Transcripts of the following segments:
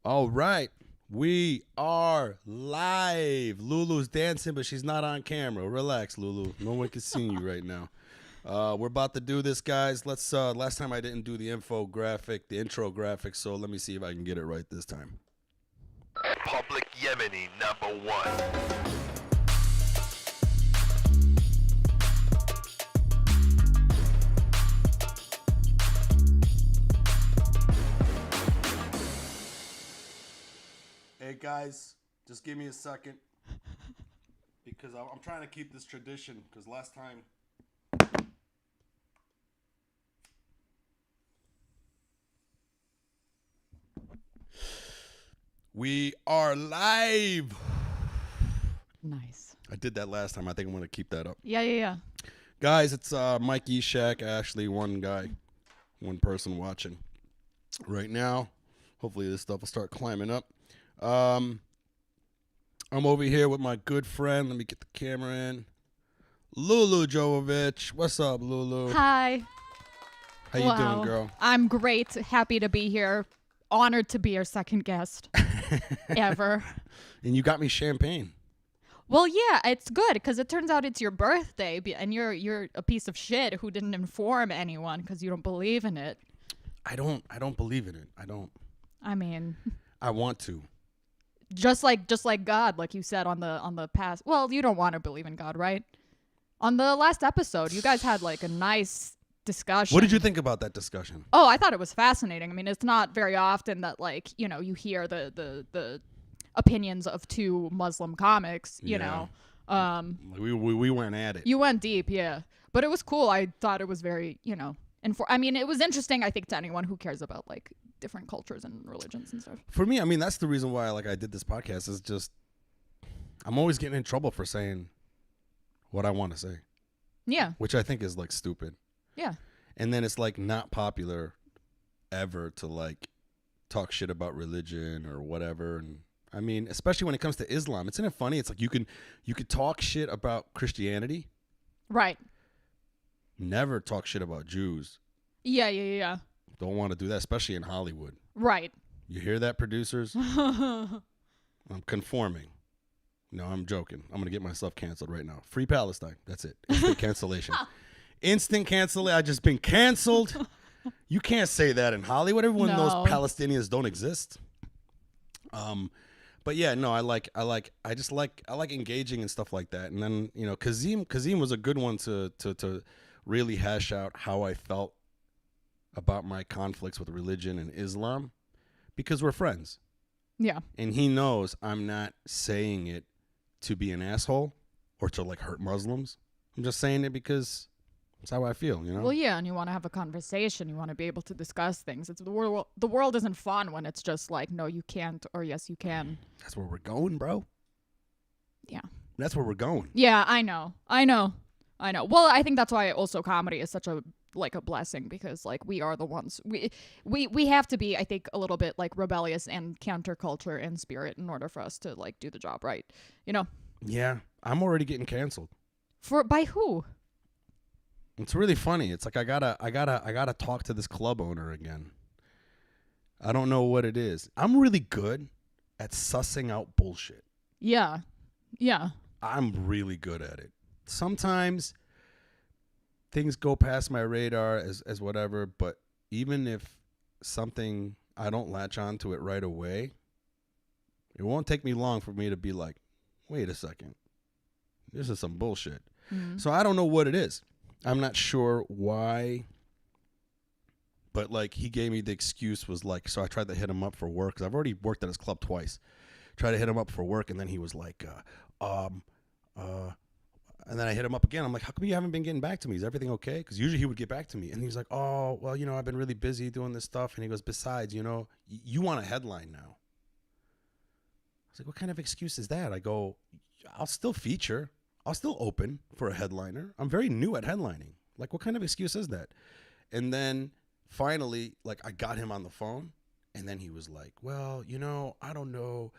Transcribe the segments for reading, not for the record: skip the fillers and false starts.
All right. We are live. Lulu's dancing, but she's not on camera. Relax, Lulu. No one can see you right now. We're about to do this, guys. Let's. Last time I didn't do the the intro graphic, so let me see if I can get it right this time. Public YEMENI #1. Hey guys, just give me a second because I'm trying to keep this tradition because last time we are live. Nice. I did that last time. I think I'm going to keep that up. Yeah. Guys, it's Mike Eshaq, Ashley, one person watching right now. Hopefully this stuff will start climbing up. I'm over here with my good friend. Let me get the camera in. Lulu Jovovich. What's up, Lulu? Hi. How you doing, girl? I'm great. Happy to be here. Honored to be your second guest ever. And you got me champagne. Well, yeah, it's good because it turns out it's your birthday, and you're a piece of shit who didn't inform anyone because you don't believe in it. I don't believe in it. I mean, I want to. Just like God, like you said on the past. Well, you don't want to believe in God, right? On the last episode, you guys had like a nice discussion. What did you think about that discussion? Oh, I thought it was fascinating. I mean, it's not very often that like, you hear the opinions of two Muslim comics, you know. We weren't at it. You went deep, yeah. But it was cool. I thought it was very, I mean, it was interesting, I think, to anyone who cares about like different cultures and religions and stuff. For me, I mean, that's the reason why I did this podcast is just I'm always getting in trouble for saying what I want to say. Yeah. Which I think is like stupid. Yeah. And then it's like not popular ever to like talk shit about religion or whatever. And I mean, especially when it comes to Islam, isn't it funny? It's like you could talk shit about Christianity. Right. Never talk shit about Jews. Yeah. Don't want to do that, especially in Hollywood. Right. You hear that, producers? I'm conforming. No, I'm joking. I'm going to get myself canceled right now. Free Palestine. That's it. Instant cancellation. Instant cancellation. I just been canceled. You can't say that in Hollywood. Everyone knows Palestinians don't exist. But yeah, no, I like engaging and stuff like that. And then, Kazim was a good one to really hash out how I felt about my conflicts with religion and Islam because we're friends. Yeah. And he knows I'm not saying it to be an asshole or to like hurt Muslims. I'm just saying it because it's how I feel, Well, yeah, and you want to have a conversation. You want to be able to discuss things. It's the world isn't fun when it's just like, no, you can't, or yes, you can. That's where we're going, bro. Yeah. That's where we're going. Yeah, I know. Well, I think that's why also comedy is such a blessing because like we are the ones we have to be, I think, a little bit like rebellious and counterculture in spirit in order for us to like do the job right. Yeah, I'm already getting canceled. By who? It's really funny. It's like I gotta talk to this club owner again. I don't know what it is. I'm really good at sussing out bullshit. Yeah. I'm really good at it. Sometimes things go past my radar as whatever, but even if something I don't latch onto it right away, it won't take me long for me to be like, wait a second, this is some bullshit. Mm-hmm. So I don't know what it is. I'm not sure why, but like he gave me the excuse was like, so I tried to hit him up for work because I've already worked at his club twice. Tried to hit him up for work, and then he was like, and then I hit him up again. I'm like, how come you haven't been getting back to me? Is everything okay? Because usually he would get back to me. And he was like, oh, well, I've been really busy doing this stuff. And he goes, besides, you want a headline now. I was like, what kind of excuse is that? I go, I'll still feature. I'll still open for a headliner. I'm very new at headlining. Like, what kind of excuse is that? And then finally, like, I got him on the phone. And then he was like, well, I don't know.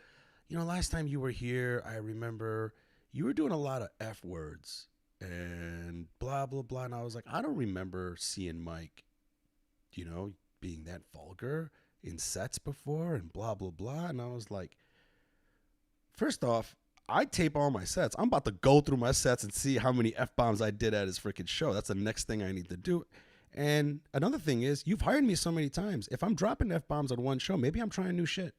Last time you were here, I remember you were doing a lot of F words and blah, blah, blah. And I was like, I don't remember seeing Mike, being that vulgar. in sets before and blah, blah, blah. And I was like, first off, I tape all my sets. I'm about to go through my sets and see how many F-bombs I did at his freaking show. That's the next thing I need to do. And another thing is, you've hired me so many times. If I'm dropping F-bombs on one show, maybe I'm trying new shit.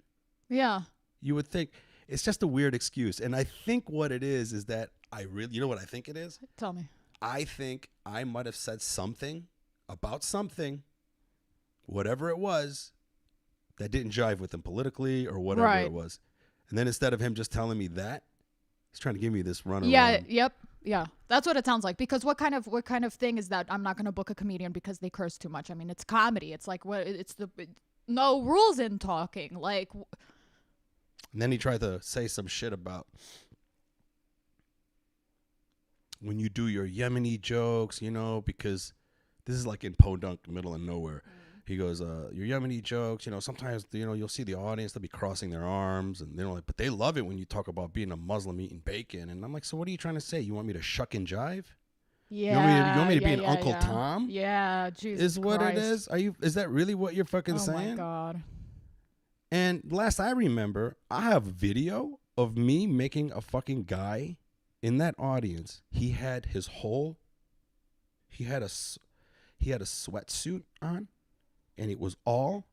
Yeah. You would think it's just a weird excuse. And I think what it is that you know what I think it is? Tell me. I think I might have said something about something, whatever it was, that didn't jive with him politically or whatever it was. And then instead of him just telling me that, he's trying to give me this runaround. Yeah, yep. Yeah. That's what it sounds like. Because what kind of thing is that I'm not going to book a comedian because they curse too much? I mean, it's comedy. It's like no rules in talking. Like, and then he tried to say some shit about when you do your Yemeni jokes, you know, because this is like in Podunk, middle of nowhere. He goes, your Yemeni jokes, you know, sometimes, you know, you'll see the audience, they'll be crossing their arms and they're like, but they love it when you talk about being a Muslim eating bacon. And I'm like, so what are you trying to say? You want me to shuck and jive? Yeah. You want me to be an Uncle Tom? Yeah, Jesus Is what Christ. it is? Is that really what you're fucking saying? Oh my God. And last I remember, I have video of me making a fucking guy in that audience. He had a sweatsuit on, and it was all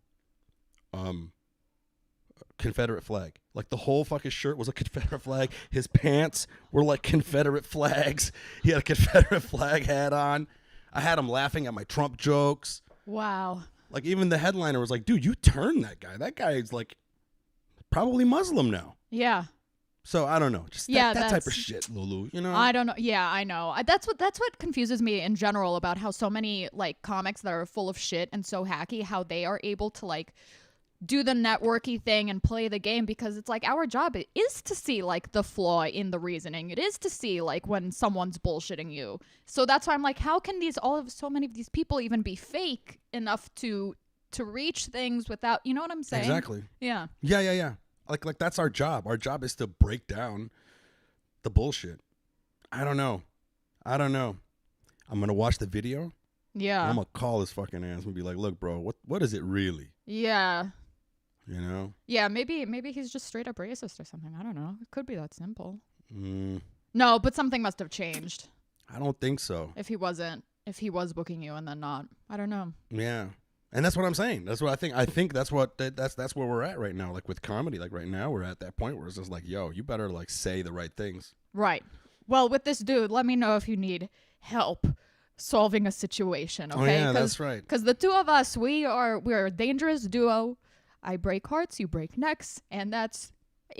Confederate flag. Like the whole fucking shirt was a Confederate flag. His pants were like Confederate flags. He had a Confederate flag hat on. I had him laughing at my Trump jokes. Wow. Like even the headliner was like, dude, you turned that guy. That guy is like probably Muslim now. Yeah. So I don't know. Just that type of shit, Lulu. You know? I don't know. Yeah, I know. That's what confuses me in general about how so many like comics that are full of shit and so hacky, how they are able to like do the networky thing and play the game, because it's like our job is to see like the flaw in the reasoning. It is to see like when someone's bullshitting you. So that's why I'm like, how can so many of these people even be fake enough to reach things without, you know what I'm saying? Exactly. Yeah. Yeah. Like that's our job. Our job is to break down the bullshit. I don't know. I'm gonna watch the video. Yeah. I'm gonna call his fucking ass and be like, look, bro, what is it really? Yeah. You know? Yeah, maybe he's just straight up racist or something. I don't know. It could be that simple. Mm, No, but something must have changed I don't think so. if he was booking you and then not. I don't know. Yeah. And that's what I'm saying. That's what I think. I think that's where we're at right now. Like with comedy, like right now we're at that point where it's just like, yo, you better like say the right things. Right. Well, with this dude, let me know if you need help solving a situation, okay? Oh yeah, that's right. Because the two of us, we're a dangerous duo. I break hearts, you break necks, and that's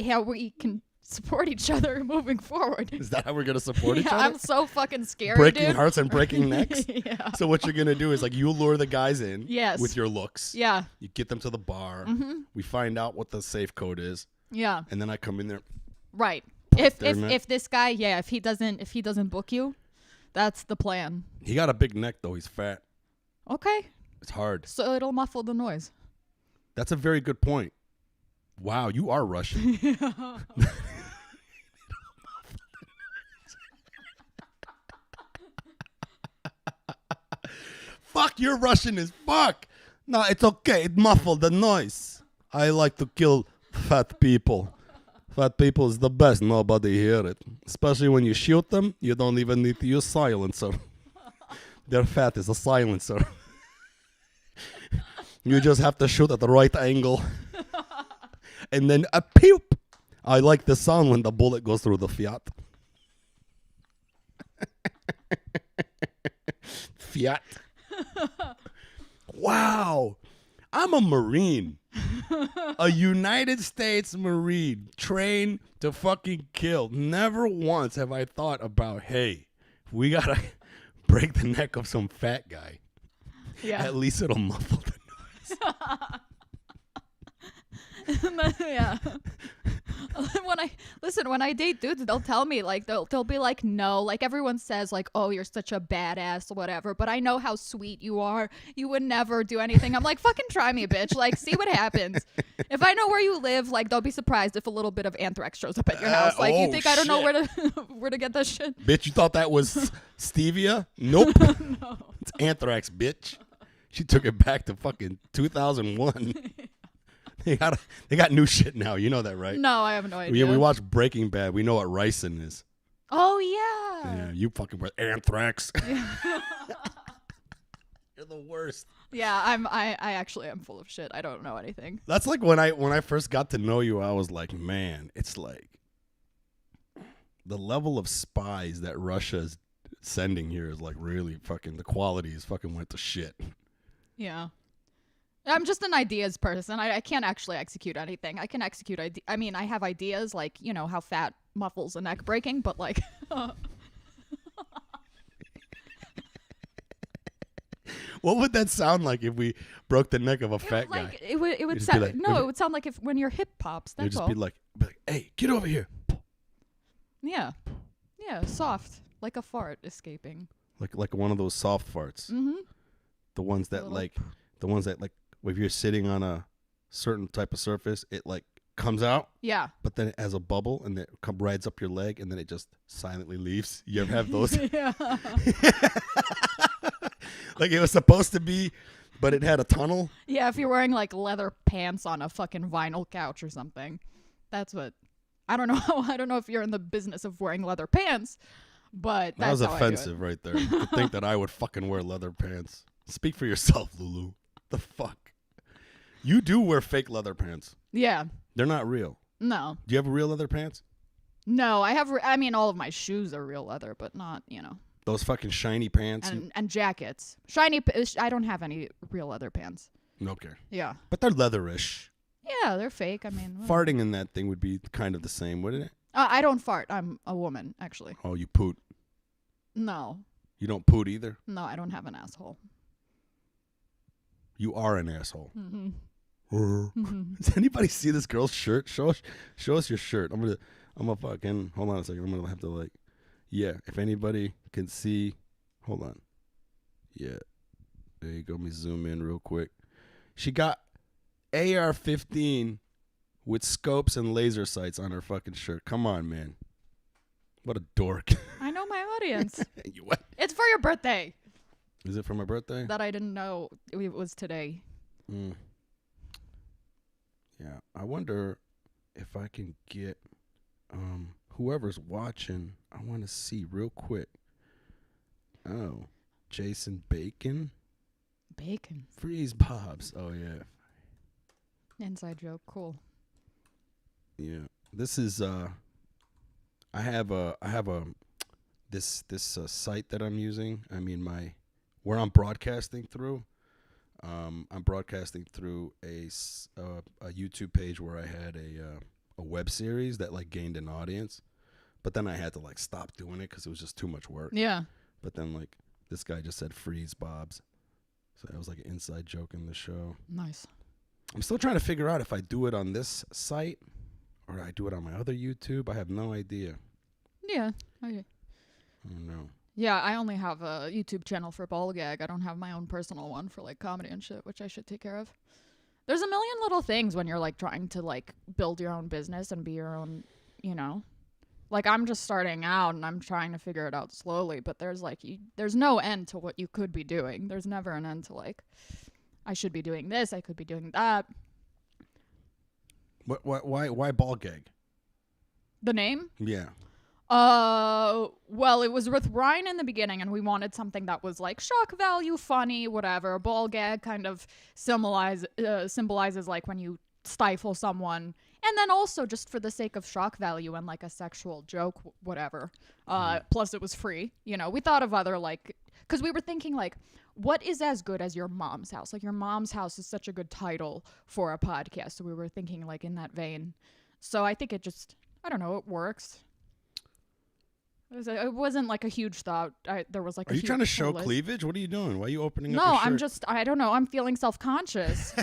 how we can support each other moving forward. Is that how we're gonna support each other? I'm so fucking scared. Breaking dude. hearts and breaking necks. Yeah. So what you're gonna do is like you lure the guys in. Yes. With your looks. Yeah. You get them to the bar. Mm-hmm. We find out what the safe code is. Yeah. And then I come in there. Right. If this guy, if he doesn't book you, that's the plan. He got a big neck though. He's fat. Okay. It's hard. So it'll muffle the noise. That's a very good point. Wow, you are Russian. Fuck, you're Russian as fuck. No, it's okay. It muffled the noise. I like to kill fat people. Fat people is the best. Nobody hear it. Especially when you shoot them, you don't even need to use silencer. Their fat is a silencer. You just have to shoot at the right angle. And then a pew. I like the sound when the bullet goes through the Fiat. Fiat. Wow. I'm a Marine. A United States Marine trained to fucking kill. Never once have I thought about, hey, we gotta break the neck of some fat guy. Yeah. At least it'll muffle the noise. Yeah. When I date dudes, they'll tell me like they'll be like, no, like everyone says like, oh, you're such a badass or whatever, but I know how sweet you are. You would never do anything. I'm like, fucking try me, bitch. Like, see what happens. If I know where you live, like, don't be surprised if a little bit of anthrax shows up at your house. Like, you think I don't know where to get this shit? Bitch, you thought that was stevia? Nope. No. It's anthrax, bitch. She took it back to fucking 2001. They got new shit now. You know that, right? No, I have no idea. Yeah, we watched Breaking Bad. We know what ricin is. Oh yeah. Yeah, you fucking with anthrax. You're the worst. Yeah, I actually am full of shit. I don't know anything. That's like when I first got to know you, I was like, man, it's like the level of spies that Russia is sending here is like really fucking, the quality is fucking went to shit. Yeah. I'm just an ideas person. I can't actually execute anything. I can execute I mean, I have ideas like, you know, how fat muffles a neck breaking, but like What would that sound like if we broke the neck of a fat guy? it would just be sound like, no, it would sound like if when your hip pops, You'd that's just all. be like, hey, get over here. Yeah. Yeah, soft, like a fart escaping. Like one of those soft farts. Mhm. The ones that like if you're sitting on a certain type of surface, it like comes out, Yeah. but then it has a bubble and it rides up your leg and then it just silently leaves. You ever have those? Yeah. Like it was supposed to be, but it had a tunnel. Yeah, if you're wearing like leather pants on a fucking vinyl couch or something. That's what I don't know if you're in the business of wearing leather pants, but That that's was how I do it. offensive right there. To think that I would fucking wear leather pants. Speak for yourself, Lulu. The fuck? You do wear fake leather pants. Yeah. They're not real. No. Do you have real leather pants? No, I mean all of my shoes are real leather, but not, you know. Those fucking shiny pants. And jackets. I don't have any real leather pants. Okay. Yeah. But they're leatherish. Yeah, they're fake. I mean, Farting in that thing would be kind of the same, wouldn't it? I don't fart. I'm a woman, actually. Oh, you poot. No. You don't poot either? No, I don't have an asshole. You are an asshole. Mm-hmm. Does anybody see this girl's shirt? Show us your shirt. I'm gonna fucking, hold on a second. I'm gonna have to like, yeah, if anybody can see, hold on. Yeah. There you go. Let me zoom in real quick. She got AR-15 with scopes and laser sights on her fucking shirt. Come on, man. What a dork. I know my audience. What? It's for your birthday. Is it for my birthday? That I didn't know it was today. Mm. Yeah, I wonder if I can get whoever's watching. I want to see real quick. Oh, Jason Bacon. Bacon. Freeze Bobs. Oh yeah. Inside joke. Cool. Yeah. This is I have this site that I'm using. I mean where I'm broadcasting through. I'm broadcasting through a YouTube page where I had a web series that like gained an audience, but then I had to like stop doing it because it was just too much work. Yeah. But then like this guy just said freeze Bobs, so that was like an inside joke in the show. Nice. I'm still trying to figure out if I do it on this site or I do it on my other YouTube. I have no idea. Yeah. I don't know. Yeah, I only have a YouTube channel for Ball Gag. I don't have my own personal one for like comedy and shit, which I should take care of. There's a million little things when you're like trying to like build your own business and be your own, you know. Like I'm just starting out and I'm trying to figure it out slowly, but there's like there's no end to what you could be doing. There's never an end to like I should be doing this, I could be doing that. Why Ball Gag? The name? Yeah. Well, it was with Ryan in the beginning, and we wanted something that was like shock value, funny, whatever. Ball gag kind of symbolizes like when you stifle someone, and then also just for the sake of shock value and like a sexual joke, whatever. Plus it was free. You know, we thought of other like, because we were thinking like, what is as good as Your Mom's House? Like Your Mom's House is such a good title for a podcast, so we were thinking like in that vein. So I think it just, I don't know, it works. It wasn't like a huge thought. There was like. Are you trying to show cleavage? What are you doing? Why are you opening up your shirt? No, I'm just. I don't know. I'm feeling self-conscious.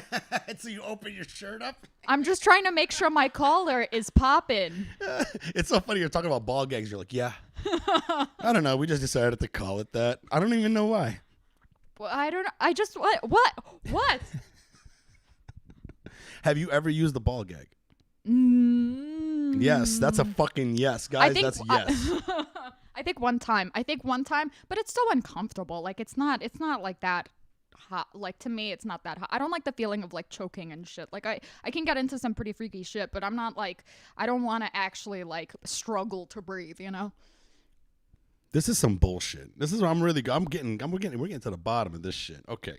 So you open your shirt up? I'm just trying to make sure my collar is popping. It's so funny. You're talking about ball gags. You're like, yeah. I don't know. We just decided to call it that. I don't even know why. Well, I don't know. I just what? Have you ever used the ball gag? Yes, that's a fucking yes, guys. That's yes. I think one time, but it's so uncomfortable. Like it's not like that hot. Like, to me, it's not that hot. I don't like the feeling of like choking and shit. Like, I can get into some pretty freaky shit, but I'm not like, I don't want to actually like struggle to breathe, you know? This is some bullshit. This is what we're getting to the bottom of this shit. Okay.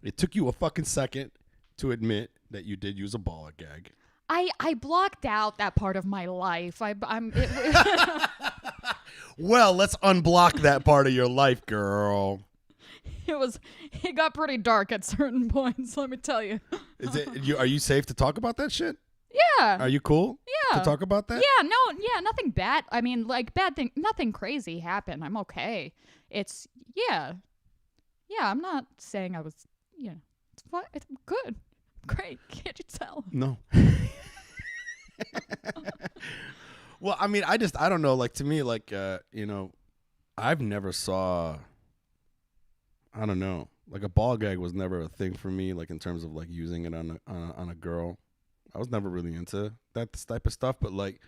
It took you a fucking second to admit that you did use a ball gag. I blocked out that part of my life. Well, let's unblock that part of your life, girl. It got pretty dark at certain points, let me tell you. Are you safe to talk about that shit? Yeah. Are you cool? Yeah. To talk about that? Yeah, nothing bad. I mean, like, nothing crazy happened. I'm okay. Yeah, I'm not saying I was, it's fine. It's good. Great. Can't you tell? No. Well, I mean, I don't know. Like, to me, like, I've never saw, I don't know, like a ball gag was never a thing for me, like in terms of like using it on a girl. I was never really into that type of stuff. But like,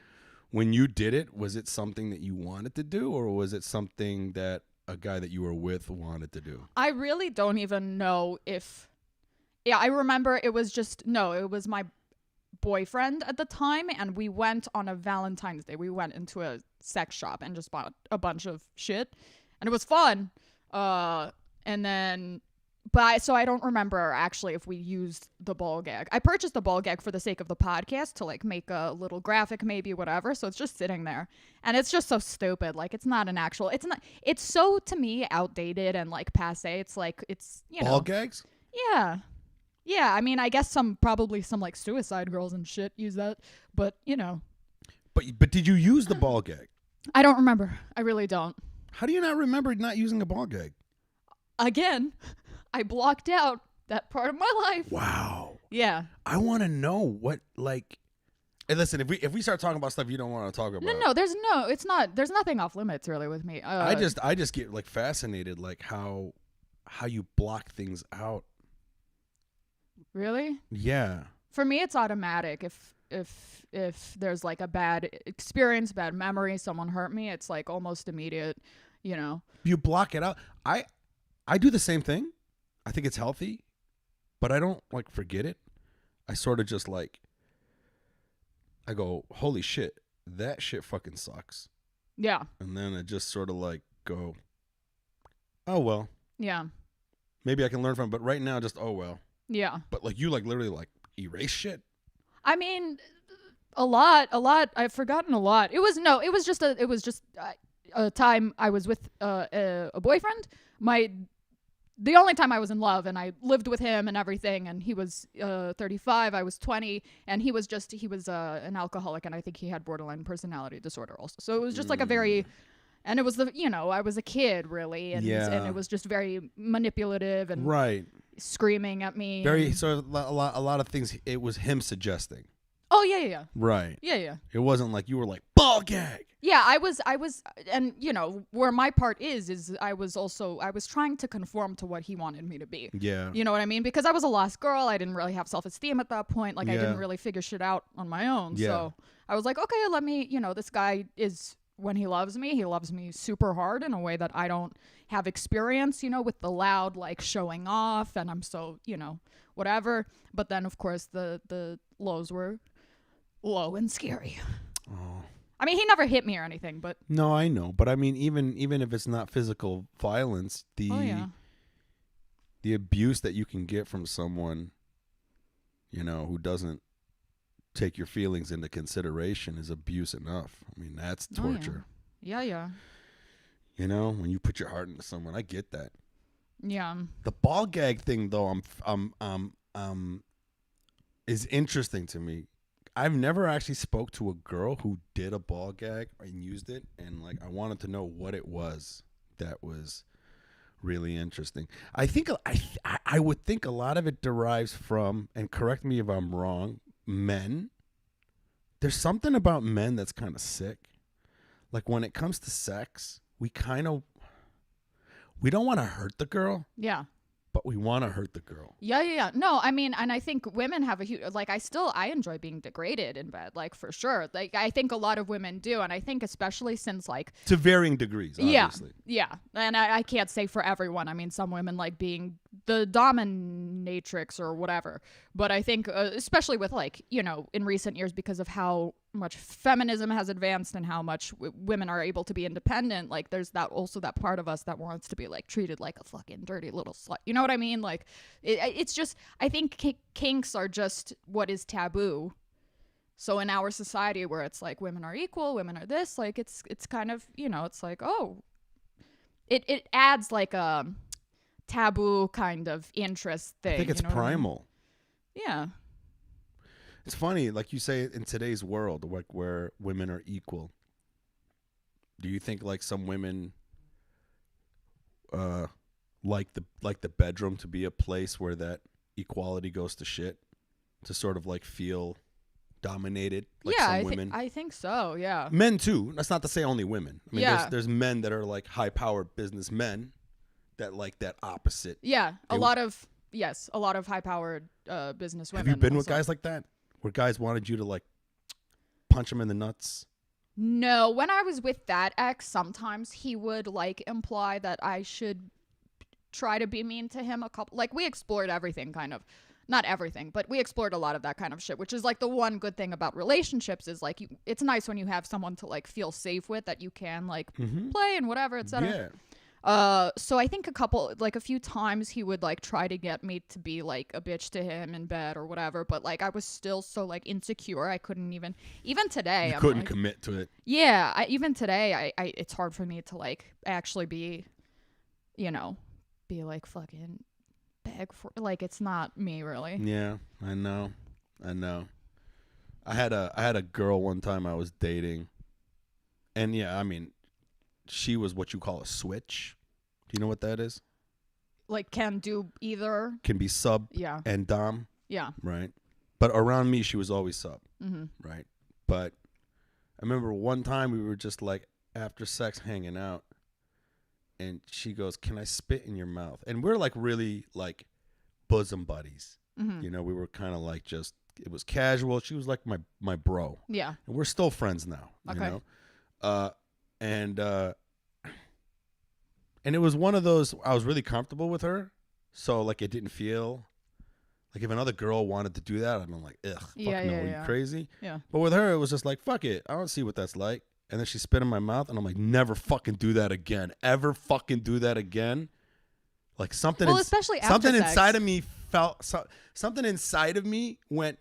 when you did it, was it something that you wanted to do, or was it something that a guy that you were with wanted to do? I really don't even know if. Yeah, I remember it was my boyfriend at the time, and we went on a Valentine's Day. We went into a sex shop and just bought a bunch of shit, and it was fun. And then, so I don't remember actually if we used the ball gag. I purchased the ball gag for the sake of the podcast to like make a little graphic, maybe, whatever. So it's just sitting there, and it's just so stupid. Like, it's not an actual. It's not. It's so, to me, outdated and like passe. It's like ball gags. Yeah. Yeah, I mean, I guess probably some like suicide girls and shit use that, but But did you use the ball gag? I don't remember. I really don't. How do you not remember not using a ball gag? Again, I blocked out that part of my life. Wow. Yeah. I want to know what, like. Hey, listen, if we start talking about stuff you don't want to talk about. No, it's not. There's nothing off limits really with me. I just get like fascinated, like how you block things out. Really? Yeah. For me, it's automatic. If there's like a bad experience, bad memory, someone hurt me, it's like almost immediate, You block it out. I do the same thing. I think it's healthy, but I don't like forget it. I sort of just like, I go, holy shit, that shit fucking sucks. Yeah. And then I just sort of like go, oh well. Yeah. Maybe I can learn from it, but right now just, oh well. Yeah. But like you like literally like erase shit. I mean, a lot. I've forgotten a lot. It was just a time I was with a boyfriend. The only time I was in love, and I lived with him and everything. And he was 35, I was 20, and he was an alcoholic, and I think he had borderline personality disorder also. So it was just like a very. And it was I was a kid really, and it was just very manipulative and right. Screaming at me. Very so a lot of things. It was him suggesting. Oh yeah. Right. Yeah. It wasn't like you were like ball gag. Yeah, I was, and where my part is I was trying to conform to what he wanted me to be. Yeah. You know what I mean? Because I was a lost girl. I didn't really have self-esteem at that point. Like I didn't really figure shit out on my own. Yeah. So I was like, okay, let me. This guy is. When he loves me super hard in a way that I don't have experience, with the loud, like, showing off, and I'm so, whatever. But then, of course, the lows were low and scary. Oh. I mean, he never hit me or anything, but... No, I know. But, I mean, even if it's not physical violence, the abuse that you can get from someone, who doesn't take your feelings into consideration is abuse enough. I mean, that's torture. Yeah. When you put your heart into someone, I get that. Yeah. The ball gag thing, though, is interesting to me. I've never actually spoke to a girl who did a ball gag and used it, and like I wanted to know what it was that was really interesting. I think I would think a lot of it derives from, and correct me if I'm wrong, men. There's something about men that's kind of sick. Like when it comes to sex, we don't want to hurt the girl. Yeah. But we want to hurt the girl. Yeah. No, I mean, and I think women have a huge, like, I enjoy being degraded in bed, like, for sure. Like, I think a lot of women do, and I think especially since, like... To varying degrees, obviously. Yeah. And I can't say for everyone. I mean, some women like being the dominatrix or whatever. But I think especially with like, you know, in recent years, because of how much feminism has advanced and how much women are able to be independent, like there's that also that part of us that wants to be like treated like a fucking dirty little slut. You know what I mean? Like it's just, I think kinks are just what is taboo. So in our society where it's like women are equal, women are this, like it's kind of, you know, it's like, oh, it adds like a taboo kind of interest thing. I think it's primal. I mean? Yeah. It's funny, like you say, in today's world, like where women are equal. Do you think like some women like the bedroom to be a place where that equality goes to shit, to sort of like feel dominated, like some women? I think so, yeah. Men too. That's not to say only women. I mean, Yeah. there's men that are like high-powered businessmen that like that opposite. Yeah, a lot of high-powered business women. Have you been with also. guys like that? Where guys wanted you to like punch them in the nuts? No, when I was with that ex, sometimes he would like imply that I should try to be mean to him like we explored everything kind of. Not everything, but we explored a lot of that kind of shit, which is like the one good thing about relationships is like it's nice when you have someone to like feel safe with, that you can like play and whatever, etc. Yeah. So I think a few times he would like try to get me to be like a bitch to him in bed or whatever, but like I was still so like insecure I couldn't even today. You couldn't commit to it. Yeah, even today I it's hard for me to like actually be, you know, be like fucking beg for, like it's not me really. Yeah, I know. I had a girl one time I was dating, and yeah, I mean, she was what you call a switch. Do you know what that is? Like can do either. Can be sub and dom. Yeah. Right. But around me, she was always sub. Mm-hmm. Right. But I remember one time we were just like after sex hanging out, and she goes, "Can I spit in your mouth?" And we're like really like bosom buddies. Mm-hmm. You know, we were kind of like just, it was casual. She was like my bro. Yeah. And we're still friends now. Okay. You know? And it was one of those, I was really comfortable with her. So like it didn't feel like if another girl wanted to do that, I'd be like, ugh, fuck no, are you crazy? Yeah. But with her, it was just like, fuck it. I don't see what that's like. And then she spit in my mouth, and I'm like, never fucking do that again. Ever fucking do that again. Like something, especially after something sex. inside of me something inside of me went,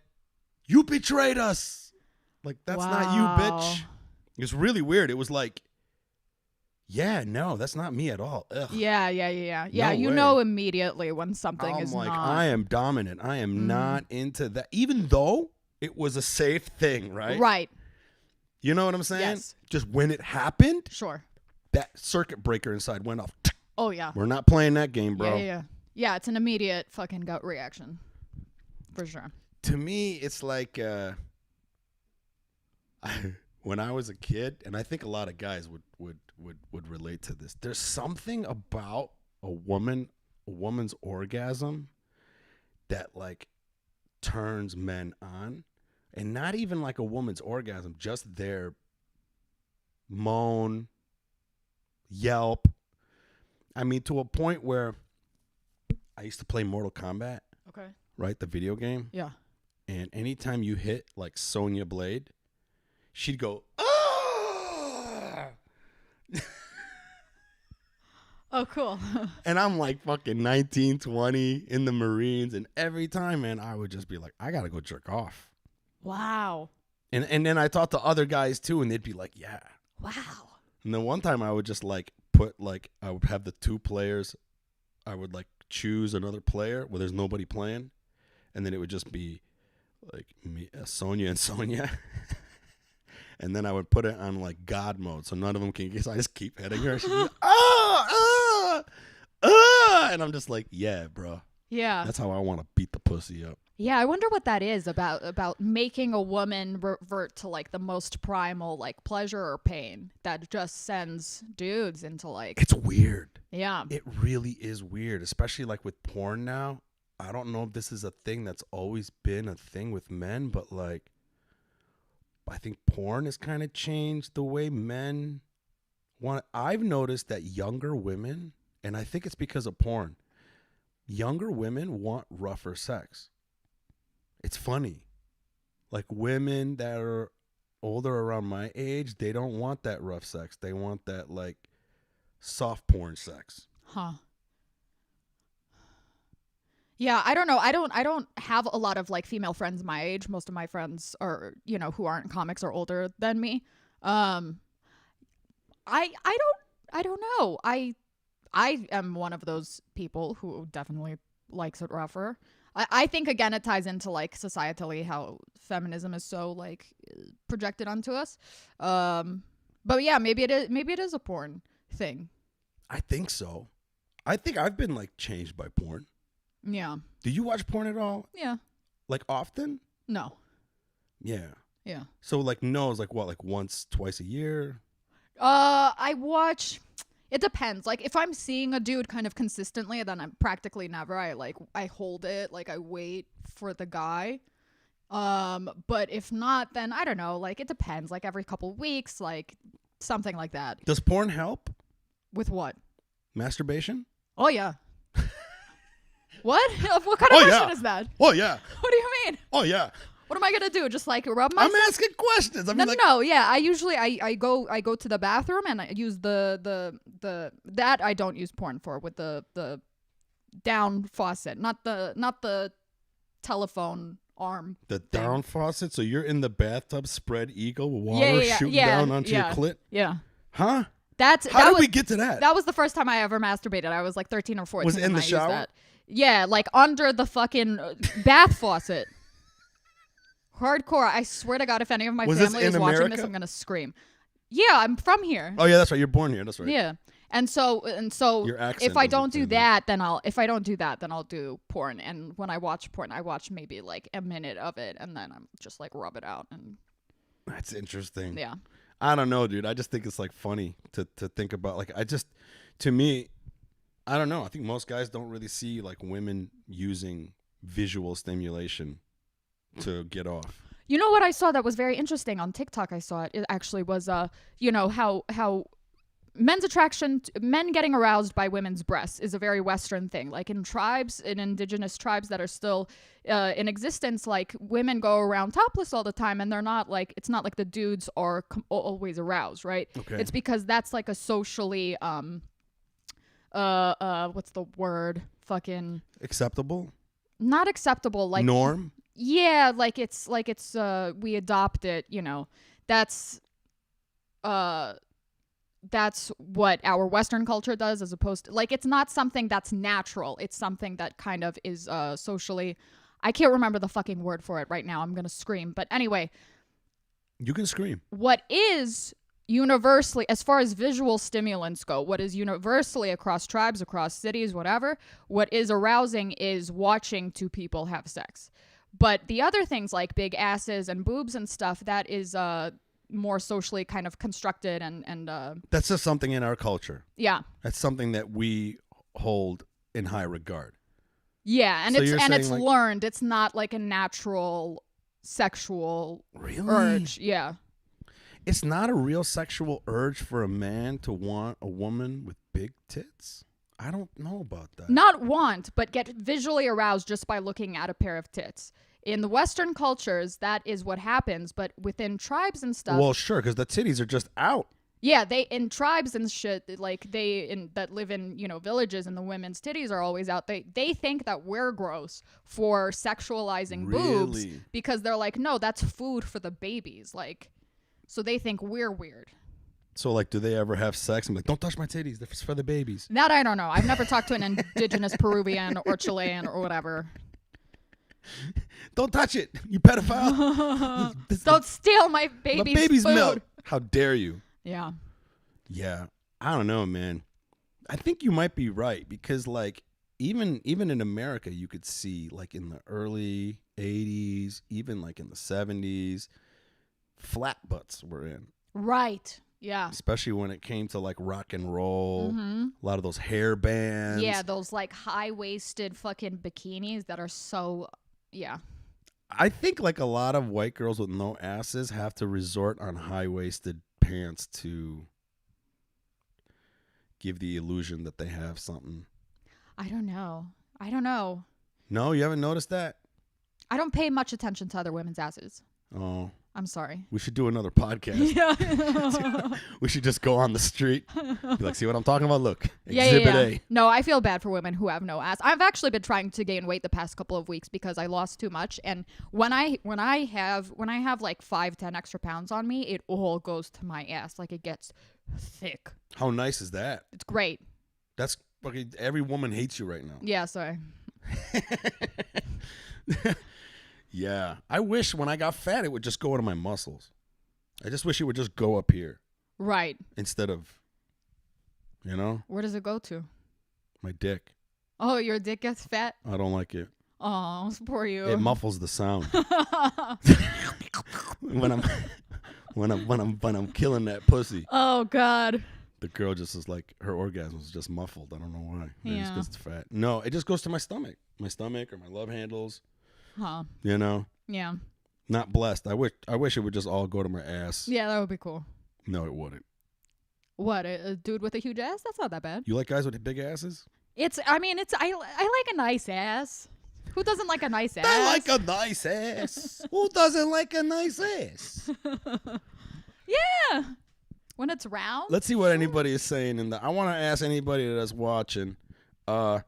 you betrayed us. Like, that's not you, bitch. It was really weird. It was like, yeah, no, that's not me at all. Ugh. Yeah. No You way. know immediately when something is like, not. I am dominant. I am not into that. Even though it was a safe thing, right? Right. You know what I'm saying? Yes. Just when it happened, Sure. that circuit breaker inside went off. Oh, yeah. We're not playing that game, bro. Yeah. Yeah, it's an immediate fucking gut reaction. For sure. To me, it's like when I was a kid, and I think a lot of guys would relate to this. There's something about a woman's orgasm that like turns men on, and not even like a woman's orgasm, just their moan, yelp. I mean, to a point where I used to play Mortal Kombat. Okay. Right, the video game. Yeah. And anytime you hit like Sonya Blade, she'd go, ah! Oh, cool. And I'm like fucking 19, 20 in the Marines, and every time, man, I would just be like, I gotta go jerk off. Wow. And then I talked to other guys too, and they'd be like, yeah. Wow. And then one time I would just like I would have the two players, I would like choose another player where there's nobody playing, and then it would just be like me, Sonya and Sonya. And then I would put it on like God mode, so none of them can get. So I just keep hitting her. She'd be like, and I'm just like, yeah, bro. Yeah. That's how I want to beat the pussy up. Yeah, I wonder what that is about making a woman revert to like the most primal like pleasure or pain that just sends dudes into like. It's weird. Yeah. It really is weird, especially like with porn now. I don't know if this is a thing that's always been a thing with men, but like I think porn has kind of changed the way men want. I've noticed that younger women, and I think it's because of porn, younger women want rougher sex. It's funny. Like women that are older around my age, they don't want that rough sex. They want that like soft porn sex. Huh. Yeah, I don't know. I don't have a lot of like female friends my age. Most of my friends are, you know, who aren't comics are older than me. I don't know. I am one of those people who definitely likes it rougher. I think again it ties into like societally how feminism is so like projected onto us. But yeah, maybe it is a porn thing. I think so. I think I've been like changed by porn. Yeah. Do you watch porn at all? Yeah. Like often? No. Yeah. Yeah. So like no, it's like what, like once, twice a year? I watch. It depends. Like if I'm seeing a dude kind of consistently, then I'm practically never. I hold it. Like I wait for the guy. But if not, then I don't know. Like it depends. Like every couple weeks, like something like that. Does porn help? With what? Masturbation? Oh yeah. What? What kind of question is that? Oh yeah. What do you mean? Oh yeah. What am I gonna do? Just like rub myself? I'm asking questions. I mean, No. Yeah, I usually I go to the bathroom and I use the that I don't use porn for with the down faucet, not the telephone arm. the thing. down faucet. So you're in the bathtub, spread eagle, water shooting down onto your clit. Yeah. Huh? How did we get to that? That was the first time I ever masturbated. I was like 13 or 14. Was it in and the I used shower? that. Yeah, like under the fucking bath faucet. Hardcore. I swear to God, if any of my Was family this is in watching America? this, I'm gonna scream. Yeah, I'm from here. Oh yeah, that's right. You're born here. That's right. Yeah. And so Your accent if I doesn't don't do say that, then I'll do porn. And when I watch porn, I watch maybe like a minute of it and then I'm just like rub it out and That's interesting. yeah. I don't know, dude. I just think it's like funny to think about. Like to me, I don't know. I think most guys don't really see like women using visual stimulation to get off. You know what I saw that was very interesting on TikTok? I saw it. It actually was, you know, how men's attraction, men getting aroused by women's breasts is a very Western thing. Like in tribes, in indigenous tribes that are still in existence, like women go around topless all the time, and they're not like, it's not like the dudes are always aroused, right? Okay. It's because that's like a socially, what's the word? Fucking Acceptable? not acceptable. Like Norm? yeah, like it's we adopt it, you know. That's what our Western culture does, as opposed to like it's not something that's natural. It's something that kind of is socially. I can't remember the fucking word for it right now. I'm gonna scream. But anyway, You can scream. what is universally, as far as visual stimulants go, what is universally across tribes, across cities, whatever, what is arousing is watching two people have sex. But the other things like big asses and boobs and stuff, that is more socially kind of constructed and That's just something in our culture. yeah. That's something that we hold in high regard. Yeah, and So it's you're and saying, it's like- learned. It's not like a natural sexual Really? urge. Yeah. It's not a real sexual urge for a man to want a woman with big tits? I don't know about that. Not want, but get visually aroused just by looking at a pair of tits. In the Western cultures, that is what happens, but within tribes and stuff, Well, sure, because the titties are just out. yeah, they in tribes and shit, like that live in, you know, villages, and the women's titties are always out. They think that we're gross for sexualizing boobs Really? because they're like, no, that's food for the babies, like, so they think we're weird. So, like, do they ever have sex and be like, don't touch my titties, they're for the babies? That I don't know. I've never talked to an indigenous Peruvian or Chilean or whatever. Don't touch it, you pedophile. Don't steal my My baby's baby's food. milk. How dare you? Yeah. Yeah, I don't know, man. I think you might be right because, like, even in America, you could see, like, in the early 80s, even like in the 70s, flat butts were in, Right. Yeah. especially when it came to like rock and roll. Mm-hmm. A lot of those hair bands. Yeah, those like high-waisted fucking bikinis that are so, yeah. I think like a lot of white girls with no asses have to resort on high-waisted pants to give the illusion that they have something. I don't know. I don't know. No, you haven't noticed that? I don't pay much attention to other women's asses. Oh. I'm sorry. We should do another podcast. Yeah. We should just go on the street. Be like, see what I'm talking about? Look, Yeah, Exhibit yeah. A. No, I feel bad for women who have no ass. I've actually been trying to gain weight the past couple of weeks because I lost too much. And when I have like 5-10 extra pounds on me, it all goes to my ass. Like it gets thick. How nice is that? It's great. That's fucking, every woman hates you right now. Yeah, sorry. Yeah. I wish when I got fat, it would just go into my muscles. I just wish it would just go up here Right. instead of, you know, Where does it go to? my dick. Oh, your dick gets fat? I don't like it. Oh, poor you. It muffles the sound when I'm killing that pussy. Oh, God. The girl just is like, her orgasm is just muffled. I don't know why. Maybe it's Yeah. 'cause it's fat. No, it just goes to my stomach or my love handles. Huh. You know, Yeah. not blessed. I wish it would just all go to my ass. Yeah, that would be cool. No, it wouldn't. What, a dude with a huge ass? That's not that bad. You like guys with big asses? I like a nice ass. Who doesn't like a nice ass? I like a nice ass. Who doesn't like a nice ass? Yeah. When it's round. Let's see what anybody is saying in the. I want to ask anybody that's watching. Does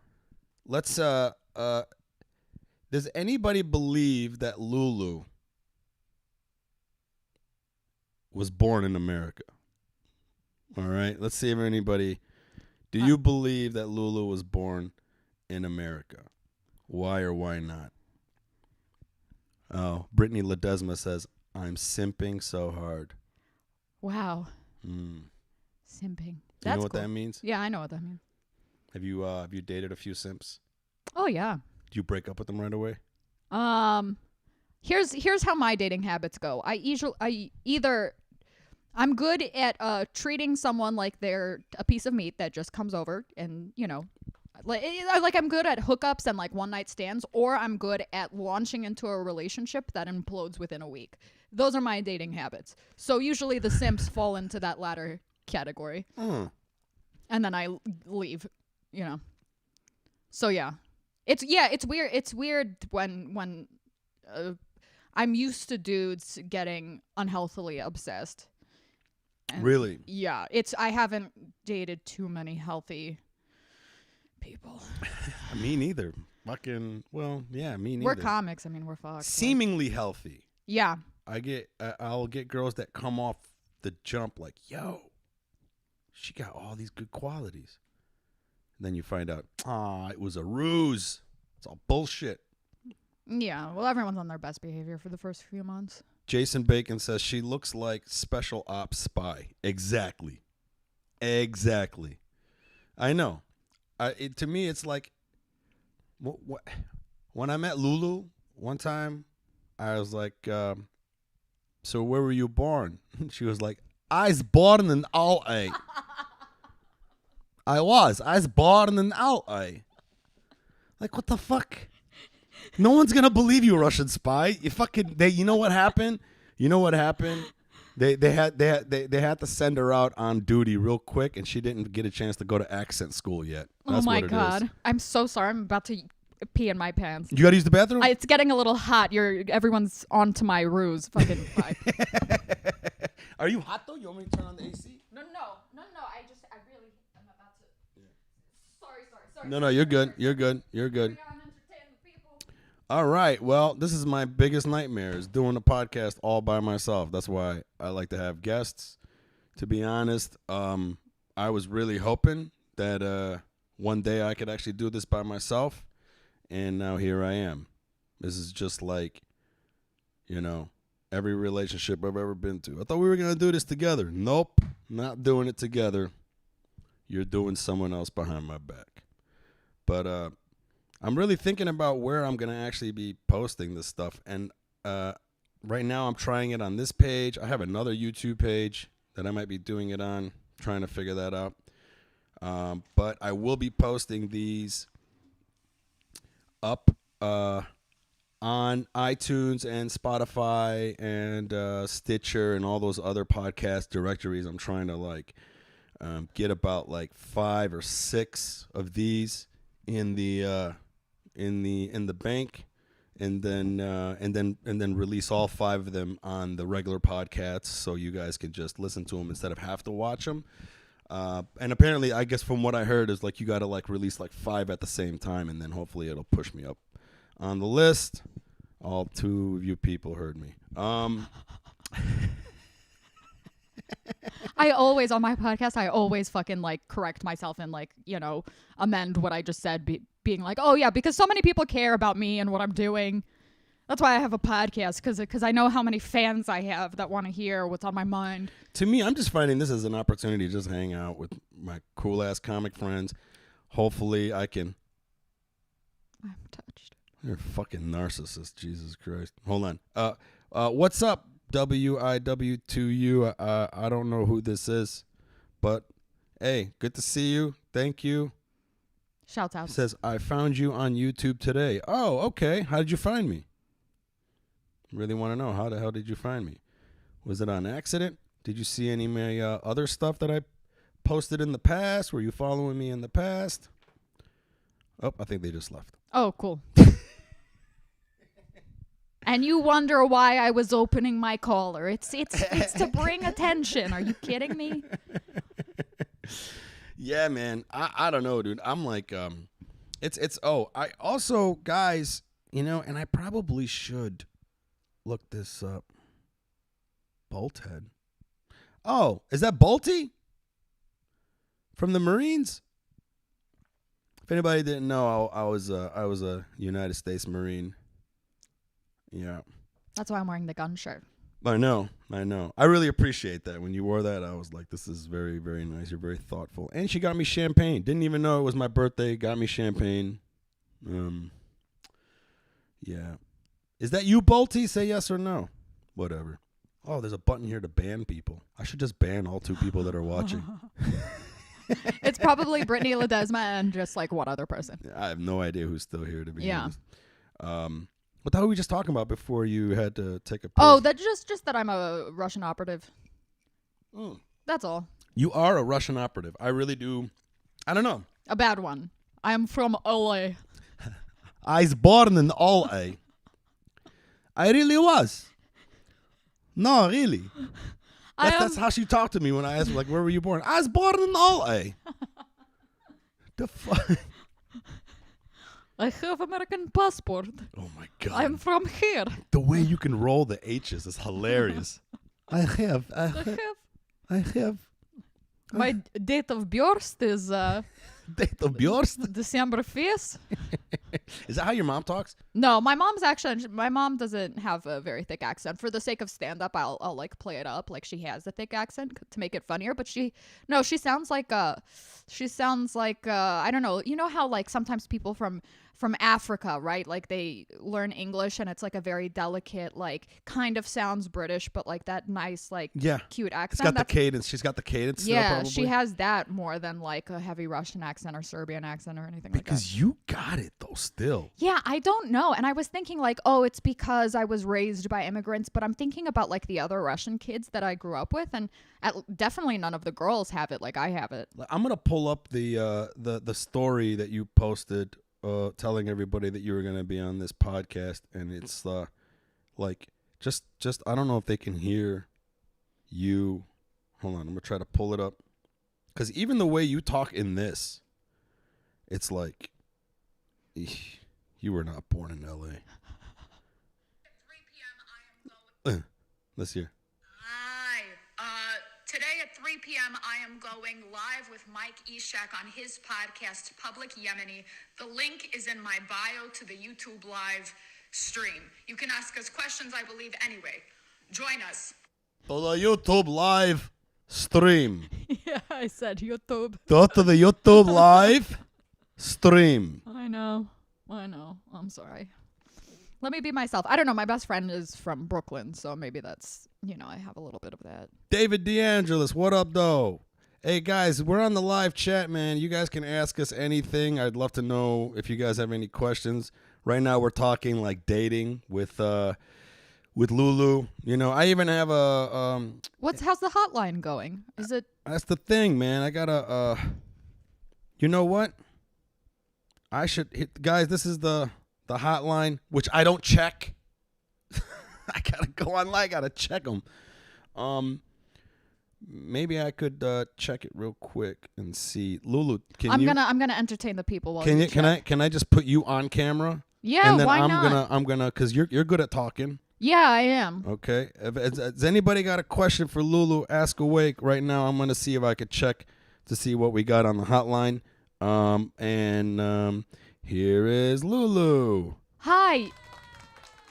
anybody believe that Lulu was born in America? All right. Let's see if anybody. Do you believe that Lulu was born in America? Why or why not? Oh, Brittany Ledesma says, "I'm simping so hard." Wow. Mm. Simping. Do you know what cool. that means? Yeah, I know what that means. Have you dated a few simps? Oh, yeah. Do you break up with them right away? Here's how my dating habits go. I'm good at treating someone like they're a piece of meat that just comes over and, you know, like I'm good at hookups and like one night stands, or I'm good at launching into a relationship that implodes within a week. Those are my dating habits. So usually the simps fall into that latter category. And then I leave, you know. So yeah. It's weird. It's weird when I'm used to dudes getting unhealthily obsessed. And Really? Yeah. I haven't dated too many healthy people. Me neither. Fucking, well, yeah, me neither. We're comics. I mean, we're fucked. Seemingly healthy. Yeah. I'll get girls that come off the jump like, yo, she got all these good qualities. And then you find out, it was a ruse. It's all bullshit. Yeah. Well, everyone's on their best behavior for the first few months. Jason Bacon says she looks like special ops spy. Exactly. I know. To me, it's like, when I met Lulu one time, I was like, so where were you born? She was like, I was born in L.A. I was born in L.A. Like, what the fuck? No one's gonna believe you, Russian spy. You know what happened? They had to send her out on duty real quick, and she didn't get a chance to go to accent school yet. That's oh my what it God. is. I'm so sorry. I'm about to pee in my pants. You gotta use the bathroom? It's getting a little hot. Everyone's onto my ruse. Fucking bye. Are you hot though? You want me to turn on the AC? No. I really am about to. Sorry. No, you're good. You're good. All right. Well, this is my biggest nightmare, is doing a podcast all by myself. That's why I like to have guests. To be honest, I was really hoping that one day I could actually do this by myself, and now here I am. This is just like, every relationship I've ever been to. I thought we were going to do this together. Nope, not doing it together. You're doing someone else behind my back. But I'm really thinking about where I'm going to actually be posting this stuff. And right now I'm trying it on this page. I have another YouTube page that I might be doing it on, trying to figure that out. But I will be posting these up on iTunes and Spotify and Stitcher and all those other podcast directories. I'm trying to get about 5 or 6 of these in the in the bank, and then release all 5 of them on the regular podcasts, so you guys can just listen to them instead of have to watch them. And apparently, I guess from what I heard is like you got to like release like 5 at the same time, and then hopefully it'll push me up on the list. All 2 of you people heard me. I always, on my podcast, I always fucking like correct myself and like, you know, amend what I just said, being like, oh yeah, because so many people care about me and what I'm doing. That's why I have a podcast, because I know how many fans I have that want to hear what's on my mind. To me, I'm just finding this as an opportunity to just hang out with my cool-ass comic friends. Hopefully I can... I'm touched. You're a fucking narcissist, Jesus Christ. Hold on. What's up, WIW2U? I don't know who this is, but hey, good to see you. Thank you. Shouts out. It says, I found you on YouTube today. Oh, okay. How did you find me? Really want to know, how the hell did you find me? Was it on accident? Did you see any of my other stuff that I posted in the past? Were you following me in the past? Oh, I think they just left. Oh, cool. And you wonder why I was opening my collar. It's to bring attention. Are you kidding me? Yeah, man. I don't know, dude. I'm like, I also, guys, you know, and I probably should look this up. Bolthead. Oh, is that Bolty? From the Marines? If anybody didn't know, I was a United States Marine. Yeah. That's why I'm wearing the gun shirt. I know. I really appreciate that. When you wore that, I was like, this is very, very nice. You're very thoughtful. And she got me champagne. Didn't even know it was my birthday. Got me champagne. Yeah. Is that you, Bolty? Say yes or no. Whatever. Oh, there's a button here to ban people. I should just ban all 2 people that are watching. It's probably Brittany Ledesma and just like one other person. I have no idea who's still here, to be honest. What the hell were we just talking about before you had to take a piss? Oh, that's just that I'm a Russian operative. That's all. You are a Russian operative. I really do. I don't know. A bad one. I am from LA. I was born in LA. I really was. No, really. That's how she talked to me when I asked her, like, where were you born? I was born in LA. The fuck? I have American passport. Oh, my God. I'm from here. The way you can roll the H's is hilarious. I have. My date of birth is... Date of birth? December 5th. Is that how your mom talks? No, my mom doesn't have a very thick accent. For the sake of stand-up, I'll like play it up like she has a thick accent to make it funnier. But she sounds like I don't know. You know how like sometimes people from Africa, right? Like they learn English and it's like a very delicate, like kind of sounds British, but like that nice, like cute accent. It's got the cadence. She's got the cadence. Yeah, still, probably. She has that more than like a heavy Russian accent or Serbian accent or anything like that. Because you got it though, still. Yeah, I don't know. And I was thinking like, oh, it's because I was raised by immigrants, but I'm thinking about like the other Russian kids that I grew up with, and definitely none of the girls have it like I have it. I'm gonna pull up the story that you posted. Telling everybody that you were going to be on this podcast, and it's like just I don't know if they can hear you. Hold on, I'm going to try to pull it up, because even the way you talk in this, it's like you were not born in LA. 3 p.m. I am going. Let's hear. Today at 3 p.m., I am going live with Mike Eshaq on his podcast, Public Yemeni. The link is in my bio to the YouTube live stream. You can ask us questions, I believe, anyway. Join us. To the YouTube live stream. Yeah, I said YouTube. Go to the YouTube live stream. I know. I'm sorry. Let me be myself. I don't know. My best friend is from Brooklyn, so maybe that's, I have a little bit of that. David DeAngelis, what up, though? Hey, guys, we're on the live chat, man. You guys can ask us anything. I'd love to know if you guys have any questions. Right now, we're talking, like, dating with Lulu. I even have a... How's the hotline going? Is it... That's the thing, man. I got to... you know what? I should hit, guys. This is the hotline, which I don't check. I gotta go online. I gotta check them. Maybe I could check it real quick and see. Lulu, I'm gonna entertain the people while can I just put you on camera? Yeah, and then why not? I'm gonna because you're good at talking. Yeah, I am. Okay. Has anybody got a question for Lulu? Ask away right now. I'm gonna see if I could check to see what we got on the hotline. Here is Lulu. Hi.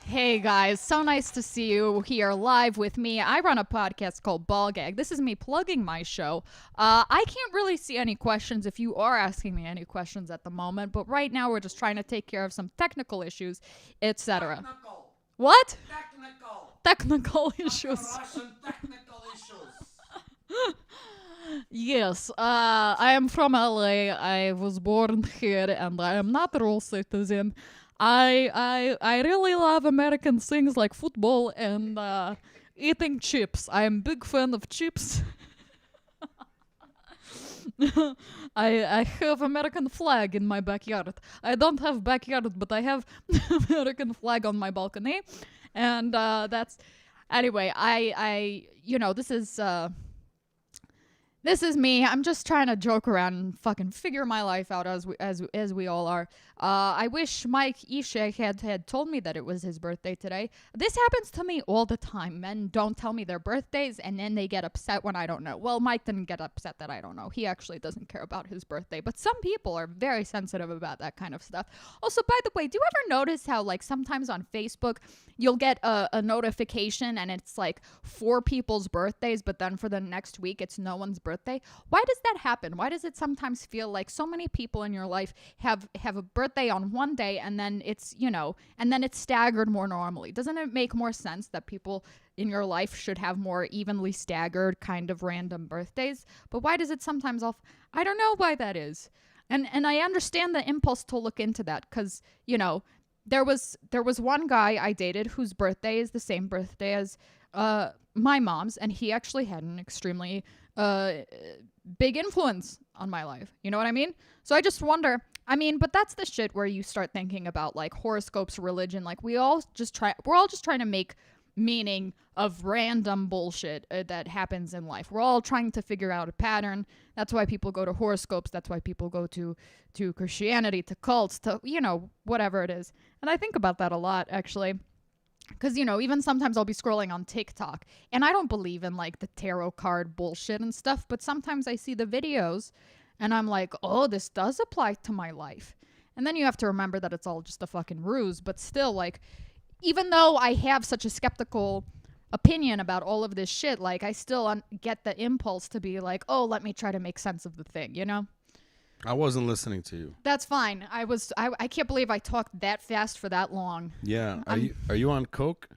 Hey guys, so nice to see you here live with me. I run a podcast called Ball Gag. This is me plugging my show. I can't really see any questions if you are asking me any questions at the moment, but right now we're just trying to take care of some technical issues, etc. Technical. What? Technical. Technical issues. Russian technical issues. Yes, I am from LA. I was born here and I am not a real citizen. I really love American things like football and eating chips. I am big fan of chips. I have American flag in my backyard. I don't have backyard, but I have American flag on my balcony. And that's anyway, I this is me. I'm just trying to joke around and fucking figure my life out as we all are. I wish Mike Eshaq had told me that it was his birthday today. This happens to me all the time. Men don't tell me their birthdays and then they get upset when I don't know. Well, Mike didn't get upset that I don't know. He actually doesn't care about his birthday. But some people are very sensitive about that kind of stuff. Also, by the way, do you ever notice how like sometimes on Facebook you'll get a notification and it's like 4 people's birthdays, but then for the next week it's no one's birthday? Why does that happen? Why does it sometimes feel like so many people in your life have a birthday on one day and then it's, and then it's staggered more normally? Doesn't it make more sense that people in your life should have more evenly staggered kind of random birthdays? But why does it sometimes I don't know why that is. And I understand the impulse to look into that because, there was one guy I dated whose birthday is the same birthday as my mom's, and he actually had an extremely big influence on my life. You know what I mean? So I just wonder, but that's the shit where you start thinking about like horoscopes, religion. Like we're all just trying to make meaning of random bullshit that happens in life. We're all trying to figure out a pattern. That's why people go to horoscopes. That's why people go to Christianity, to cults, to, whatever it is. And I think about that a lot, actually. Because, even sometimes I'll be scrolling on TikTok and I don't believe in like the tarot card bullshit and stuff, but sometimes I see the videos and I'm like, oh, this does apply to my life. And then you have to remember that it's all just a fucking ruse. But still, like, even though I have such a skeptical opinion about all of this shit, like I still get the impulse to be like, oh, let me try to make sense of the thing, I wasn't listening to you. That's fine. I can't believe I talked that fast for that long. Yeah. Are you on coke?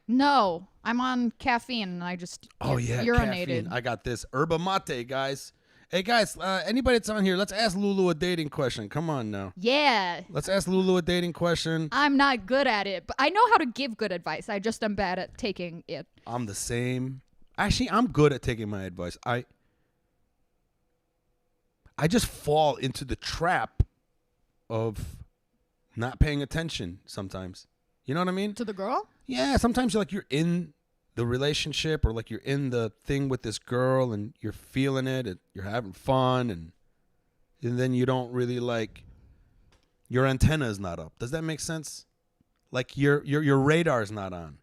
No, I'm on caffeine and I just urinated. Caffeine. I got this yerba mate, guys. Hey guys, anybody that's on here, let's ask Lulu a dating question. Come on now. Yeah. Let's ask Lulu a dating question. I'm not good at it, but I know how to give good advice. I just am bad at taking it. I'm the same. Actually, I'm good at taking my advice. I just fall into the trap of not paying attention sometimes. You know what I mean? To the girl? Yeah, sometimes you're in the relationship or like you're in the thing with this girl and you're feeling it and you're having fun and then you don't really like, your antenna is not up. Does that make sense? Like your radar's not on.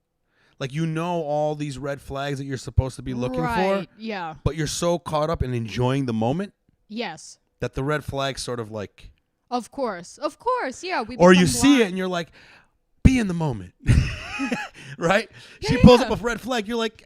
Like all these red flags that you're supposed to be looking for. Yeah. But you're so caught up in enjoying the moment. Yes. That the red flag sort of like. Of course, yeah. Or you see it and you're like, be in the moment. Right? Yeah, she pulls up a red flag. You're like,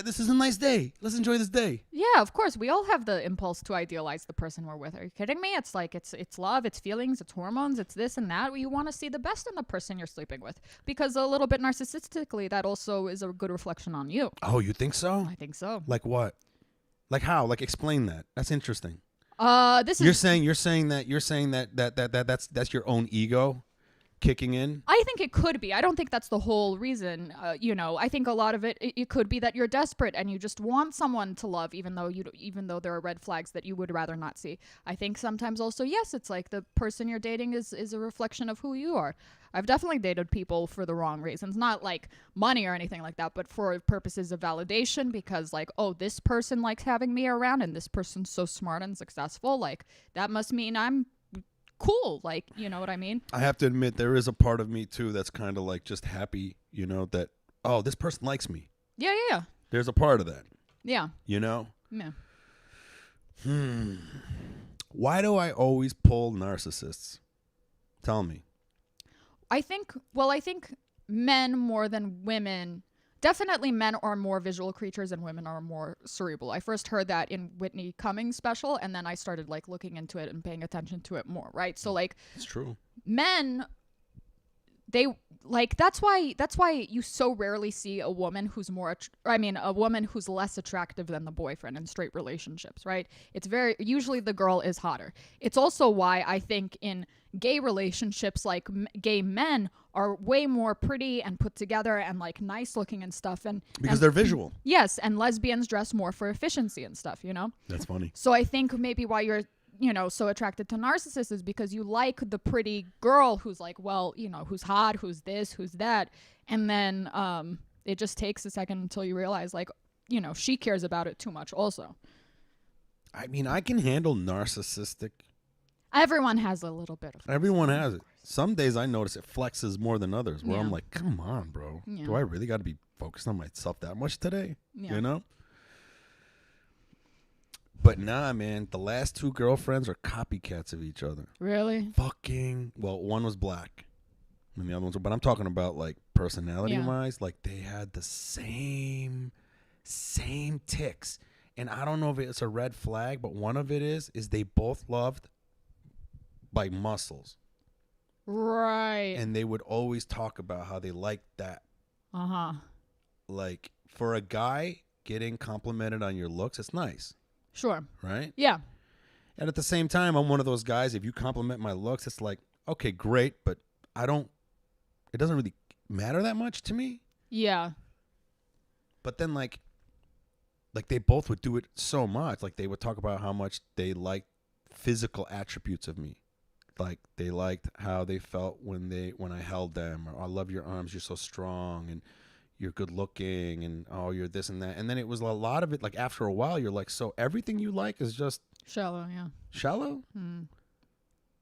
this is a nice day. Let's enjoy this day. Yeah, of course. We all have the impulse to idealize the person we're with. Are you kidding me? It's like, it's love, it's feelings, it's hormones, it's this and that. You want to see the best in the person you're sleeping with. Because a little bit narcissistically, that also is a good reflection on you. Oh, you think so? I think so. Like what? Like how? Like explain that. That's interesting. You're saying that's your own ego kicking in? I think it could be. I don't think that's the whole reason. I think a lot of it could be that you're desperate and you just want someone to love, even though there are red flags that you would rather not see. I think sometimes also, yes, it's like the person you're dating is a reflection of who you are. I've definitely dated people for the wrong reasons, not like money or anything like that, but for purposes of validation, because like, oh, this person likes having me around and this person's so smart and successful. Like that must mean I'm cool. Like, you know what I mean? I have to admit, there is a part of me too that's kind of like just happy, that, oh, this person likes me. Yeah. There's a part of that, Yeah. Yeah. Hmm. Why do I always pull narcissists? Tell me. I think men more than women, definitely men are more visual creatures and women are more cerebral. I first heard that in Whitney Cummings' special, and then I started like looking into it and paying attention to it more, right? So like It's true. men, they like that's why you so rarely see a woman who's a woman who's less attractive than the boyfriend in straight relationships, right? It's usually the girl is hotter. It's also why I think in gay relationships, like gay men are way more pretty and put together and like nice looking and stuff, Because they're visual. Yes, and lesbians dress more for efficiency and stuff, That's funny. So I think maybe why you're so attracted to narcissists is because you like the pretty girl who's like, well, who's hot, who's this, who's that. And then it just takes a second until you realize like, she cares about it too much also. I mean, I can handle narcissistic. Everyone has a little bit of it. Everyone has it. Some days I notice it flexes more than others where Yeah. I'm like, come on, bro. Yeah. Do I really got to be focused on myself that much today? Yeah. But nah, man, the last two girlfriends are copycats of each other. Really? Well, one was black and the other ones, but I'm talking about like personality wise, like they had the same ticks. And I don't know if it's a red flag, but one of it is they both loved like muscles. Right. And they would always talk about how they liked that. Uh-huh. Like for a guy, getting complimented on your looks, it's nice. Sure. Right? Yeah. And at the same time, I'm one of those guys, if you compliment my looks, it's like, okay, great, but it doesn't really matter that much to me. Yeah. But then like they both would do it so much. Like they would talk about how much they liked physical attributes of me. Like they liked how they felt when I held them, or I love your arms, you're so strong, and you're good looking, and oh, you're this and that. And then it was a lot of it, like after a while, you're like, so everything you like is just Shallow, yeah. shallow? Hmm.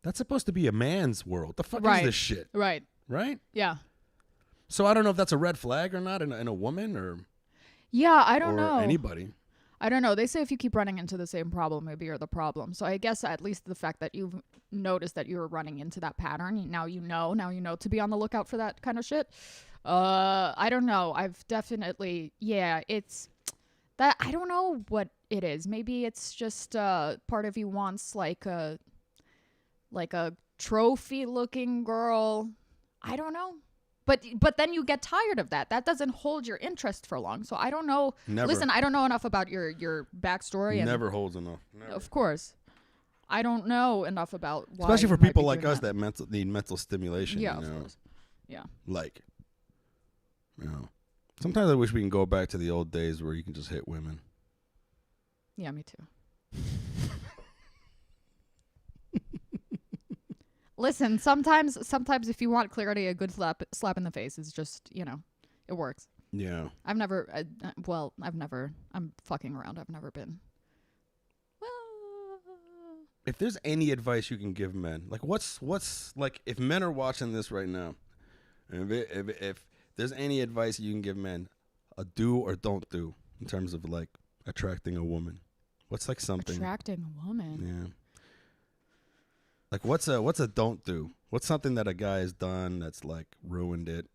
That's supposed to be a man's world. The fuck Right. is this shit? Right. Right? Yeah. So I don't know if that's a red flag or not in a woman or Yeah, I don't know. anybody. I don't know. They say if you keep running into the same problem, maybe you're the problem. So I guess at least the fact that you've noticed that you're running into that pattern, now you know to be on the lookout for that kind of shit. I don't know. I've definitely, it's that, I don't know what it is. Maybe it's just part of you wants like a trophy looking girl. I don't know. But then you get tired of that. That doesn't hold your interest for long. So I don't know. Never. Listen, I don't know enough about your backstory. And Never holds enough. Never. of course, I don't know enough about why. Especially for you might people be like doing us that need mental stimulation. Yeah, you of know? course. Yeah. Like, sometimes I wish we can go back to the old days where you can just hit women. Yeah, me too. Listen, sometimes if you want clarity, a good slap in the face is just, it works. Yeah. I'm fucking around. I've never been. Well, If there's any advice you can give men, like what's like if men are watching this right now, if there's any advice you can give men, a do or don't do in terms of like attracting a woman, what's like something attracting a woman. Yeah. Like what's a don't do? What's something that a guy has done that's like ruined it?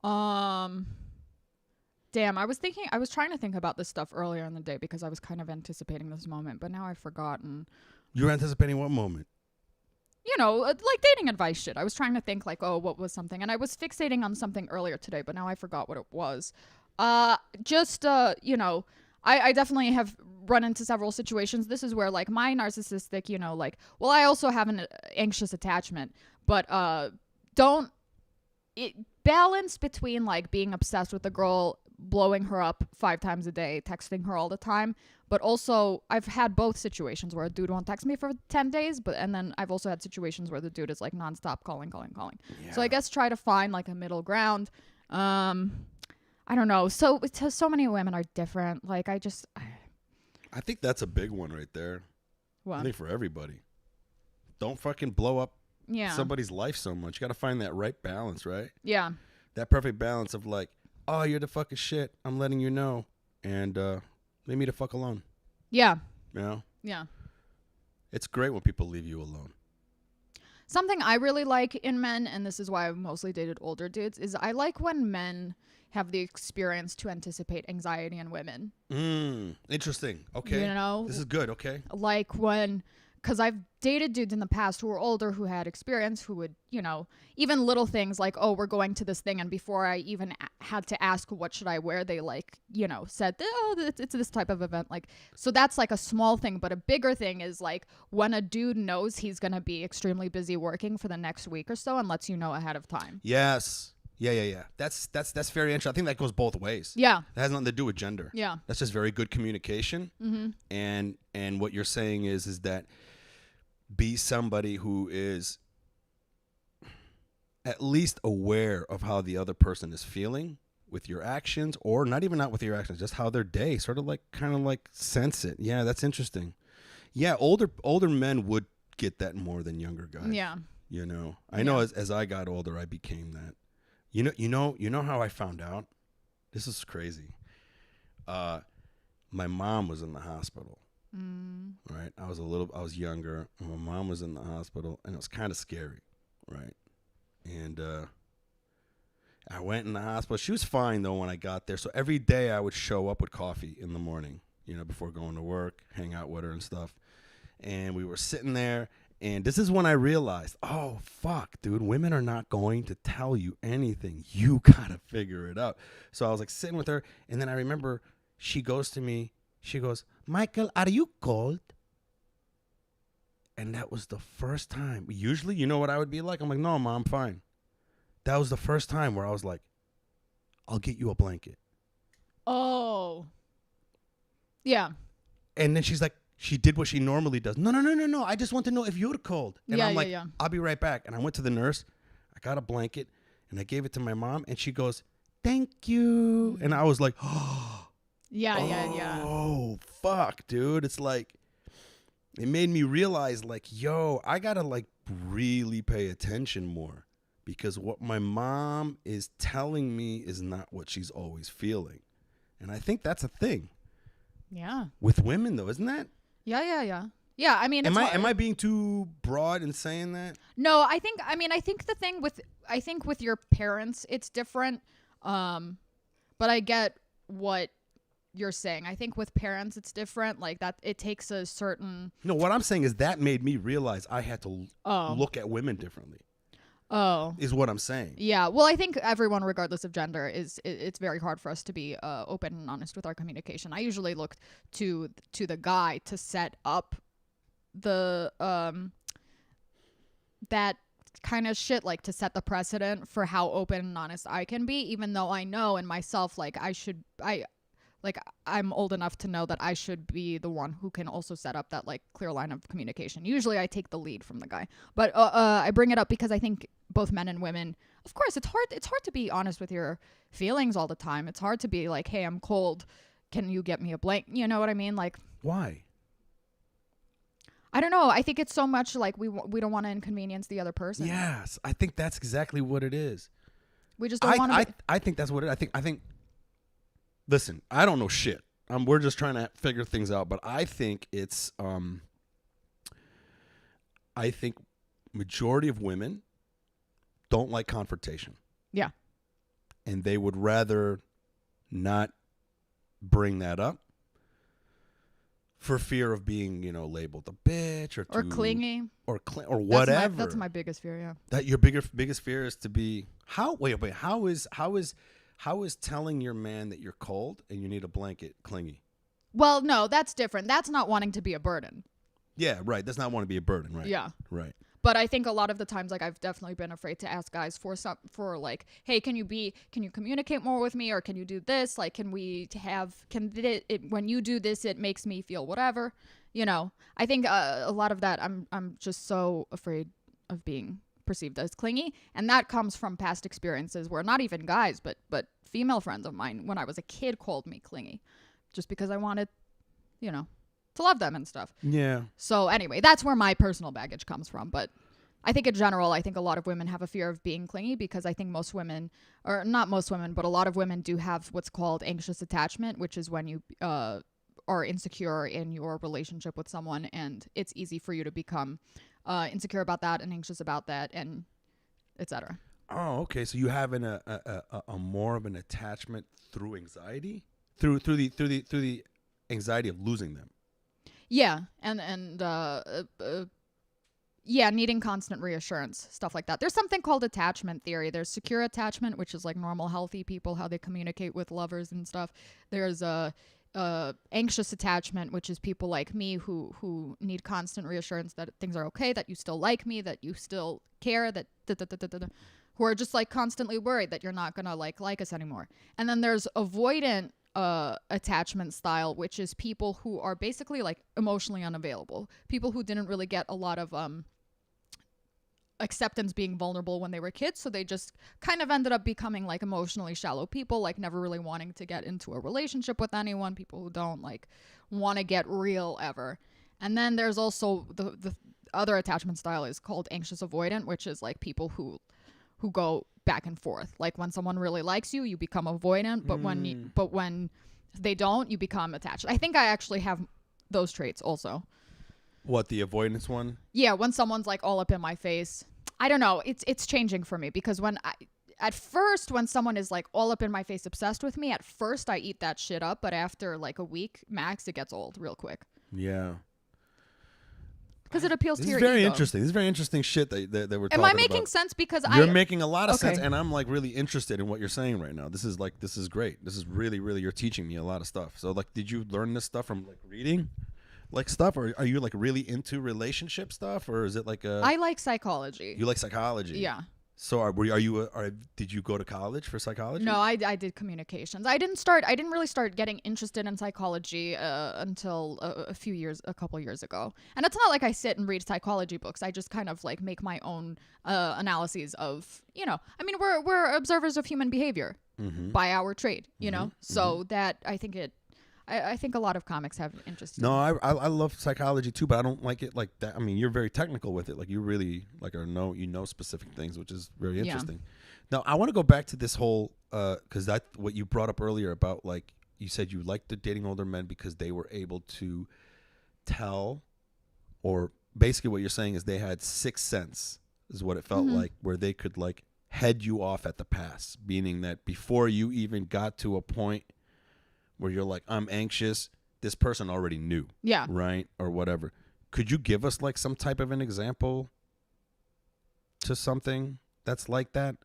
Damn, I was trying to think about this stuff earlier in the day because I was kind of anticipating this moment, but now I've forgotten. You're anticipating what moment? Like dating advice shit. I was trying to think like, oh, what was something? And I was fixating on something earlier today, but now I forgot what it was. I definitely have run into several situations. This is where like my narcissistic, you know, like, well, I also have an anxious attachment, but don't it balance between like being obsessed with a girl, blowing her up 5 times a day, texting her all the time. But also, I've had both situations where a dude won't text me for 10 days, and then I've also had situations where the dude is like nonstop calling. Yeah. So I guess try to find like a middle ground. I don't know. So many women are different. Like I think that's a big one right there. what? I think for everybody. Don't fucking blow up Yeah. somebody's life so much. You got to find that right balance, right? Yeah. That perfect balance of like, oh, you're the fucking shit. I'm letting you know. And leave me the fuck alone. Yeah. You know? Yeah. It's great when people leave you alone. Something I really like in men, and this is why I've mostly dated older dudes, is I like when men have the experience to anticipate anxiety in women. Interesting. Okay. You know? This is good. Okay. Like when, because I've dated dudes in the past who were older, who had experience, who would, you know, even little things like, oh, we're going to this thing. And before I even had to ask, what should I wear? They like, you know, said, oh, it's this type of event. Like, so that's like a small thing. But a bigger thing is like when a dude knows he's going to be extremely busy working for the next week or so and lets you know ahead of time. Yes. Yeah. That's very interesting. I think that goes both ways. Yeah. That has nothing to do with gender. Yeah. That's just very good communication. Mm-hmm. And what you're saying is that be somebody who is at least aware of how the other person is feeling with your actions, or not with your actions, just how their day, sort of like kind of like sense it. Yeah, that's interesting. Yeah, older men would get that more than younger guys. Yeah. You know, I know as I got older, I became that. You know how I found out? This is crazy. My mom was in the hospital. Right. I was younger. And my mom was in the hospital, and it was kind of scary. Right. And I went in the hospital. She was fine though when I got there. So every day I would show up with coffee in the morning, you know, before going to work, hang out with her and stuff. And we were sitting there, and this is when I realized, oh fuck, dude, women are not going to tell you anything. You gotta figure it out. So I was like sitting with her, and then I remember she goes to me. She goes, Michael, are you cold? And that was the first time. Usually, you know what I would be like? I'm like, no, Mom, I'm fine. That was the first time where I was like, I'll get you a blanket. Oh. Yeah. And then she's like, she did what she normally does. No. I just want to know if you're cold. And I'm like, I'll be right back. And I went to the nurse. I got a blanket, and I gave it to my mom. And she goes, thank you. And I was like, oh. Yeah. Oh, fuck, dude. It's like, it made me realize, like, yo, I got to, like, really pay attention more, because what my mom is telling me is not what she's always feeling. And I think that's a thing. Yeah. With women, though, isn't that? Yeah. Yeah, I mean, am I being too broad in saying that? No, I think the thing with your parents, it's different. But I get what you're saying. I think with parents it's different, like that it takes a certain. No, what I'm saying is that made me realize I had to look at women differently. Oh, is what I'm saying. Yeah, well, I think everyone, regardless of gender, it's very hard for us to be open and honest with our communication. I usually look to the guy to set up the that kind of shit, like to set the precedent for how open and honest I can be, even though I know in myself, like I'm old enough to know that I should be the one who can also set up that like clear line of communication. Usually I take the lead from the guy, but I bring it up because I think both men and women, of course, it's hard to be honest with your feelings all the time. It's hard to be like, hey, I'm cold, can you get me a blanket? You know what I mean? Like, why? I don't know. I think it's so much like we don't want to inconvenience the other person. Yes, I think that's exactly what it is. We just don't want to. I think that's what it is. I think. Listen, I don't know shit. We're just trying to figure things out, but I think it's. I think majority of women don't like confrontation. Yeah. And they would rather not bring that up for fear of being, labeled a bitch or clingy or whatever. That's my biggest fear. Yeah. That your biggest fear is to be wait. How is telling your man that you're cold and you need a blanket clingy? Well, no, that's different. That's not wanting to be a burden. Yeah, right. That's not want to be a burden, right? Yeah. Right. But I think a lot of the times, like, I've definitely been afraid to ask guys for like, hey, can you communicate more with me, or can you do this? Like, when you do this, it makes me feel whatever, you know. I think a lot of that, I'm just so afraid of being perceived as clingy, and that comes from past experiences where not even guys, but female friends of mine when I was a kid called me clingy, just because I wanted, you know, to love them and stuff. Yeah. So anyway, that's where my personal baggage comes from. But I think in general, I think a lot of women have a fear of being clingy, because I think most women, or not most women, but a lot of women do have what's called anxious attachment, which is when you are insecure in your relationship with someone, and it's easy for you to become insecure about that and anxious about that, and etc. Oh, okay. So you have a more of an attachment through anxiety, through the anxiety of losing them. Yeah, yeah, needing constant reassurance, stuff like that. There's something called attachment theory. There's secure attachment, which is like normal, healthy people, how they communicate with lovers and stuff. There's anxious attachment, which is people like me who need constant reassurance that things are okay, that you still like me, that you still care, that who are just like constantly worried that you're not gonna like us anymore. And then there's avoidant attachment style, which is people who are basically like emotionally unavailable, people who didn't really get a lot of acceptance being vulnerable when they were kids, so they just kind of ended up becoming like emotionally shallow people, like never really wanting to get into a relationship with anyone, people who don't like want to get real ever. And then there's also the other attachment style is called anxious avoidant, which is like people who go back and forth. Like when someone really likes you, you become avoidant, but when they don't, you become attached. I think I actually have those traits also. What, the avoidance one? Yeah, when someone's like all up in my face. I don't know. It's changing for me, because at first when someone is like all up in my face, obsessed with me, at first I eat that shit up, but after like a week max, it gets old real quick. Yeah. Because it appeals to your ego. This is very interesting shit that we're talking about. Am I making sense? Because you're making a lot of sense, Okay. and I'm like really interested in what you're saying right now. This is great. This is really, really, you're teaching me a lot of stuff. So like, did you learn this stuff from like reading like stuff, or are you like really into relationship stuff, or is it like I like psychology. you like psychology? Yeah. So did you go to college for psychology? No, I did communications. I didn't really start getting interested in psychology until a couple years ago. And it's not like I sit and read psychology books. I just kind of like make my own analyses of, you know, I mean, we're observers of human behavior by our trade, you know? So that I think I think a lot of comics have interest in. No, I love psychology too, but I don't like it like that. I mean, you're very technical with it. Like you really like know specific things, which is very interesting. Now, I want to go back to this whole because that what you brought up earlier about like you said you liked dating older men because they were able to tell, or basically what you're saying is they had sixth sense is what it felt like, where they could like head you off at the pass, meaning that before you even got to a point where you're like, I'm anxious, this person already knew. Yeah. Right? Or whatever. Could you give us like some type of an example to something that's like that?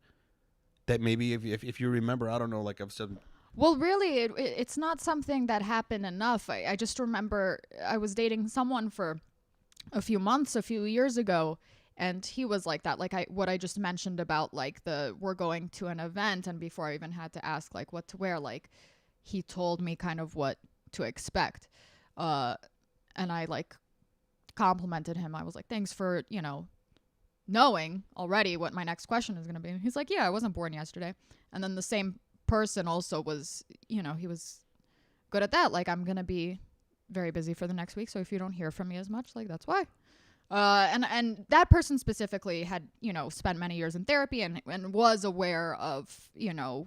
That maybe if you remember, I don't know, like I've said. Well, really, it's not something that happened enough. I just remember I was dating someone for a few years ago, and he was like that. Like what I just mentioned about like we're going to an event, and before I even had to ask like what to wear, like he told me kind of what to expect. And I like complimented him. I was like, thanks for, you know, knowing already what my next question is going to be. And he's like, yeah, I wasn't born yesterday. And then the same person also was, you know, he was good at that. Like, I'm going to be very busy for the next week. So if you don't hear from me as much, like, that's why. And that person specifically had, you know, spent many years in therapy and was aware of, you know,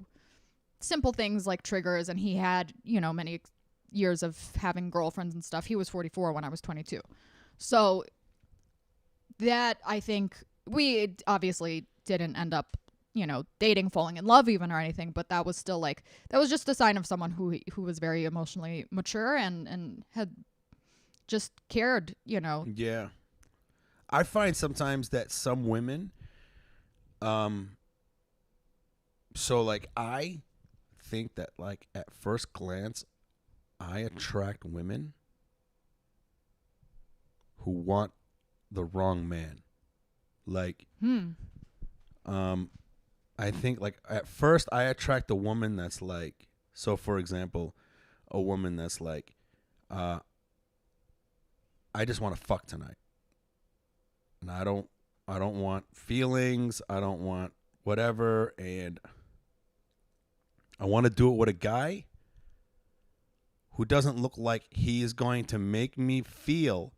simple things like triggers, and he had, you know, many years of having girlfriends and stuff. He was 44 when I was 22. So that, I think, we obviously didn't end up, you know, dating, falling in love even or anything, but that was still like, that was just a sign of someone who was very emotionally mature and had just cared, you know. Yeah. I find sometimes that some women, so like I think that like at first glance I attract women who want the wrong man. Like, I think like at first I attract a woman that's like, so for example, a woman that's like, I just want to fuck tonight. And I don't want feelings. I don't want whatever. And I want to do it with a guy who doesn't look like he is going to make me feel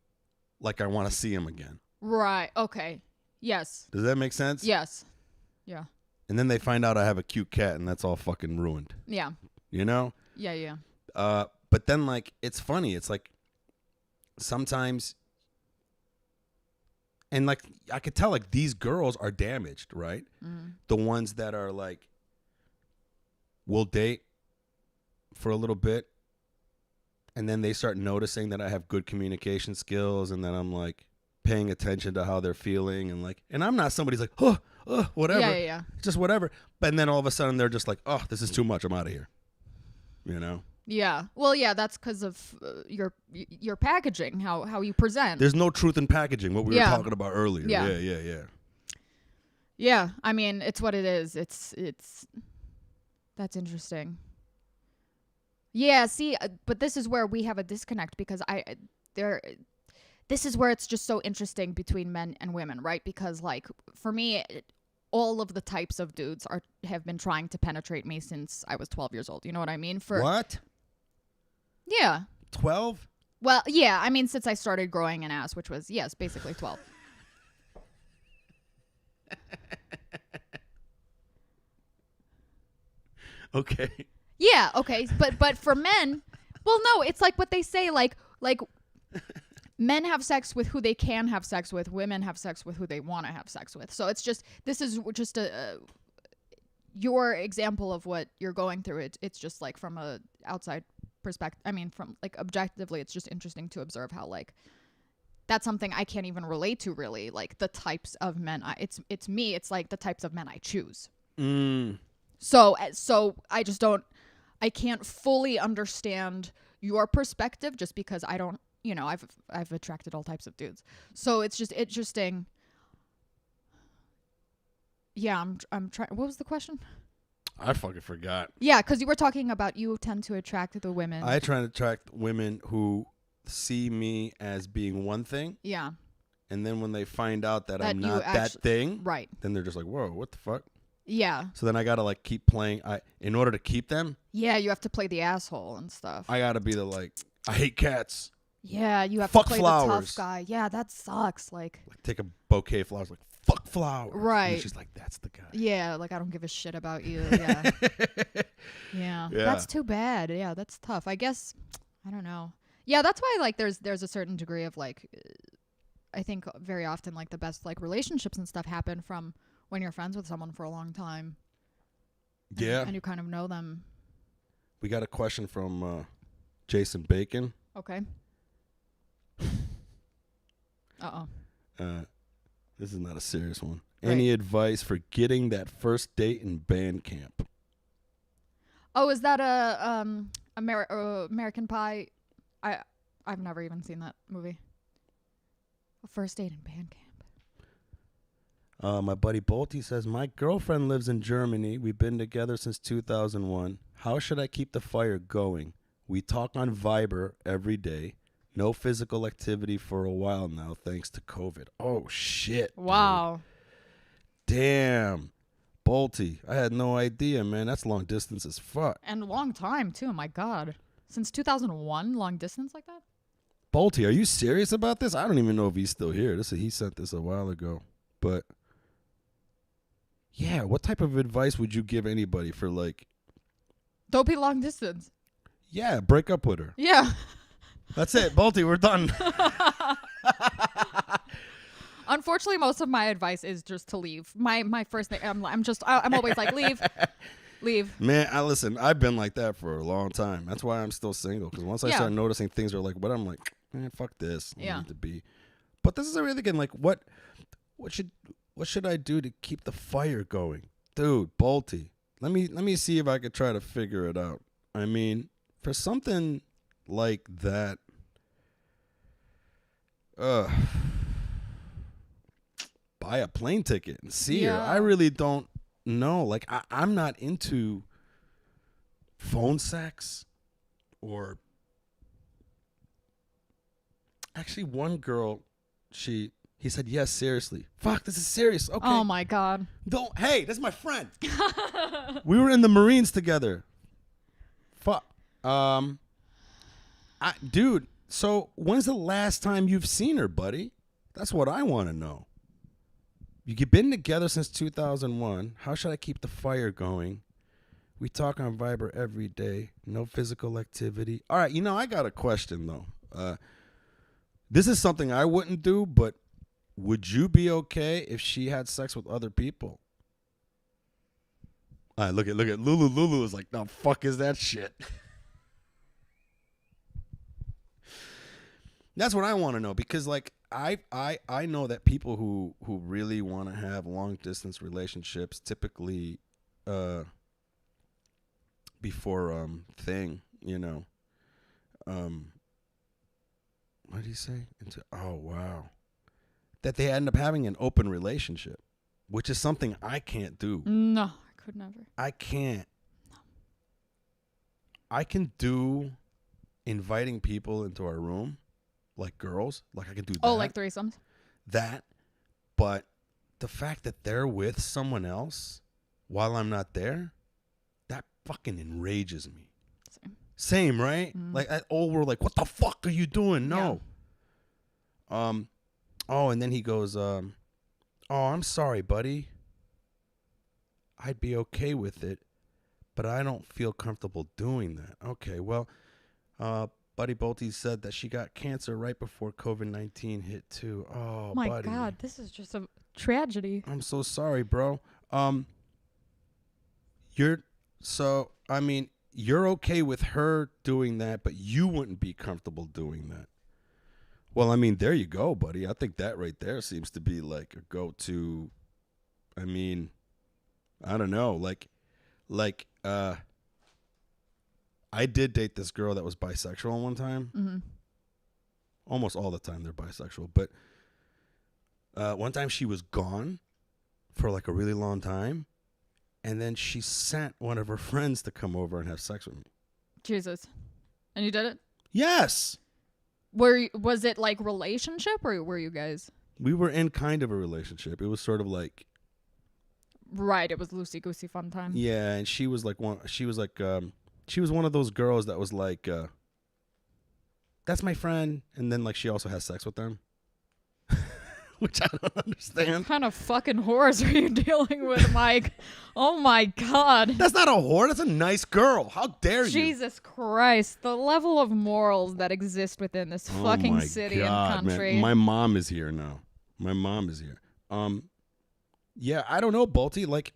like I want to see him again. Right. Okay. Yes. Does that make sense? Yes. Yeah. And then they find out I have a cute cat, and that's all fucking ruined. Yeah. You know? Yeah, yeah. But then, like, it's funny. It's like sometimes, and like I could tell, like these girls are damaged, right? The ones that are like, we'll date for a little bit, and then they start noticing that I have good communication skills, and then I'm like paying attention to how they're feeling, and like, and I'm not somebody's like, whatever, Yeah. just whatever. But then all of a sudden they're just like, oh, this is too much. I'm out of here. You know? Yeah. Well, yeah, that's because of your packaging, how you present. There's no truth in packaging. What we were talking about earlier. Yeah. Yeah. Yeah. I mean, it's what it is. It's. That's interesting. Yeah. See, but this is where we have a disconnect because this is where it's just so interesting between men and women, right? Because like for me, all of the types of dudes have been trying to penetrate me since I was 12 years old. You know what I mean? What? Yeah. 12? Well, yeah. I mean, since I started growing an ass, which was, yes, basically 12. Okay. Yeah. Okay. But for men, well, no, it's like what they say, like men have sex with who they can have sex with. Women have sex with who they want to have sex with. So it's just, this is just your example of what you're going through. It's just like from a outside perspective. I mean, from like objectively, it's just interesting to observe how like that's something I can't even relate to really. Like the types of men, it's me. It's like the types of men I choose. So I just I can't fully understand your perspective just because I don't, you know, I've attracted all types of dudes. So it's just interesting. Yeah, I'm trying. What was the question? I fucking forgot. Yeah, because you were talking about you tend to attract the women. I try to attract women who see me as being one thing. Yeah. And then when they find out that I'm you not that thing, right? then they're just like, whoa, what the fuck? Yeah. So then I gotta like keep playing. In order to keep them. Yeah, you have to play the asshole and stuff. I gotta be the like, I hate cats. Yeah, you have fuck to play flowers. the tough guy. Yeah, that sucks. Like take a bouquet of flowers, like fuck flowers. Right. And she's like, that's the guy. Yeah, like I don't give a shit about you. Yeah. Yeah. That's too bad. Yeah, that's tough. I guess I don't know. Yeah, that's why like there's a certain degree of like I think very often like the best like relationships and stuff happen from when you're friends with someone for a long time. Yeah. And you kind of know them. We got a question from Jason Bacon. Okay. This is not a serious one. Right. Any advice for getting that first date in band camp? Oh, is that a American Pie? I've never even seen that movie. A first date in band camp. My buddy Bolty says, my girlfriend lives in Germany. We've been together since 2001. How should I keep the fire going? We talk on Viber every day. No physical activity for a while now, thanks to COVID. Oh, shit. Wow. Dude. Damn. Bolty. I had no idea, man. That's long distance as fuck. And long time, too. My God. Since 2001, long distance like that? Bolty, are you serious about this? I don't even know if he's still here. He sent this a while ago. But, yeah, what type of advice would you give anybody for, like... Don't be long distance. Yeah, break up with her. Yeah. That's it. Bolty, we're done. Unfortunately, most of my advice is just to leave. My first thing, I'm always like, leave. Man, listen, I've been like that for a long time. That's why I'm still single. Because once I start noticing things are like, but I'm like, man, fuck this. I need to be. But this is everything again. Like, what should I do to keep the fire going, dude? Bolty, let me see if I could try to figure it out. I mean, for something like that. Buy a plane ticket and see her. I really don't know. Like, I'm not into phone sex or. Actually, one girl, he said, yes, seriously. Fuck, this is serious. Okay. Oh my God. Don't. Hey, this is my friend. We were in the Marines together. Fuck. Dude, so when's the last time you've seen her, buddy? That's what I want to know. You've been together since 2001. How should I keep the fire going? We talk on Viber every day. No physical activity. All right, I got a question, though. This is something I wouldn't do, but would you be okay if she had sex with other people? All right, look at Lulu. Lulu is like, the fuck is that shit? That's what I want to know, because like I know that people who really want to have long distance relationships typically before thing, what did he say? Oh wow. That they end up having an open relationship, which is something I can't do. No, I could never. I can't. No. I can do inviting people into our room, like girls. Like I can do that. Oh, like threesomes? That. But the fact that they're with someone else while I'm not there, that fucking enrages me. Same, right? Mm. Like we're like, what the fuck are you doing? No. Yeah. Oh, and then he goes, oh, I'm sorry, buddy. I'd be okay with it, but I don't feel comfortable doing that. Okay, well, Buddy Bolte said that she got cancer right before COVID-19 hit too. Oh, my buddy. God, this is just a tragedy. I'm so sorry, bro. You're okay with her doing that, but you wouldn't be comfortable doing that. Well, I mean, there you go, buddy. I think that right there seems to be like a go-to. I mean, I don't know. Like, I did date this girl that was bisexual one time. Mm-hmm. Almost all the time they're bisexual. But one time she was gone for like a really long time. And then she sent one of her friends to come over and have sex with me. Jesus. And you did it? Yes. Was it like relationship or were you guys? We were in kind of a relationship. It was sort of like. Right. It was loosey-goosey fun time. Yeah. And she was one of those girls that was like, that's my friend. And then like she also has sex with them. Which I don't understand. What kind of fucking whores are you dealing with, Mike? Oh my God. That's not a whore. That's a nice girl. How dare you? Jesus Christ. The level of morals that exist within this fucking city and country. Man. My mom is here now. Yeah, I don't know, Bolte. Like,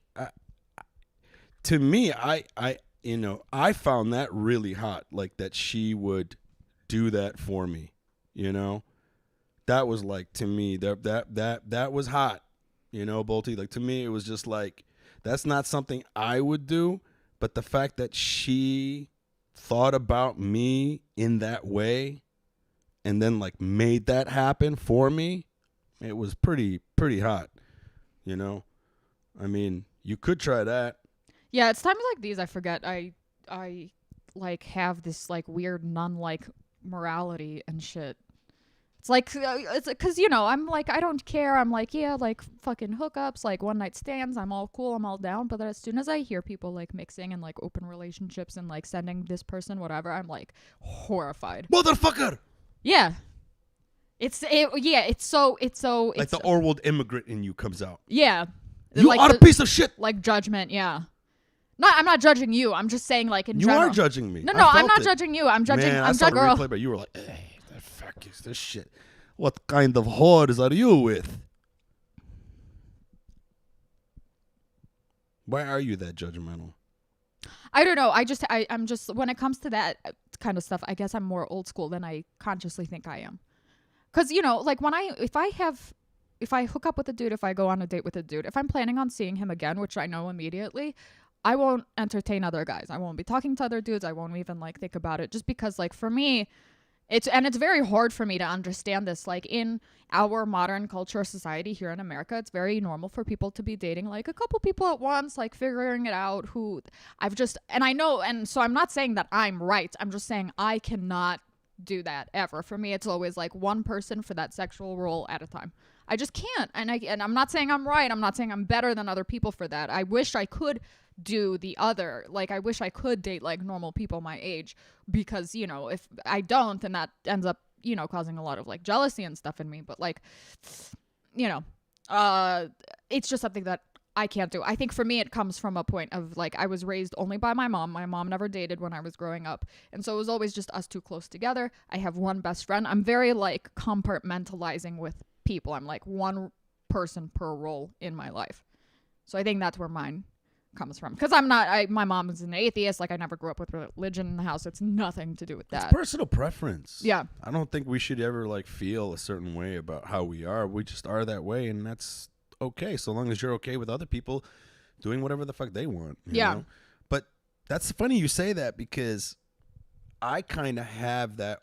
to me, I found that really hot. Like that she would do that for me, That was like, to me, that was hot, Bolte. Like, to me, it was just like, that's not something I would do, but the fact that she thought about me in that way and then like made that happen for me, it was pretty hot, I mean, you could try that. Yeah, it's times like these I forget I like have this like weird nun-like morality and shit. It's like, it's because, I'm like, I don't care. I'm like, yeah, like fucking hookups, like one night stands. I'm all cool. I'm all down. But then as soon as I hear people like mixing and like open relationships and like sending this person whatever, I'm like horrified. Motherfucker. Yeah. It's so like the Orwell immigrant in you comes out. Yeah. You like are a piece of shit. Like judgment. Yeah. I'm not judging you. I'm just saying like in general. You are judging me. No, I'm not judging you. I'm judging. Man, I'm judging girl. Replay, but you were like, hey, the fuck is this shit? What kind of whores are you with? Why are you that judgmental? I don't know. I'm just, when it comes to that kind of stuff, I guess I'm more old school than I consciously think I am. Because, like if I hook up with a dude, if I go on a date with a dude, if I'm planning on seeing him again, which I know immediately, I won't entertain other guys. I won't be talking to other dudes. I won't even like think about it, just because like for me, it's very hard for me to understand this. Like in our modern culture society here in America, it's very normal for people to be dating like a couple people at once, like figuring it out who I know, and so I'm not saying that I'm right. I'm just saying I cannot do that ever. For me, it's always like one person for that sexual role at a time. I just can't. And I'm not saying I'm right. I'm not saying I'm better than other people for that. I wish I could do the other. Like, I wish I could date like normal people my age, because, you know, if I don't, then that ends up, you know, causing a lot of like jealousy and stuff in me. But like, you know, it's just something that I can't do. I think for me, it comes from a point of like, I was raised only by my mom. My mom never dated when I was growing up. And so it was always just us two close together. I have one best friend. I'm very like compartmentalizing with people. I'm like one person per role in my life. So I think that's where mine comes from, because my mom is an atheist. Like, I never grew up with religion in the house. It's nothing to do with that. It's personal preference. Yeah. I don't think we should ever like feel a certain way about how we are. We just are that way, and that's okay, so long as you're okay with other people doing whatever the fuck they want. You know? But that's funny you say that, because I kind of have that.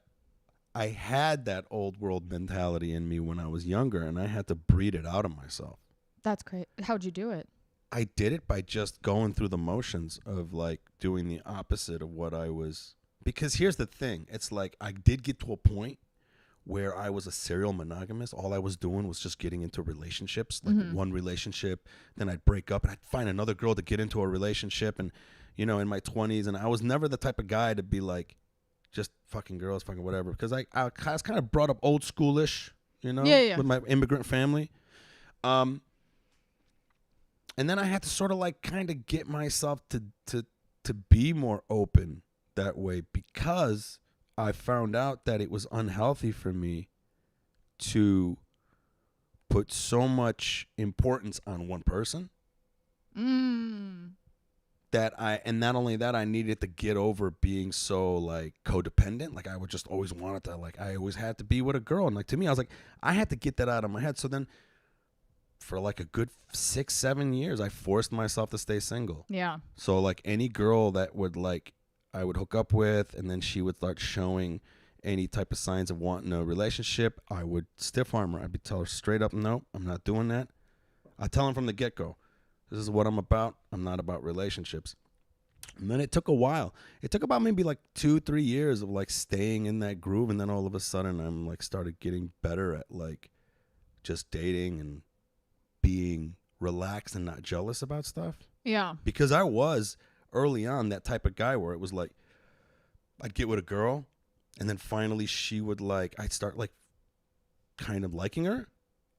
I had that old world mentality in me when I was younger, and I had to breed it out of myself. That's great. How'd you do it? I did it by just going through the motions of like doing the opposite of what I was. Because here's the thing. It's like I did get to a point where I was a serial monogamist. All I was doing was just getting into relationships, like one relationship. Then I'd break up and I'd find another girl to get into a relationship. And, you know, in my 20s, and I was never the type of guy to be like, just fucking girls, fucking whatever. Because I was kind of brought up old schoolish, you know, with my immigrant family. And then I had to sort of like kind of get myself to be more open that way, because I found out that it was unhealthy for me to put so much importance on one person. And not only that, I needed to get over being so like codependent. Like, I would just always wanted to, like, I always had to be with a girl. And like, to me, I was like, I had to get that out of my head. So then for like a good 6-7 years, I forced myself to stay single. Yeah. So like any girl that would like, I would hook up with, and then she would start showing any type of signs of wanting a relationship, I would stiff arm her. I'd tell her straight up, no, I'm not doing that. I tell them from the get-go, this is what I'm about. I'm not about relationships. And then it took a while. It took about maybe like 2-3 years of like staying in that groove. And then all of a sudden I'm like started getting better at like just dating and being relaxed and not jealous about stuff. Yeah. Because I was early on that type of guy where it was like I'd get with a girl, and then finally she would like, I'd start like kind of liking her,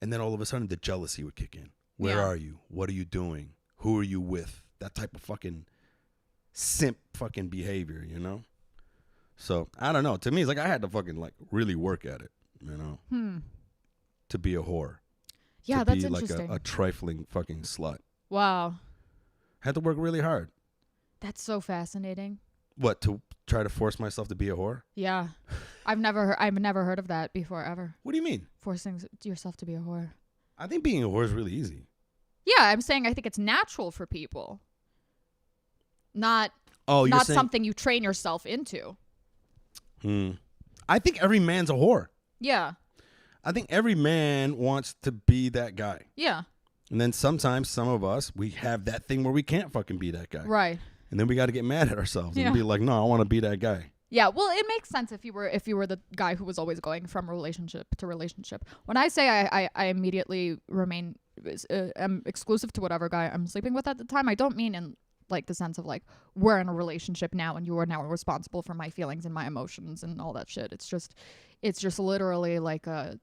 and then all of a sudden the jealousy would kick in. Where are you? What are you doing? Who are you with? That type of fucking simp fucking behavior, you know? So I don't know. To me, it's like I had to fucking like really work at it, you know, to be a whore. Yeah, to that's be like interesting. a trifling fucking slut. Wow. Had to work really hard. That's so fascinating. What, to try to force myself to be a whore? Yeah. I've never heard of that before, ever. What do you mean? Forcing yourself to be a whore. I think being a whore is really easy. Yeah, I'm saying I think it's natural for people. Not you're saying something you train yourself into. I think every man's a whore. Yeah. I think every man wants to be that guy. Yeah. And then sometimes some of us, we have that thing where we can't fucking be that guy. Right. And then we got to get mad at ourselves and be like, no, I want to be that guy. Yeah, well, it makes sense if you were the guy who was always going from relationship to relationship. When I say I immediately remain I'm exclusive to whatever guy I'm sleeping with at the time, I don't mean in like the sense of like we're in a relationship now and you are now responsible for my feelings and my emotions and all that shit. It's just literally like I'm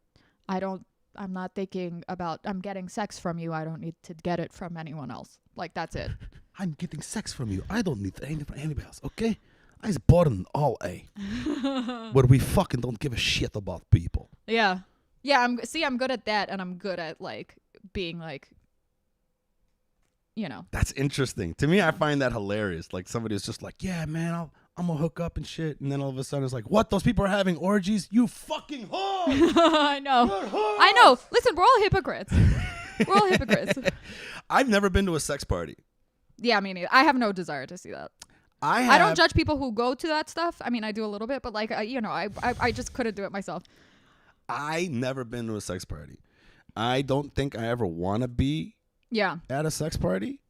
not thinking about I'm getting sex from you. I don't need to get it from anyone else. Like, that's it. I'm getting sex from you. I don't need anything from anybody else, okay? I was born in all A. Where we fucking don't give a shit about people. Yeah. Yeah, I'm good at that, and I'm good at like being like, you know. That's interesting. To me, I find that hilarious. Like, somebody's just like, yeah, man, I'm gonna hook up and shit, and then all of a sudden it's like, what? Those people are having orgies? You fucking whore! I know. I know. Listen, we're all hypocrites. We're all hypocrites. I've never been to a sex party. Yeah, I mean, I have no desire to see that. I I don't judge people who go to that stuff. I mean, I do a little bit, but like, I just couldn't do it myself. I never been to a sex party. I don't think I ever want to be Yeah. at a sex party,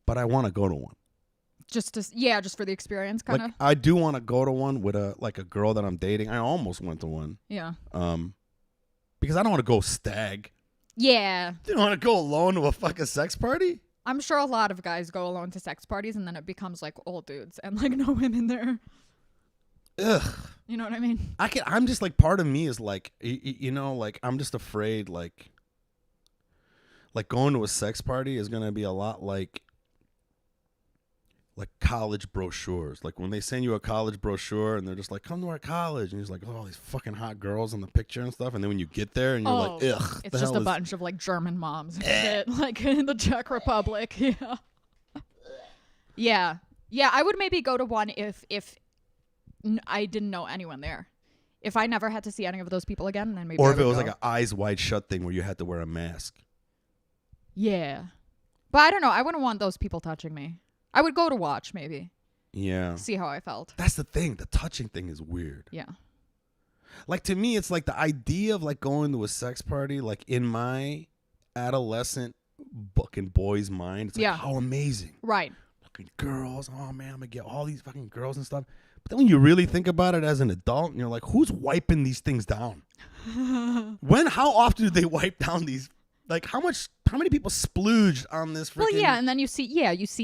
but I want to go to one. Just for the experience, kind of. Like, I do want to go to one with a girl that I'm dating. I almost went to one. Yeah. Because I don't want to go stag. Yeah. You don't want to go alone to a fucking sex party? I'm sure a lot of guys go alone to sex parties and then it becomes like all dudes and like no women there. Ugh. You know what I mean? I'm just like, part of me is like, like I'm just afraid like going to a sex party is going to be a lot like college brochures. Like when they send you a college brochure and they're just like, come to our college. And he's like, oh, all these fucking hot girls in the picture and stuff. And then when you get there and you're like, ugh. It's just a bunch of like German moms and shit, like in the Czech Republic. Yeah. Yeah. Yeah. I would maybe go to one if I didn't know anyone there. If I never had to see any of those people again, then maybe. Or I if would it was go. like an eyes wide shut thing where you had to wear a mask. Yeah. But I don't know. I wouldn't want those people touching me. I would go to watch maybe. Yeah. See how I felt. That's the thing. The touching thing is weird. Yeah. Like to me, it's like the idea of like going to a sex party, like in my adolescent fucking boy's mind, it's like, how amazing. Right. Fucking girls. Oh man, I'm gonna get all these fucking girls and stuff. But then when you really think about it as an adult, and you're like, who's wiping these things down? How often do they wipe down these? Like how many people splooged on this freaking... Well, yeah, and then you see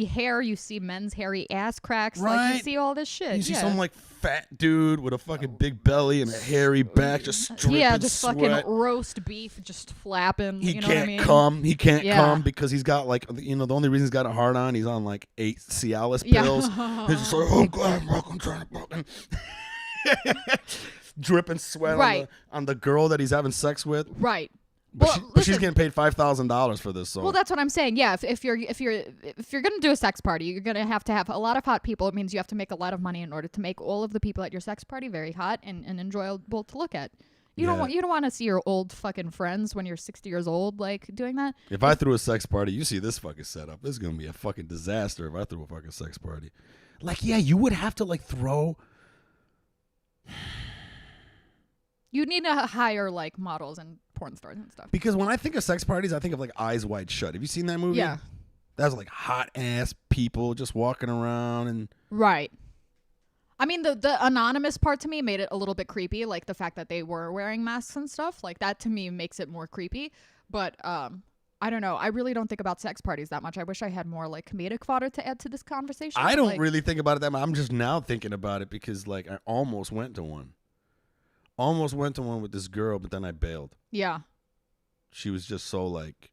hair, you see men's hairy ass cracks, like you see all this shit. You see some like fat dude with a fucking big belly and a hairy back just dripping just sweat. fucking roast beef just flapping. He you know can't what I mean? come. He can't come because he's got like, the only reason he's got a hard on, he's on like 8 Cialis pills. He's just like, oh God, I'm trying to fucking... dripping sweat on the girl that he's having sex with. Right. But, she's getting paid $5,000 for this. So. Well, that's what I'm saying. Yeah, if you're gonna do a sex party, you're gonna have to have a lot of hot people. It means you have to make a lot of money in order to make all of the people at your sex party very hot and enjoyable to look at. You don't want to see your old fucking friends when you're 60 years old like doing that. If I threw a sex party, you see this fucking setup. This is gonna be a fucking disaster if I threw a fucking sex party. Like, yeah, you would have to like throw. You need to hire like models and porn stars and stuff. Because when I think of sex parties, I think of like Eyes Wide Shut. Have you seen that movie? Yeah. That was like hot ass people just walking around and. Right. I mean, the anonymous part to me made it a little bit creepy, like the fact that they were wearing masks and stuff. Like that to me makes it more creepy. But I don't know. I really don't think about sex parties that much. I wish I had more like comedic fodder to add to this conversation. I don't really think about it that much. I'm just now thinking about it because like I almost went to one. Almost went to one with this girl, but then I bailed. Yeah. She was just so like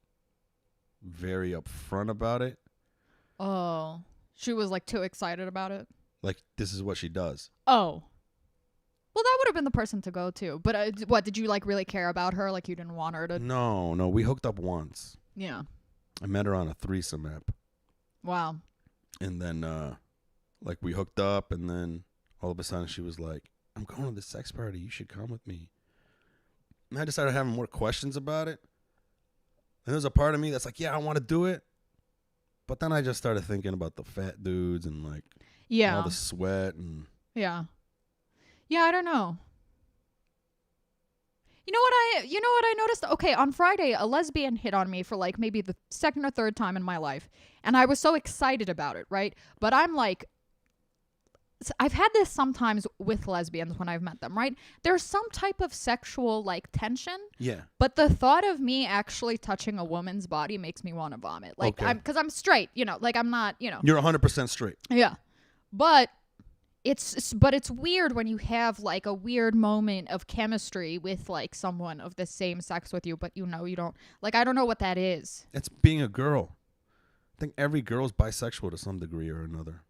very upfront about it. Oh. She was like too excited about it. Like this is what she does. Oh. Well, that would have been the person to go to. But what, did you like really care about her? Like you didn't want her to? No, we hooked up once. Yeah. I met her on a threesome app. Wow. And then like we hooked up and then all of a sudden she was like, I'm going to this sex party. You should come with me. And I just started having more questions about it. And there's a part of me that's like, yeah, I want to do it. But then I just started thinking about the fat dudes and like all the sweat and yeah, I don't know. You know what I noticed? Okay, on Friday, a lesbian hit on me for like maybe the second or third time in my life, and I was so excited about it, right? But I'm like, I've had this sometimes with lesbians when I've met them, right? There's some type of sexual like tension. yeah. But the thought of me actually touching a woman's body makes me want to vomit. Like, Okay. because I'm straight, like I'm not, You're 100% straight. Yeah. But it's weird when you have like a weird moment of chemistry with like someone of the same sex with you, but you don't. Like, I don't know what that is. It's being a girl. I think every girl's bisexual to some degree or another.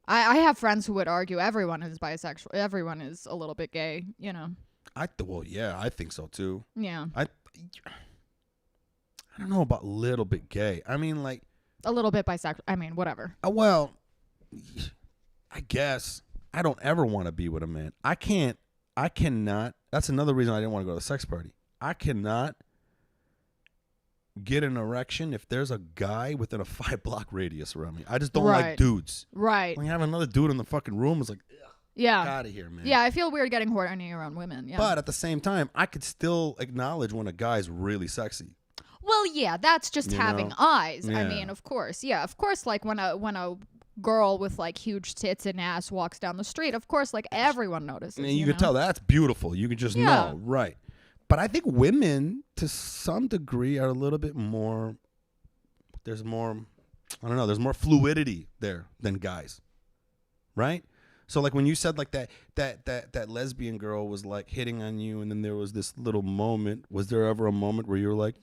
I have friends who would argue everyone is bisexual. Everyone is a little bit gay, Well, yeah, I think so too. Yeah. I don't know about little bit gay. I mean, like A little bit bisexual. I mean, whatever. well, I guess I don't ever want to be with a man. I cannot. That's another reason I didn't want to go to a sex party. I cannot get an erection if there's a guy within a 5-block radius around me. I just don't Right. like dudes. Right. When you have another dude in the fucking room, it's like, Yeah. out of here, man. Yeah, I feel weird getting horny around women. Yeah. But at the same time, I could still acknowledge when a guy's really sexy. Well, yeah, that's just You having know? eyes. I Yeah. mean, of course. Yeah, of course, like when a girl with like huge tits and ass walks down the street, of course, like everyone notices. And you know? can tell that's beautiful. You can just Yeah. know. Right. But I think women, to some degree, are a little bit more, there's more, I don't know, there's more fluidity there than guys. Right? So like when you said like that lesbian girl was like hitting on you and then there was this little moment, was there ever a moment where you were like,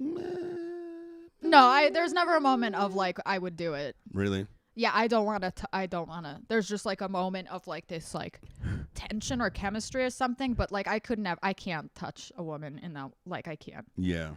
No, there's never a moment of like I would do it. really? Yeah, I don't want to. There's just like a moment of like this like tension or chemistry or something, but like I can't touch a woman in that, like I can't. Yeah.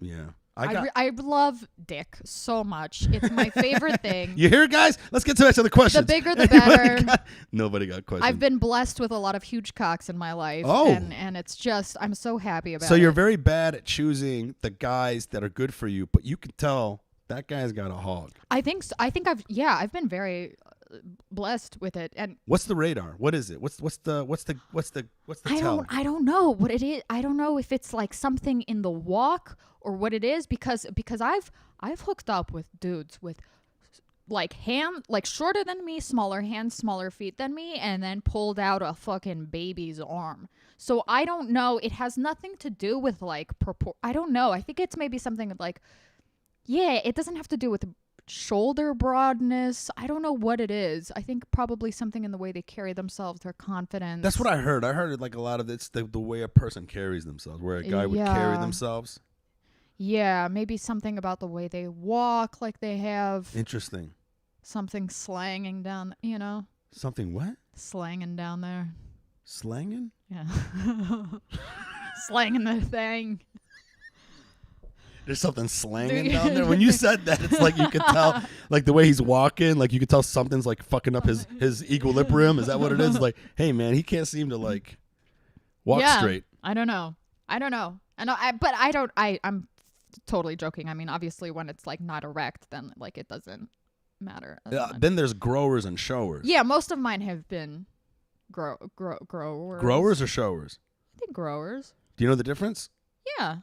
Yeah. I love dick so much. It's my favorite thing. You hear it, guys? Let's get to the The questions. bigger the better. Nobody got questions. I've been blessed with a lot of huge cocks in my life. Oh. And it's just, I'm so happy about it. So you're very bad at choosing the guys that are good for you, but you can tell that guy's got a hog. I think I've been very blessed with it. And What's the radar? What is it? What's the tell? I don't know what it is. I don't know if it's like something in the walk or what it is because I've hooked up with dudes with like shorter than me, smaller hands, smaller feet than me, and then pulled out a fucking baby's arm. So I don't know. It has nothing to do with like I don't know. I think it's maybe something like, yeah, it doesn't have to do with shoulder broadness. I don't know what it is. I think probably something in the way they carry themselves, their confidence. That's what I heard. I heard it like a lot of it's the way a person carries themselves, where a guy would carry Yeah. themselves. Yeah, maybe something about the way they walk, like they have Interesting. something slanging down, you know, Something what? slanging down there. Slanging? Yeah. Slanging the thing. There's something slanging Dude. down there. When you said that, it's like you could tell, like the way he's walking, like you could tell something's like fucking up his equilibrium. Is that what it is? Like, hey man, he can't seem to like walk Yeah. straight. I don't know. And I'm totally joking. I mean, obviously when it's like not erect, then like it doesn't matter. as much. Then there's growers and showers. Yeah, most of mine have been growers. Growers or showers? I think growers. Do you know the difference? Yeah.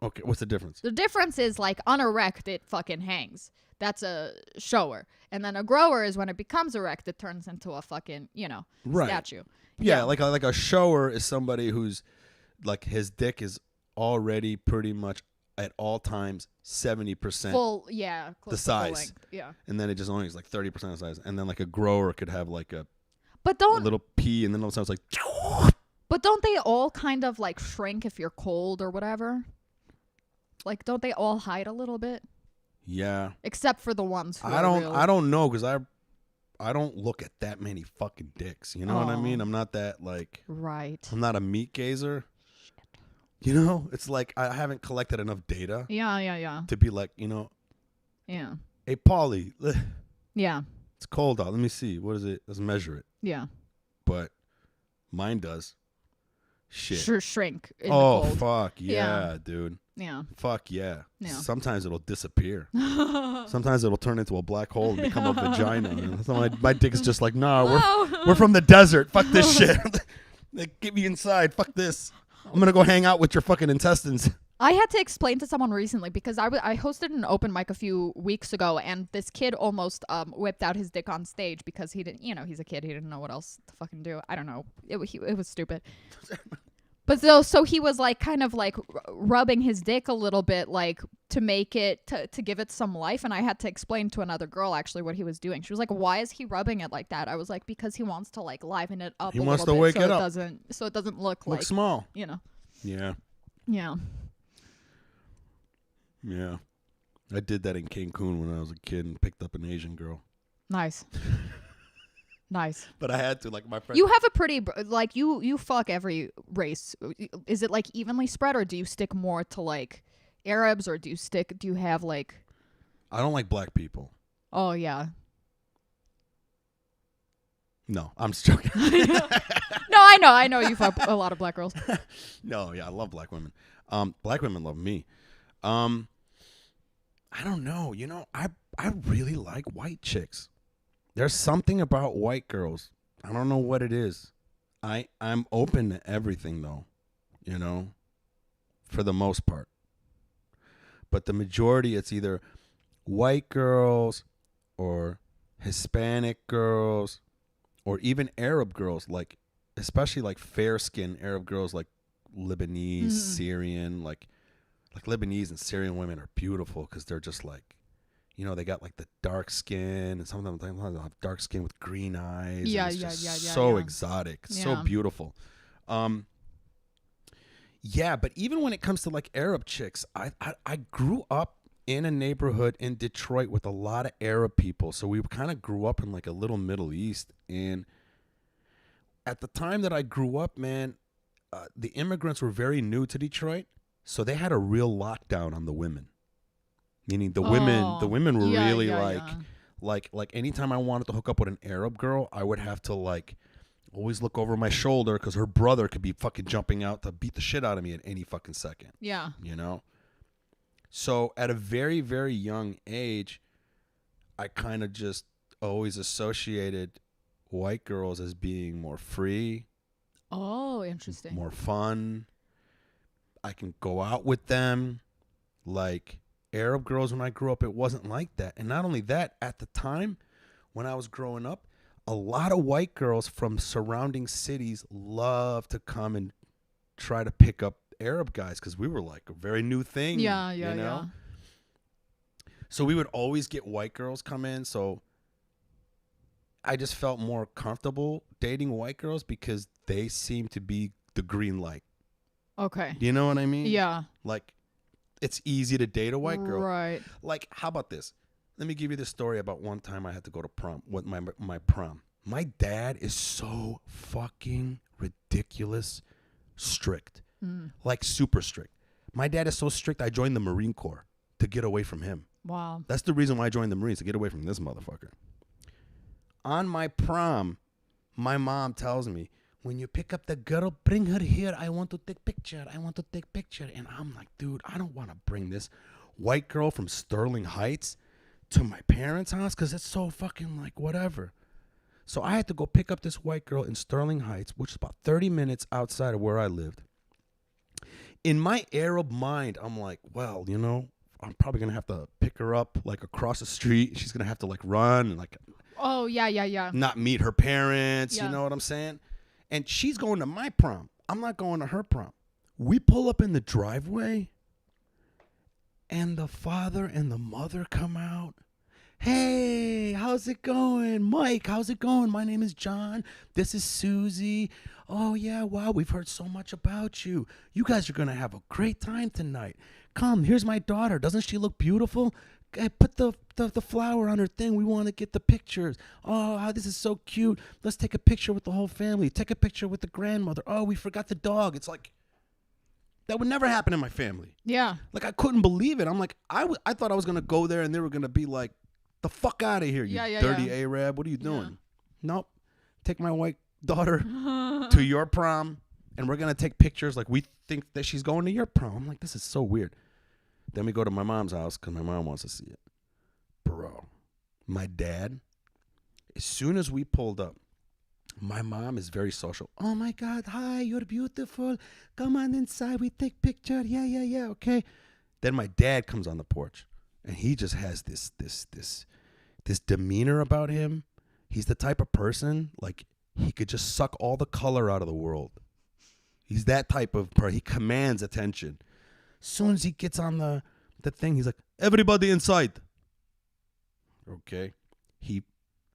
Okay, what's the difference? The difference is like unerect, it fucking hangs. That's a shower. And then a grower is when it becomes erect, it turns into a fucking, Right. statue. Yeah, like a shower is somebody who's like his dick is already pretty much at all times 70%, Full, yeah. The Close to full size. length. Yeah. and then it just only is like 30% of the size, and then like a grower could have like a But don't little pee, and then all of a sudden it's like. But don't they all kind of like shrink if you're cold or whatever? Like, don't they all hide a little bit? Yeah, Except for the ones who I are real. don't know because I don't look at that many fucking dicks. You know what I Oh. mean? I'm not that like Right. I'm not a meat gazer. You know, it's like I haven't collected enough data Yeah. to be like, Yeah. hey Paulie, Yeah. it's cold out. Let me see. What is it? Let's measure it. Yeah. But mine does. Shit. Sure, shrink in Oh the cold. fuck yeah, Yeah. dude. Yeah. Fuck yeah. Yeah. Sometimes it'll disappear. Sometimes it'll turn into a black hole and become a vagina. And so my dick is just like, nah, we're from the desert. Fuck this shit. Like, get me inside. Fuck this. I'm gonna go hang out with your fucking intestines. I had to explain to someone recently because I hosted an open mic a few weeks ago, and this kid almost whipped out his dick on stage because he didn't, he's a kid. He didn't know what else to fucking do. I don't know. It was stupid. But so he was like kind of like rubbing his dick a little bit, like to make it to give it some life. And I had to explain to another girl actually what he was doing. She was like, "Why is he rubbing it like that?" I was like, "Because he wants to like liven it up. He a wants little to bit wake so it up. So it doesn't look Look like small. Yeah. Yeah. Yeah. I did that in Cancun when I was a kid and picked up an Asian girl. Nice. Nice. But I had to, like my friend. You have a pretty like you fuck every race. Is it like evenly spread, or do you stick more to like Arabs, or do you have like? I don't like black people. Oh yeah. No, I'm just joking. No, I know you fuck a lot of black girls. No, yeah, I love black women. Black women love me. I don't know. You know, I really like white chicks. There's something about white girls. I don't know what it is. I'm open to everything though, you know, for the most part. But the majority, it's either white girls or Hispanic girls or even Arab girls, like especially like fair-skinned Arab girls, like Lebanese, Syrian, like Lebanese and Syrian women are beautiful because they're just like, you know, they got like the dark skin, and some of them have dark skin with green eyes. Yeah, and it's yeah, just yeah, so yeah. exotic, Yeah. so beautiful. Yeah, but even when it comes to like Arab chicks, I grew up in a neighborhood in Detroit with a lot of Arab people, so we kind of grew up in like a little Middle East. And at the time that I grew up, man, the immigrants were very new to Detroit, so they had a real lockdown on the women. Meaning the women were Yeah, really yeah, like anytime I wanted to hook up with an Arab girl, I would have to like always look over my shoulder because her brother could be fucking jumping out to beat the shit out of me at any fucking second. Yeah. You know? So at a very, very young age, I kind of just always associated white girls as being more free, Oh, interesting. more fun. I can go out with them. Like Arab girls, when I grew up, it wasn't like that. And not only that, at the time when I was growing up, a lot of white girls from surrounding cities loved to come and try to pick up Arab guys because we were like a very new thing. Yeah, you know? So we would always get white girls come in. So I just felt more comfortable dating white girls because they seem to be the green light. Okay. You know what I mean? Yeah. Like, it's easy to date a white girl. Right. Like, how about this? Let me give you this story about one time I had to go to prom with my prom. My dad is so fucking ridiculous strict. Like super strict. My dad is so strict I joined the Marine Corps to get away from him. Wow. That's the reason why I joined the Marines, to get away from this motherfucker. On my prom, my mom tells me, when you pick up the girl, bring her here. I want to take picture. I want to take picture. And I'm like, dude, I don't want to bring this white girl from Sterling Heights to my parents' house because it's so fucking like whatever. So I had to go pick up this white girl in Sterling Heights, which is about 30 minutes outside of where I lived. In my Arab mind, I'm like, well, you know, I'm probably going to have to pick her up like across the street. She's going to have to like run and like Oh, yeah. not meet her parents. Yeah. You know what I'm saying? And she's going to my prom. I'm not going to her prom. We pull up in the driveway and the father and the mother come out. Hey, how's it going? Mike, how's it going? My name is John. This is Susie. Oh, yeah, wow, we've heard so much about you. You guys are going to have a great time tonight. Come, here's my daughter. Doesn't she look beautiful? Put the flower on her thing. We want to get the pictures. Oh, this is so cute. Let's take a picture with the whole family. Take a picture with the grandmother. Oh, we forgot the dog. It's like, that would never happen in my family. Yeah. Like, I couldn't believe it. I'm like, I thought I was going to go there and they were going to be like, the fuck out of here, you dirty Arab. What are you doing? Yeah. Nope. Take my white daughter to your prom and we're going to take pictures like we think that she's going to your prom. I'm like, this is so weird. Then we go to my mom's house because my mom wants to see it. Bro, my dad, as soon as we pulled up, my mom is very social. Oh my God, hi, you're beautiful. Come on inside, we take picture. Yeah, okay. Then my dad comes on the porch and he just has this demeanor about him. He's the type of person, like, he could just suck all the color out of the world. He's that type of person. He commands attention. Soon as he gets on the thing, he's like, everybody inside. Okay. He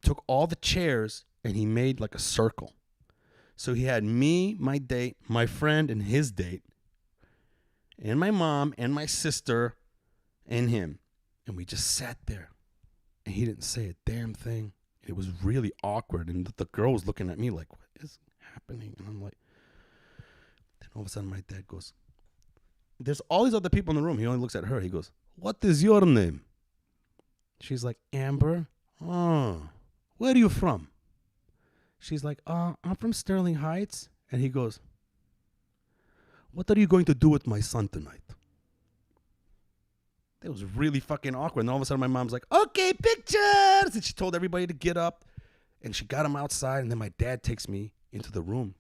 took all the chairs and he made like a circle. So he had me, my date, my friend, and his date, and my mom, and my sister, and him. And we just sat there. And he didn't say a damn thing. It was really awkward. And the girl was looking at me like, what is happening? And I'm like, then all of a sudden my dad goes, there's all these other people in the room. He only looks at her. He goes, what is your name? She's like, Amber. Oh, where are you from? She's like, I'm from Sterling Heights. And he goes, what are you going to do with my son tonight? It was really fucking awkward. And all of a sudden, my mom's like, "Okay, pictures," and she told everybody to get up, and she got him outside. And then my dad takes me into the room,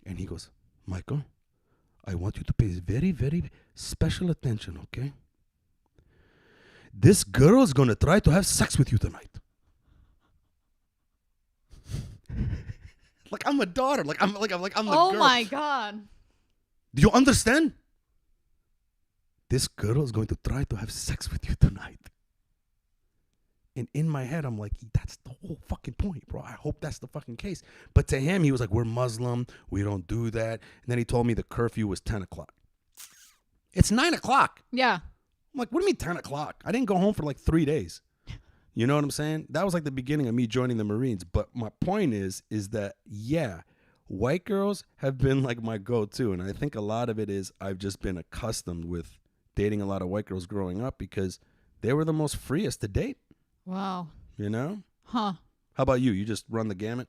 and he goes, "Michael, I want you to pay very, very special attention, okay? This girl is gonna try to have sex with you tonight." Like I'm a daughter. Like I'm the Oh girl. my God. Do you understand? This girl is going to try to have sex with you tonight. And in my head, I'm like, that's the whole fucking point, bro. I hope that's the fucking case. But to him, he was like, we're Muslim. We don't do that. And then he told me the curfew was 10 o'clock. It's 9 o'clock. Yeah. I'm like, what do you mean 10 o'clock? I didn't go home for like 3 days. You know what I'm saying? That was like the beginning of me joining the Marines. But my point is that, yeah, white girls have been like my go-to. And I think a lot of it is I've just been accustomed with dating a lot of white girls growing up because they were the most freest to date. Wow. You know? Huh. How about you? You just run the gamut?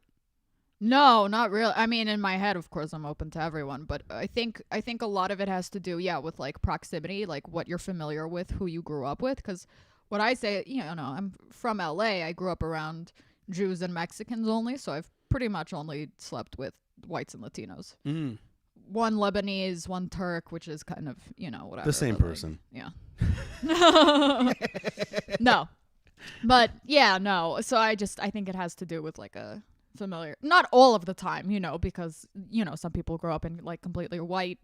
No, not really. I mean, in my head, of course, I'm open to everyone, but I think a lot of it has to do, yeah, with like proximity, like what you're familiar with, who you grew up with. Because what I say, you know, I'm from LA. I grew up around Jews and Mexicans only, so I've pretty much only slept with whites and Latinos. Mm. One Lebanese, one Turk, which is kind of, you know, whatever. The same but, like, person. yeah. No. But yeah, no. So I think it has to do with like a familiar, not all of the time, you know, because, you know, some people grow up in like completely white,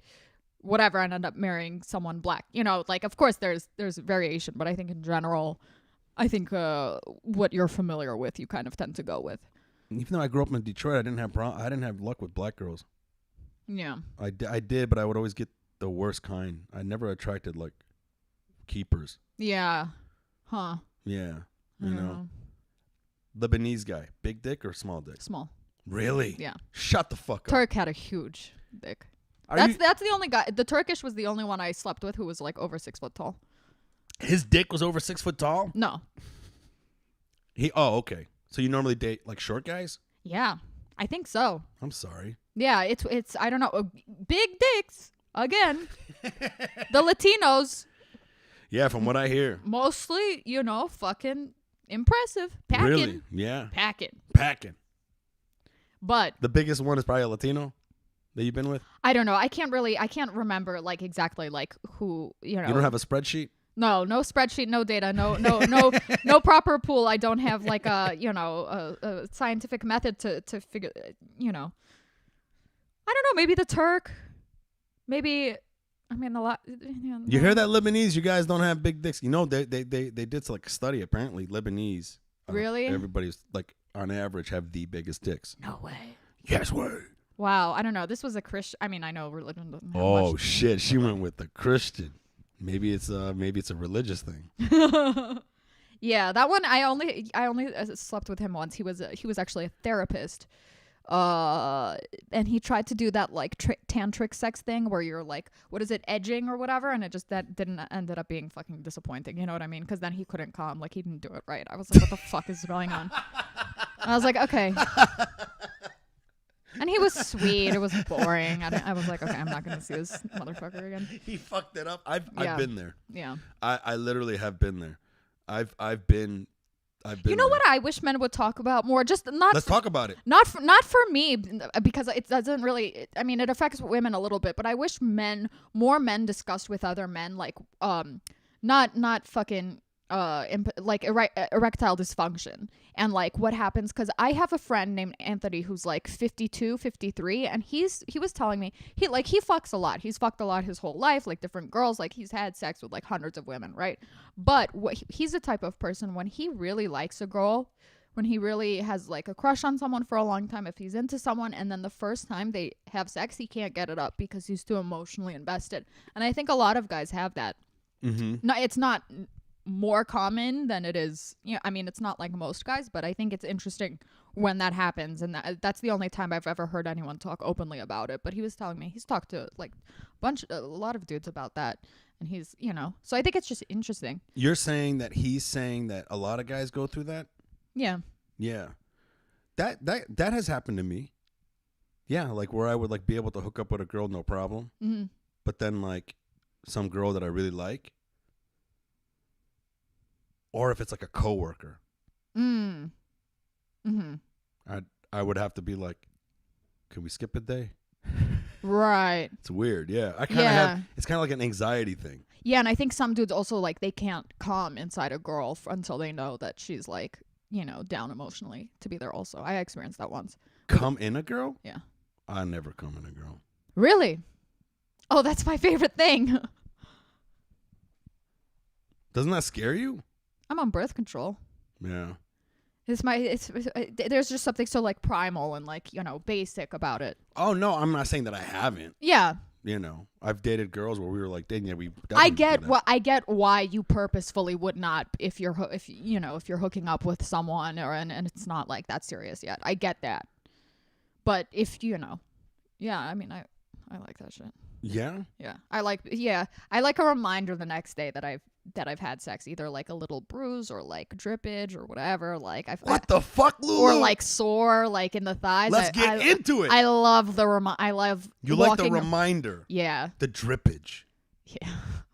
whatever, and end up marrying someone black, you know, like, of course there's variation, but I think in general, I think what you're familiar with, you kind of tend to go with. Even though I grew up in Detroit, I didn't have luck with black girls. Yeah. I did, but I would always get the worst kind. I never attracted like keepers. Yeah. Huh. Yeah. I You don't know. Lebanese guy, big dick or small dick? Small. Really? Yeah. Shut the fuck up. Turk had a huge dick. That's the only guy. The Turkish was the only one I slept with who was like over 6 foot tall. His dick was over 6 foot tall? No. Oh, okay. So you normally date like short guys? Yeah, I think so. I'm sorry. Yeah, it's I don't know. Big dicks again. The Latinos Yeah, from what I hear. mostly, you know, fucking impressive. Packing. Really? Yeah. Packing. But The biggest one is probably a Latino that you've been with? I don't know. I can't remember like exactly like who, you know. You don't have a spreadsheet? No spreadsheet, no data, no proper pool. I don't have like a, you know, a scientific method to figure, you know. I don't know, maybe the Turk. Maybe, I mean, a lot. You hear that, Lebanese? You guys don't have big dicks. You know, they did like a study, apparently. Lebanese. Really? Everybody's like, on average, have the biggest dicks. No way. Yes, way. Wow, I don't know. This was a Christian. I mean, I know religion doesn't have Oh, much. shit. She went with the Christian. Maybe it's a religious thing. Yeah, that one I only slept with him once. He was actually a therapist. And he tried to do that like tantric sex thing where you're like, what is it, edging or whatever, and that ended up being fucking disappointing. You know what I mean? Because then he couldn't come, like he didn't do it right. I was like, what the fuck is going on? I was like, okay. And he was sweet. It was boring. I was like, okay, I'm not gonna see this motherfucker again. He fucked it up. I've Yeah. been there. Yeah. I literally have been there. I've been. You know there. what I wish men would talk about more? Just not. Let's talk about it. Not for me, because it doesn't really. I mean, it affects women a little bit, but I wish more men discussed with other men, like not fucking like erectile dysfunction and like what happens, because I have a friend named Anthony who's like 52, 53, and he was telling me he fucks a lot. He's fucked a lot his whole life, like different girls, like he's had sex with like hundreds of women, right? But he's the type of person, when he really likes a girl, when he really has like a crush on someone for a long time, if he's into someone and then the first time they have sex, he can't get it up because he's too emotionally invested. And I think a lot of guys have that. Mm-hmm. No, it's not more common than it is, you know, I mean, it's not like most guys, but I think it's interesting when that happens, and that's the only time I've ever heard anyone talk openly about it. But he was telling me he's talked to like a lot of dudes about that, and he's, you know, so I think it's just interesting. You're saying that he's saying that a lot of guys go through that? Yeah. Yeah. That has happened to me. Yeah, like where I would like be able to hook up with a girl, no problem. Mm-hmm. But then like some girl that I really like, or if it's like a coworker. Mm-hmm. I would have to be like, can we skip a day? Right. It's weird. Yeah. I kind of have, it's kind of like an anxiety thing. Yeah, and I think some dudes also, like, they can't come inside a girl until they know that she's, like, you know, down emotionally to be there also. I experienced that once. Come in a girl? Yeah. I never come in a girl. Really? Oh, that's my favorite thing. Doesn't that scare you? I'm on birth control. Yeah. There's just something so, like, primal and, like, you know, basic about it. Oh, no, I'm not saying that I haven't. Yeah. You know, I've dated girls where we were like dating. Yeah, we. I get why you purposefully would not if you're hooking up with someone and it's not like that serious yet. I get that. But if you know, yeah, I mean, I like that shit. Yeah. Yeah, I like a reminder the next day that I've had sex, either like a little bruise or like drippage or whatever. Like what the fuck, Lulu? Or like sore, like in the thighs. Let's get into it. I love I love. You like the reminder? Yeah. The drippage. Yeah.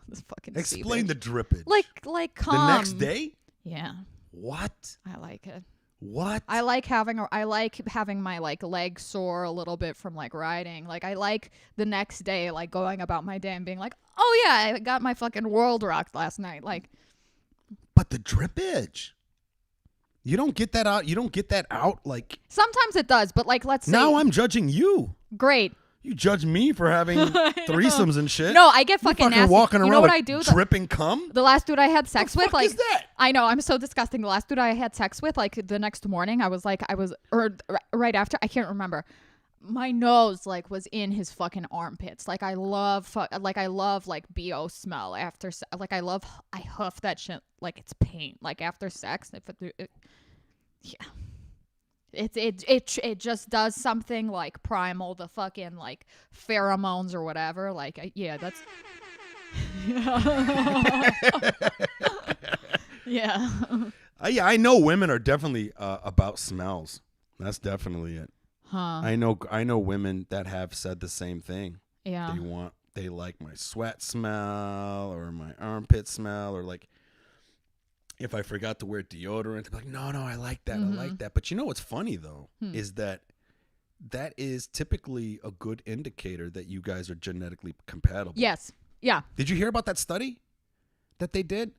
This fucking. Explain the drippage. Like calm. The next day. Yeah. What? I like it. What? I like having my like leg sore a little bit from like riding. Like I like the next day like going about my day and being like, oh yeah, I got my fucking world rocked last night. Like, but the drippage, you don't get that out. You don't get that out. Like sometimes it does, but like let's say now I'm judging you. Great. You judge me for having threesomes and shit. No, I get fucking nasty. Walking around you know what with I do? Dripping cum? The last dude I had sex with, like, is that? I know, I'm so disgusting. The last dude I had sex with, like the next morning, right after, I can't remember. My nose like was in his fucking armpits. Like I love like BO smell after. Like I huff that shit like it's paint. Like after sex, yeah. It just does something like primal, the fucking like pheromones or whatever. Like yeah, that's yeah. Yeah, I know women are definitely about smells. That's definitely it. Huh. I know women that have said the same thing. Yeah. They like my sweat smell or my armpit smell, or like if I forgot to wear deodorant, they're like, no, I like that. Mm-hmm. I like that. But you know what's funny, though, is that is typically a good indicator that you guys are genetically compatible. Yes. Yeah. Did you hear about that study that they did?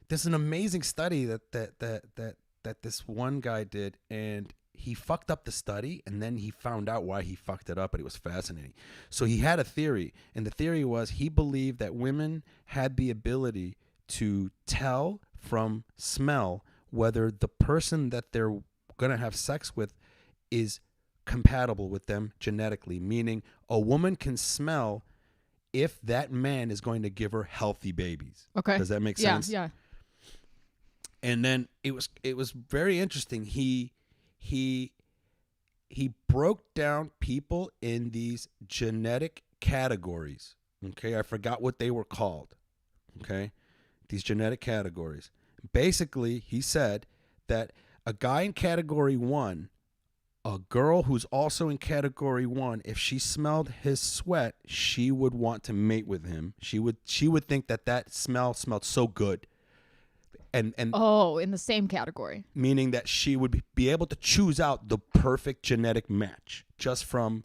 There's an amazing study that this one guy did, and he fucked up the study, and then he found out why he fucked it up, and it was fascinating. So he had a theory, and the theory was he believed that women had the ability to tell from smell whether the person that they're going to have sex with is compatible with them genetically, meaning a woman can smell if that man is going to give her healthy babies. Okay. Does that make sense? Yeah. And then it was very interesting. He broke down people in these genetic categories. Okay, I forgot what they were called. Okay, these genetic categories. Basically, he said that a guy in category 1, a girl who's also in category 1, if she smelled his sweat, she would want to mate with him. She would think that smell smelled so good. And in the same category. Meaning that she would be able to choose out the perfect genetic match just from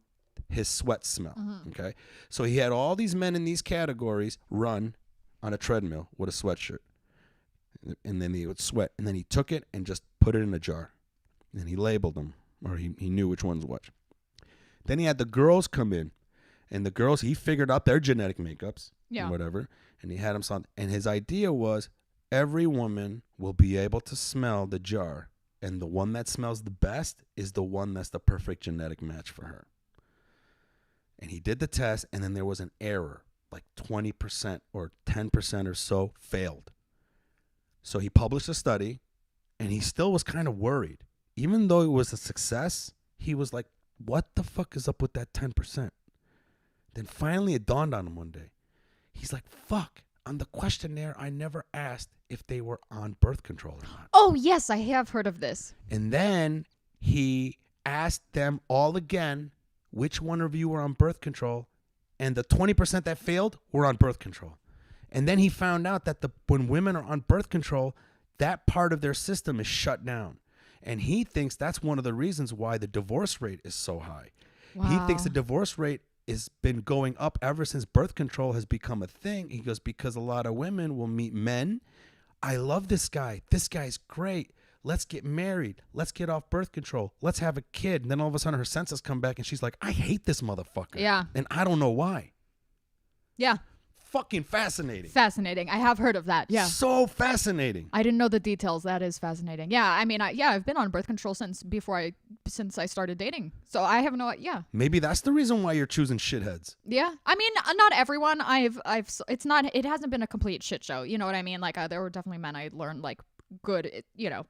his sweat smell. Mm-hmm. Okay. So he had all these men in these categories run on a treadmill with a sweatshirt. And then he would sweat. And then he took it and just put it in a jar. And he labeled them, or he knew which ones which. Then he had the girls come in. And the girls, he figured out their genetic makeups. Yeah. And whatever. And he had them sound. And his idea was, every woman will be able to smell the jar, and the one that smells the best is the one that's the perfect genetic match for her. And he did the test, and then there was an error, like 20% or 10% or so failed. So he published a study, and he still was kind of worried. Even though it was a success, he was like, what the fuck is up with that 10%? Then finally it dawned on him one day. He's like, fuck. On the questionnaire, I never asked if they were on birth control or not. Oh, yes, I have heard of this. And then he asked them all again, which one of you were on birth control? And the 20% that failed were on birth control. And then he found out that when women are on birth control, that part of their system is shut down. And he thinks that's one of the reasons why the divorce rate is so high. Wow. He thinks the divorce rate has been going up ever since birth control has become a thing. He goes, because a lot of women will meet men. I love this guy. This guy's great. Let's get married. Let's get off birth control. Let's have a kid. And then all of a sudden her senses come back and she's like, I hate this motherfucker. Yeah. And I don't know why. Yeah. Fucking fascinating. Fascinating. I have heard of that. Yeah. So fascinating. I didn't know the details. That is fascinating. Yeah. I mean, I've been on birth control since I started dating. So I have no, yeah. Maybe that's the reason why you're choosing shitheads. Yeah. I mean, not everyone. It hasn't been a complete shit show. You know what I mean? Like, there were definitely men I learned, like, good, you know.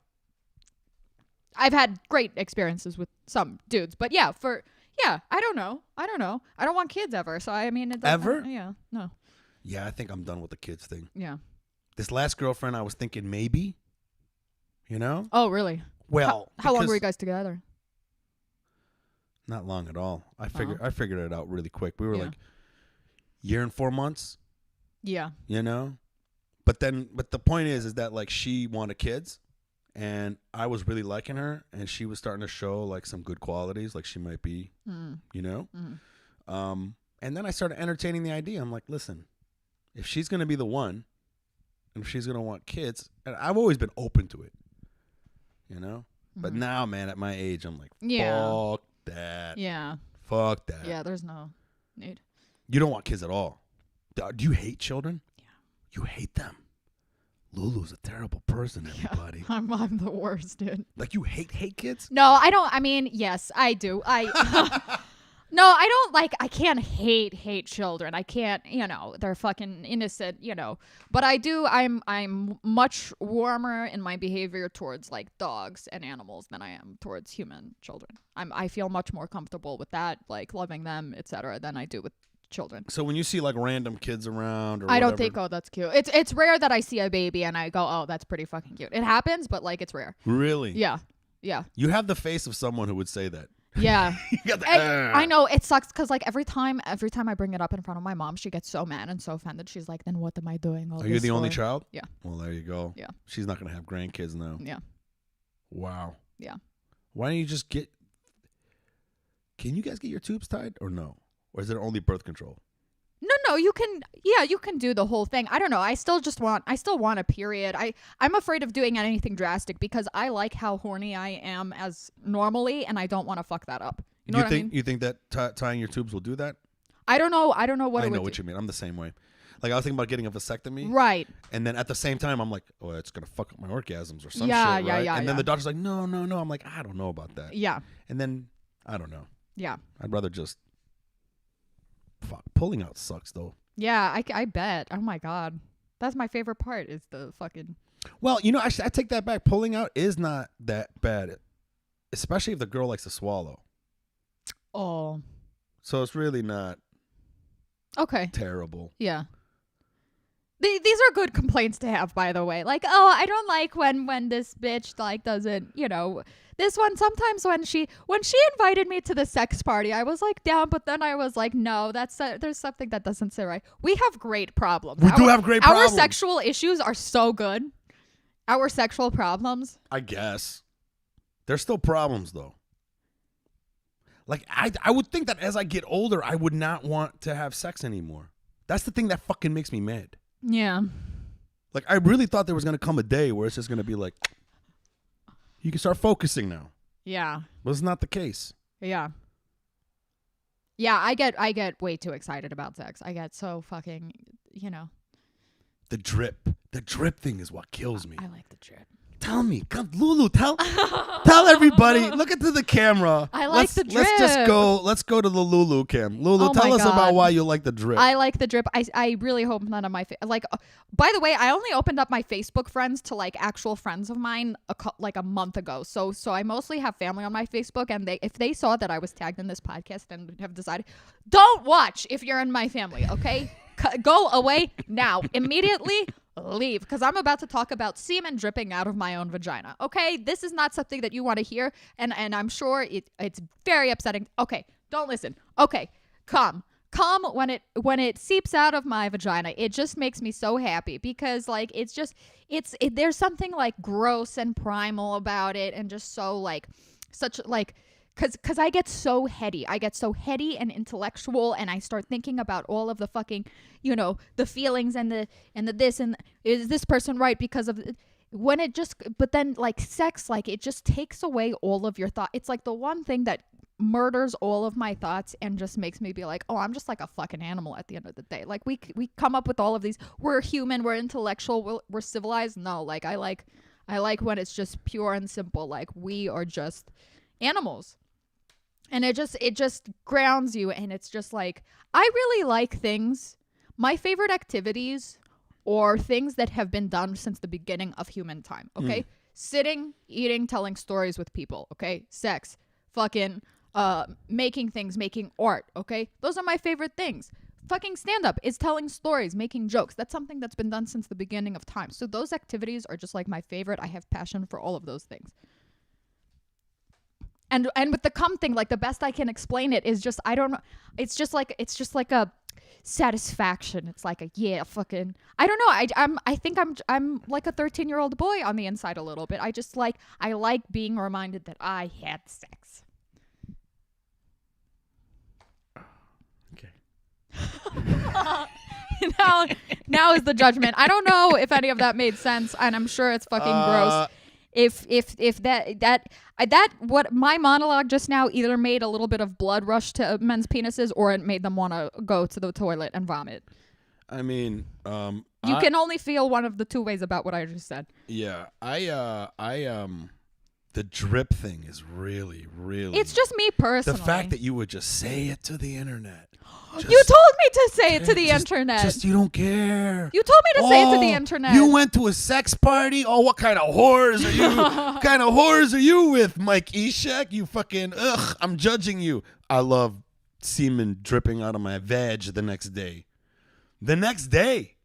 I've had great experiences with some dudes. But yeah, I don't know. I don't want kids ever. So, I mean, it doesn't. Ever? Yeah. No. Yeah, I think I'm done with the kids thing. Yeah. This last girlfriend, I was thinking maybe, you know? Oh, really? Well, how long because- were you guys together? Not long at all. I figured it out really quick. We were like year and 4 months, Yeah. you know? But the point is that like she wanted kids and I was really liking her and she was starting to show like some good qualities, like she might be, you know? And then I started entertaining the idea. I'm like, listen, if she's going to be the one and if she's going to want kids, and I've always been open to it, you know? But now, man, at my age, I'm like, fuck that. Yeah. Fuck that. Yeah, there's no need. You don't want kids at all. Do you hate children? Yeah. You hate them. Lulu's a terrible person, everybody. I'm the worst, dude. Like, you hate kids? No, I don't. I mean, yes, I do. No, I don't I can't hate children. I can't, you know, they're fucking innocent, you know. But I do, I'm much warmer in my behavior towards like dogs and animals than I am towards human children. I feel much more comfortable with that, like loving them, etc., than I do with children. So when you see like random kids around or I don't whatever, think, oh, that's cute. It's rare that I see a baby and I go, oh, that's pretty fucking cute. It happens, but like it's rare. Really? Yeah. Yeah. You have the face of someone who would say that. Yeah. You got the, I know it sucks because like every time I bring it up in front of my mom, she gets so mad and so offended. She's like, then what am I doing all Are this you the only for? child? Yeah. Well, there you go. Yeah. She's not going to have grandkids now. Yeah. Wow. Yeah. Why don't you just get... Can you guys get your tubes tied or no? Or is it only birth control? No, you can do the whole thing. I don't know. I still want a period. I'm afraid of doing anything drastic because I like how horny I am as normally and I don't want to fuck that up. You know what I mean? You think that tying your tubes will do that? I don't know what I it know would what do. you mean. I'm the same way. Like I was thinking about getting a vasectomy. Right. And then at the same time, I'm like, oh, it's going to fuck up my orgasms or some Yeah, shit, yeah, right? yeah, And then yeah. the doctor's like, no. I'm like, I don't know about that. Yeah. And then, I don't know. Yeah. I'd rather just... Fuck. Pulling out sucks, though. Yeah, I bet. Oh my God. That's my favorite part is the fucking... Well, you know, actually, I take that back. Pulling out is not that bad. Especially if the girl likes to swallow. Oh. So it's really not Okay. terrible. Yeah. These are good complaints to have, by the way. Like, oh, I don't like when this bitch like doesn't, you know, this one. Sometimes when she invited me to the sex party, I was like down, but then I was like, no, there's something that doesn't sit right. We have great problems. We do have great problems. Our sexual issues are so good. Our sexual problems. I guess. There's still problems, though. Like, I would think that as I get older, I would not want to have sex anymore. That's the thing that fucking makes me mad. Yeah. Like, I really thought there was going to come a day where it's just going to be like, you can start focusing now. Yeah. But it's not the case. Yeah. Yeah, I get way too excited about sex. I get so fucking, you know. The drip thing is what kills me. I like the drip. Tell me, come, Lulu, tell everybody. Look into the camera. I like the drip. Let's go to the Lulu cam. Lulu, Oh tell my us about God. why you like the drip. I like the drip. I really hope none of my by the way, I only opened up my Facebook friends to like actual friends of mine like a month ago. So I mostly have family on my Facebook, and if they saw that I was tagged in this podcast and have decided, don't watch if you're in my family, okay? Go away now, immediately. Leave, because I'm about to talk about semen dripping out of my own vagina. Okay, this is not something that you want to hear, and I'm sure it's very upsetting. Okay, don't listen. Okay, calm cum when it seeps out of my vagina, it just makes me so happy because like there's something like gross and primal about it, and just so like such like cuz I get so heady. I get so heady and intellectual, and I start thinking about all of the fucking, you know, the feelings and the this, and is this person right because of when it just, but then like sex, like it just takes away all of your thought. It's like the one thing that murders all of my thoughts and just makes me be like, oh, I'm just like a fucking animal at the end of the day. Like we come up with all of these, we're human, we're intellectual, we're civilized. No, like I like when it's just pure and simple, like we are just animals. And it just grounds you, and it's just like, I really like things. My favorite activities or things that have been done since the beginning of human time, okay? Sitting, eating, telling stories with people, okay? Sex, fucking making things, making art, okay? Those are my favorite things. Fucking stand-up is telling stories, making jokes. That's something that's been done since the beginning of time. So those activities are just like my favorite. I have passion for all of those things. And with the cum thing, like the best I can explain it is just, I don't know. It's just like a satisfaction. It's like a, yeah, fucking, I don't know. I think I'm like a 13-year-old boy on the inside a little bit. I like being reminded that I had sex. Okay. now is the judgment. I don't know if any of that made sense, and I'm sure it's fucking gross. If that what my monologue just now either made a little bit of blood rush to men's penises, or it made them want to go to the toilet and vomit. I mean, you can only feel one of the two ways about what I just said. Yeah, the drip thing is really, really. It's just me personally. The fact that you would just say it to the internet. You told me to say it to the internet. Just you don't care. You told me to say it to the internet. You went to a sex party? Oh, what kind of whores are you? What kind of whores are you with, Mike Eshaq? You fucking, ugh, I'm judging you. I love semen dripping out of my vag the next day. The next day?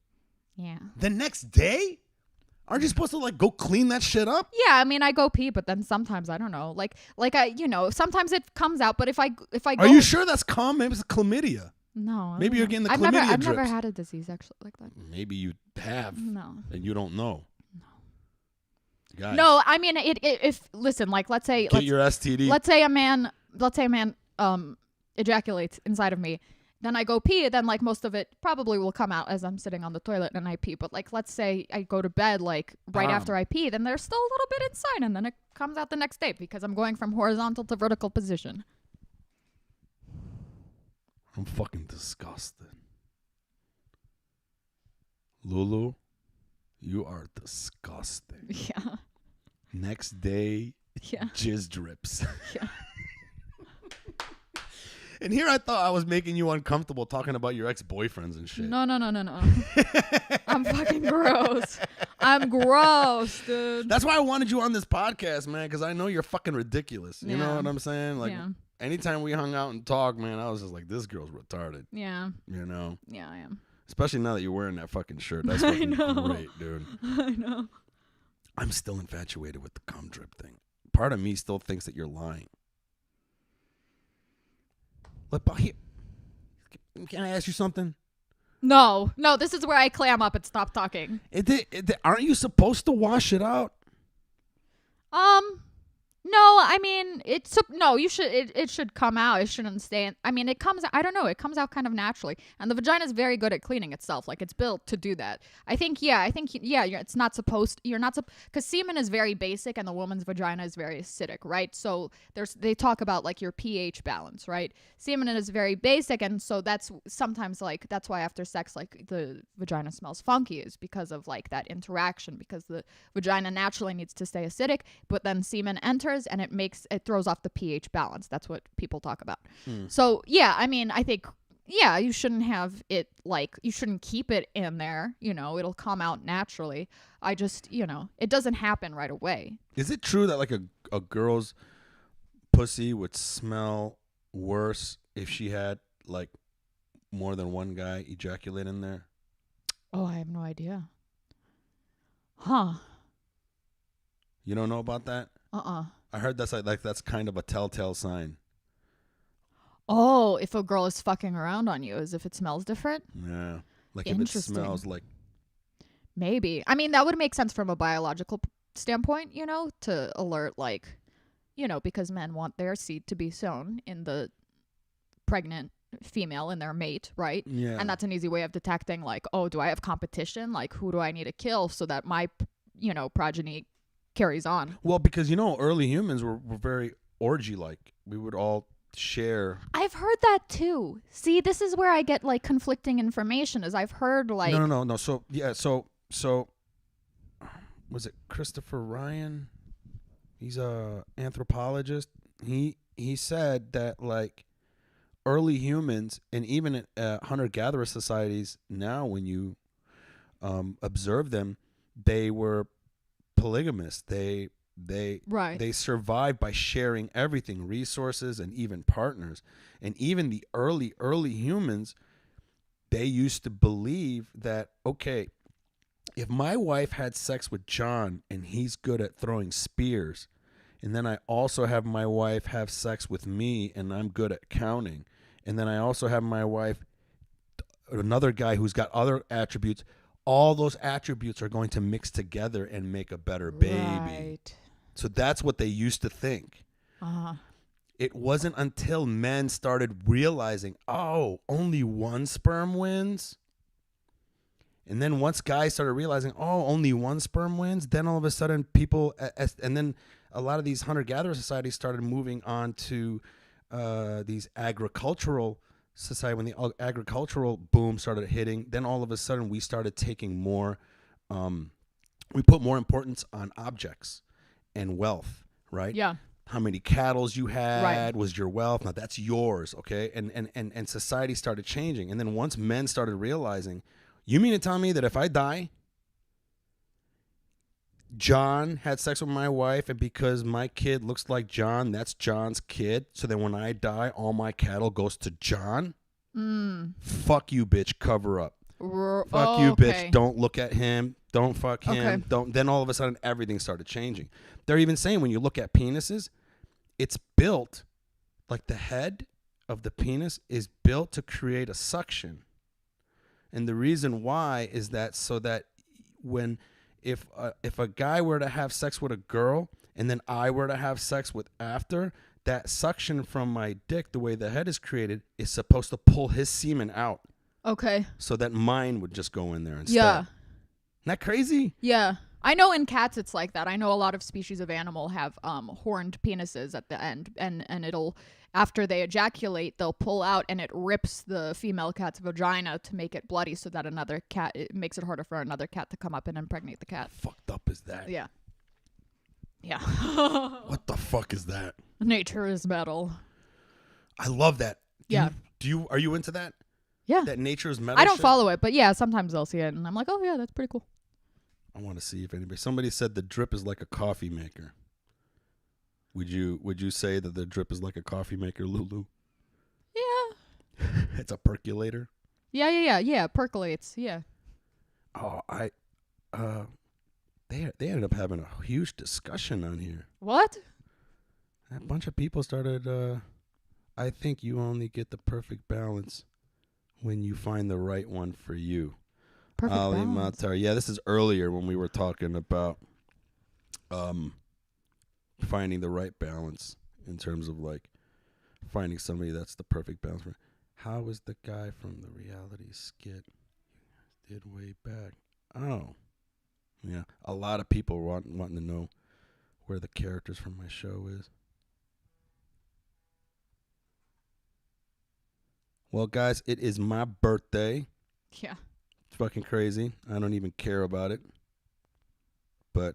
Yeah. The next day? Aren't you supposed to like go clean that shit up? Yeah, I mean, I go pee, but then sometimes I don't know, like I, you know, sometimes it comes out. But if I go, are you sure that's calm? Maybe it's chlamydia. No, maybe you're getting the chlamydia I've drips. never had a disease actually like that. Maybe you have. No, and you don't know. No. Guys, no, I mean, if listen, like let's say your STD. Let's say a man ejaculates inside of me. Then I go pee, then like most of it probably will come out as I'm sitting on the toilet and I pee. But like, let's say I go to bed like right after I pee, then there's still a little bit inside, and then it comes out the next day because I'm going from horizontal to vertical position. I'm fucking disgusted. Lulu, you are disgusting. Yeah. Next day, Yeah. jizz drips. Yeah. And here I thought I was making you uncomfortable talking about your ex-boyfriends and shit. No. I'm fucking gross. I'm gross, dude. That's why I wanted you on this podcast, man, because I know you're fucking ridiculous. You know what I'm saying? Like, anytime we hung out and talked, man, I was just like, this girl's retarded. Yeah. You know? Yeah, I am. Especially now that you're wearing that fucking shirt. That's fucking great, dude. I know. I'm still infatuated with the cum drip thing. Part of me still thinks that you're lying. Can I ask you something? No, this is where I clam up and stop talking. Aren't you supposed to wash it out? No, I mean, you should, it should come out. It shouldn't stay in. I mean, it comes, I don't know, it comes out kind of naturally. And the vagina is very good at cleaning itself. Like, it's built to do that. I think, it's not supposed, because semen is very basic and the woman's vagina is very acidic, right? So they talk about like your pH balance, right? Semen is very basic. And so that's sometimes like, that's why after sex, like the vagina smells funky, is because of like that interaction, because the vagina naturally needs to stay acidic, but then semen enters and it throws off the pH balance. That's what people talk about. So yeah, I mean, I think, yeah, you shouldn't have it, like, you shouldn't keep it in there, it'll come out naturally. I just, it doesn't happen right away. Is it true that like a girl's pussy would smell worse if she had like more than one guy ejaculate in there? Oh, I have no idea. Huh. You don't know about that? I heard that's like that's kind of a telltale sign. Oh, Oh, if a girl is fucking around on you, as if it smells different? Yeah. Like if it Interesting. smells like. Maybe. I mean, that would make sense from a biological standpoint, to alert, like, because men want their seed to be sown in the pregnant female and their mate, right? Yeah. And that's an easy way of detecting, like, oh, do I have competition? Like, who do I need to kill so that my, progeny carries on? Well, because, early humans were very orgy-like. We would all share. I've heard that too. See, this is where I get, like, conflicting information, is I've heard, like... No. So, yeah, so was it Christopher Ryan? He's a anthropologist. He said that, like, early humans and even hunter-gatherer societies now, when you observe them, they were polygamous. They survived by sharing everything, resources and even partners. And even the early humans, they used to believe that, okay, if my wife had sex with John and he's good at throwing spears, and then I also have my wife have sex with me and I'm good at counting, and then I also have my wife, another guy who's got other attributes, all those attributes are going to mix together and make a better baby. Right. So that's what they used to think. Uh-huh. It wasn't until men started realizing, oh, only one sperm wins. And then once guys started realizing, oh, only one sperm wins, then all of a sudden people, and then a lot of these hunter-gatherer societies started moving on to these agricultural society. When the agricultural boom started hitting, then all of a sudden we started taking more, we put more importance on objects and wealth, right? Yeah. How many cattles you had Right. was your wealth. Now that's yours, okay? And society started changing. And then once men started realizing, you mean to tell me that if I die, John had sex with my wife, and because my kid looks like John, that's John's kid, so then when I die, all my cattle goes to John? Fuck you, bitch, cover up. Fuck you, bitch, don't look at him, don't fuck him, Okay. don't. Then all of a sudden, everything started changing. They're even saying when you look at penises, it's built, like the head of the penis is built to create a suction. And the reason why is that so that when if a guy were to have sex with a girl and then I were to have sex with after, that suction from my dick, the way the head is created, is supposed to pull his semen out Okay. so that mine would just go in there instead. Yeah. Isn't that crazy? Yeah. I know in cats it's like that. I know a lot of species of animal have horned penises at the end, and it'll, after they ejaculate, they'll pull out and it rips the female cat's vagina to make it bloody so that another cat, it makes it harder for another cat to come up and impregnate the cat. Fucked up is that? Yeah. Yeah. What the fuck is that? Nature is metal. I love that. Yeah. Are you into that? Yeah. That nature is metal. I don't shit? follow it, but yeah, sometimes I'll see it and I'm like, oh yeah, that's pretty cool. I want to see if somebody said the drip is like a coffee maker. Would you say that the drip is like a coffee maker, Lulu? Yeah. It's a percolator. Yeah. Percolates. Yeah. Oh, they ended up having a huge discussion on here. What? A bunch of people started. I think you only get the perfect balance when you find the right one for you. Perfect Ali balance. Matar. Yeah, this is earlier when we were talking about finding the right balance in terms of like finding somebody that's the perfect balance for. How was the guy from the reality skit you did way back? Oh, yeah. A lot of people wanting to know where the characters from my show is. Well, guys, it is my birthday. Yeah. It's fucking crazy. I don't even care about it. But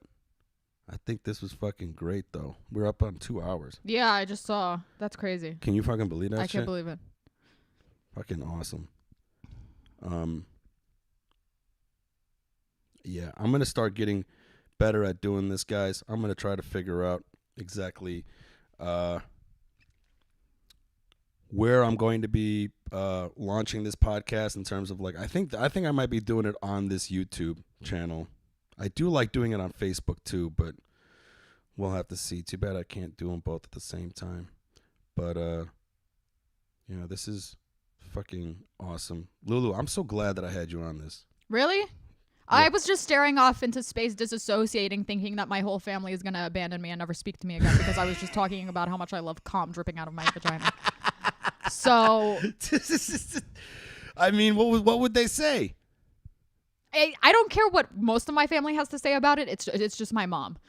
I think this was fucking great, though. We're up on 2 hours. Yeah, I just saw. That's crazy. Can you fucking believe that I shit? can't believe it. Fucking awesome. Yeah, I'm going to start getting better at doing this, guys. I'm going to try to figure out exactly where I'm going to be launching this podcast in terms of like I think I might be doing it on this YouTube channel. I do like doing it on Facebook too, but we'll have to see. Too bad I can't do them both at the same time. But Yeah, this is fucking awesome. Lulu, I'm so glad that I had you on this. Really? I was just staring off into space, disassociating, thinking that my whole family is going to abandon me and never speak to me again because I was just talking about how much I love cum dripping out of my vagina. So, I mean, what would they say? I don't care what most of my family has to say about it. It's just my mom.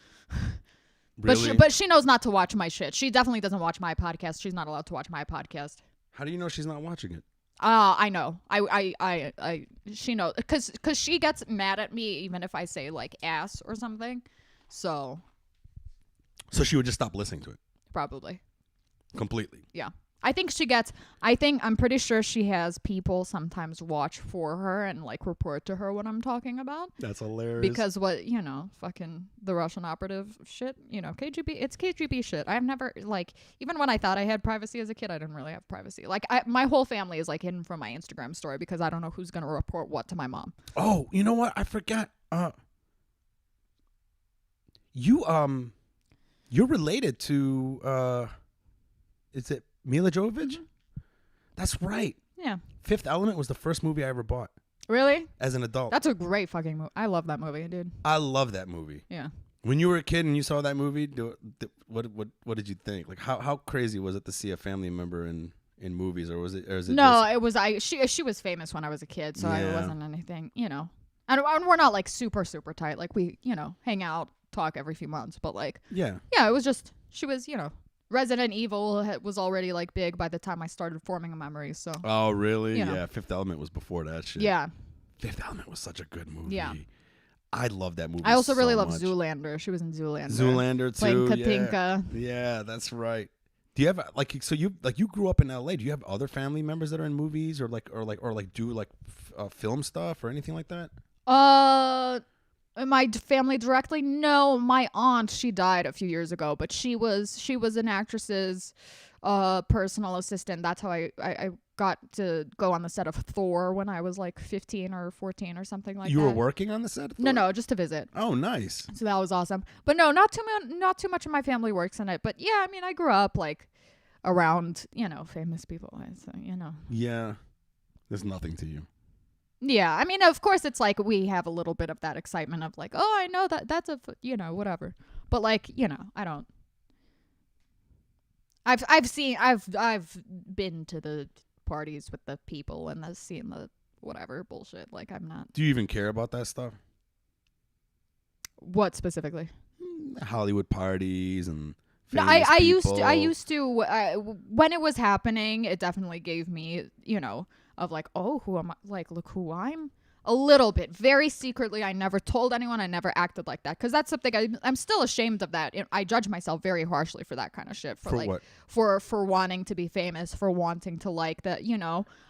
Really? But she knows not to watch my shit. She definitely doesn't watch my podcast. She's not allowed to watch my podcast. How do you know she's not watching it? I know. She knows because she gets mad at me even if I say like ass or something. So she would just stop listening to it probably. completely. Yeah. I'm pretty sure she has people sometimes watch for her and like report to her what I'm talking about. That's hilarious. Because fucking the Russian operative shit, KGB, it's KGB shit. I've never, like, even when I thought I had privacy as a kid, I didn't really have privacy. Like, my whole family is, like, hidden from my Instagram story because I don't know who's going to report what to my mom. Oh, you know what? I forgot. You're related to, is it Mila Jovovich? Mm-hmm. That's right. Yeah. Fifth Element was the first movie I ever bought Really? as an adult. That's a great fucking movie. I love that movie, dude. I love that movie. Yeah. When you were a kid and you saw that movie, what did you think? Like how crazy was it to see a family member in movies, or was it No, just, it was she was famous when I was a kid, so Yeah. I wasn't anything, And we're not like super super tight. Like we, hang out, talk every few months, but like yeah. yeah, it was just she was, Resident Evil was already like big by the time I started forming a memory. So Oh, really? You know. Yeah, Fifth Element was before that shit. yeah, Fifth Element was such a good movie. Yeah. I love that movie. I also really so love much. Zoolander. She was in Zoolander. Zoolander Playing too. Katinka. Yeah, that's right. Do you have you grew up in LA? Do you have other family members that are in movies or do film stuff or anything like that? My family directly? No, my aunt, she died a few years ago, but she was an actress's personal assistant. That's how I got to go on the set of Thor when I was like 15 or 14 or something like that. You were working on the set of Thor? No, just to visit. Oh, nice. So that was awesome. But no, not too much of my family works in it. But yeah, I mean, I grew up like around, famous people. So, Yeah. There's nothing to you. Yeah, I mean, of course, it's like we have a little bit of that excitement of like, oh, I know that's whatever. But like, I don't. I've been to the parties with the people and seen the whatever bullshit. Like, I'm not. Do you even care about that stuff? What specifically? Hollywood parties and No, famous I people. used to when it was happening, it definitely gave me, of like, oh, who am I? Like, look who I'm. A little bit, very secretly. I never told anyone. I never acted like that because that's something I'm still ashamed of. That I judge myself very harshly for that kind of shit. For like, what? For wanting to be famous, for wanting to like that.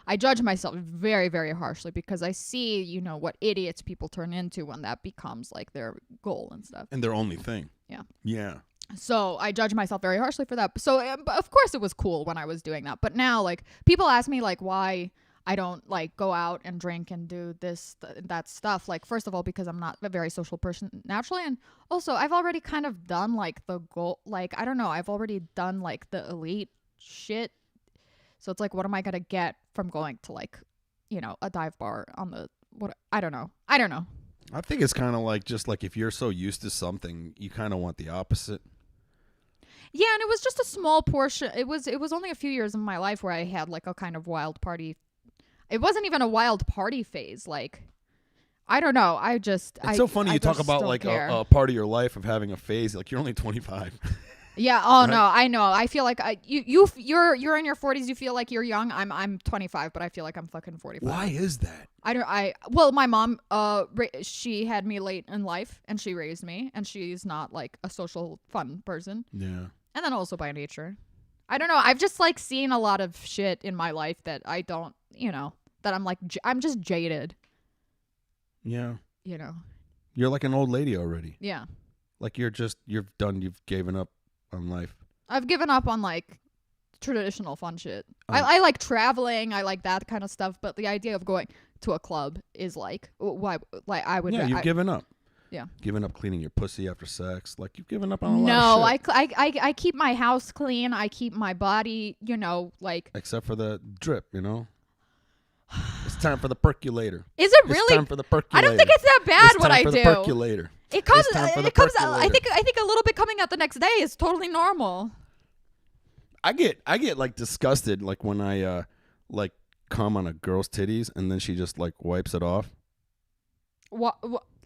I judge myself very very harshly because I see what idiots people turn into when that becomes like their goal and stuff. And their only thing. Yeah. Yeah. So I judge myself very harshly for that. So of course it was cool when I was doing that. But now like people ask me like why I don't like go out and drink and do that stuff. Like, first of all, because I'm not a very social person naturally. And also I've already kind of done like the goal. Like, I don't know. I've already done like the elite shit. So it's like, what am I going to get from going to like, a dive bar on the, what? I don't know. I think it's kind of like just like if you're so used to something, you kind of want the opposite. Yeah. And it was just a small portion. It was only a few years of my life where I had like a kind of wild party. It wasn't even a wild party phase. Like, I don't know. It's so funny you talk about like a part of your life of having a phase. Like you're only 25. Yeah. Oh Right? no, I know. I feel like you're in your 40s. You feel like you're young. I'm 25, but I feel like I'm fucking 45. Why is that? Well, my mom, she had me late in life, and she raised me, and she's not like a social fun person. Yeah. And then also by nature, I don't know. I've just like seen a lot of shit in my life that I don't, that I'm like, I'm just jaded. Yeah. You're like an old lady already. Yeah. Like you've given up on life. I've given up on like traditional fun shit. I like traveling. I like that kind of stuff. But the idea of going to a club is like, why? Like I would. Yeah, you've given up. Yeah. Giving up cleaning your pussy after sex. Like, you've given up on a No, lot of shit. I keep my house clean. I keep my body, like. Except for the drip, It's time for the percolator. Is it It's really? time for the percolator. I don't think it's that bad It's what time I for do. the percolator. It comes. It's time for the It comes. percolator. I think a little bit coming out the next day is totally normal. I get like disgusted like when I like come on a girl's titties and then she just like wipes it off. What?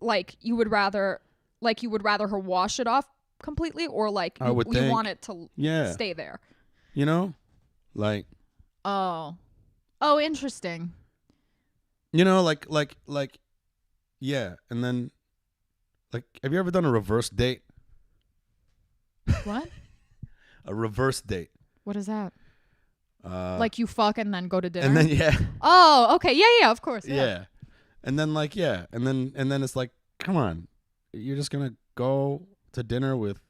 Like you would rather her wash it off completely, or like I would you think. want it to stay there. Like. Oh, interesting. Like, yeah, and then, like, have you ever done a reverse date? What? A reverse date. What is that? Like you fuck and then go to dinner. And then Oh, okay, yeah, of course. yeah, and then like and then it's like, come on, you're just gonna go to dinner with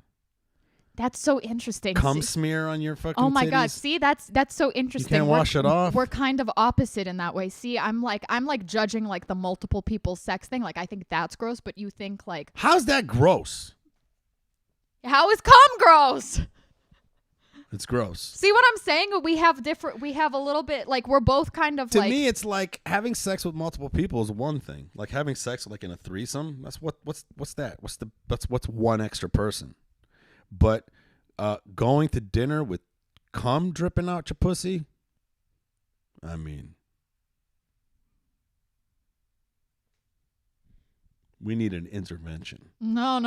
That's so interesting. cum See- smear on your fucking Oh my titties? god! See, that's so interesting. can't wash it off. We're kind of opposite in that way. See, I'm like judging like the multiple people sex thing. Like I think that's gross, but you think like, How's that gross? how is cum gross? It's gross. See what I'm saying? We have a little bit like we're both kind of To like. me, it's like having sex with multiple people is one thing. Like having sex like in a threesome, that's what's that? What's one extra person? But going to dinner with cum dripping out your pussy, I mean, we need an intervention. No.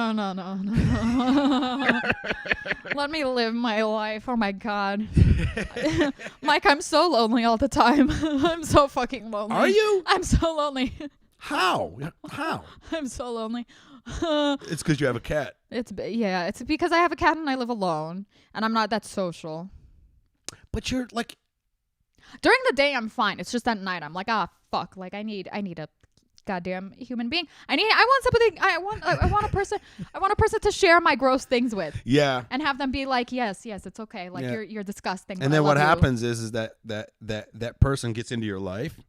Let me live my life. Oh my god, Mike, I'm so lonely all the time. I'm so fucking lonely. Are you? I'm so lonely. How? I'm so lonely. It's because you have a cat. It's because I have a cat and I live alone and I'm not that social. But you're like, During the day I'm fine. It's just at night I'm like, fuck, like I need a goddamn human being. I want somebody. I want a person to share my gross things with. yeah. And have them be like, yes, it's okay. Like Yeah. you're disgusting. And but I then what love you. happens is that person gets into your life.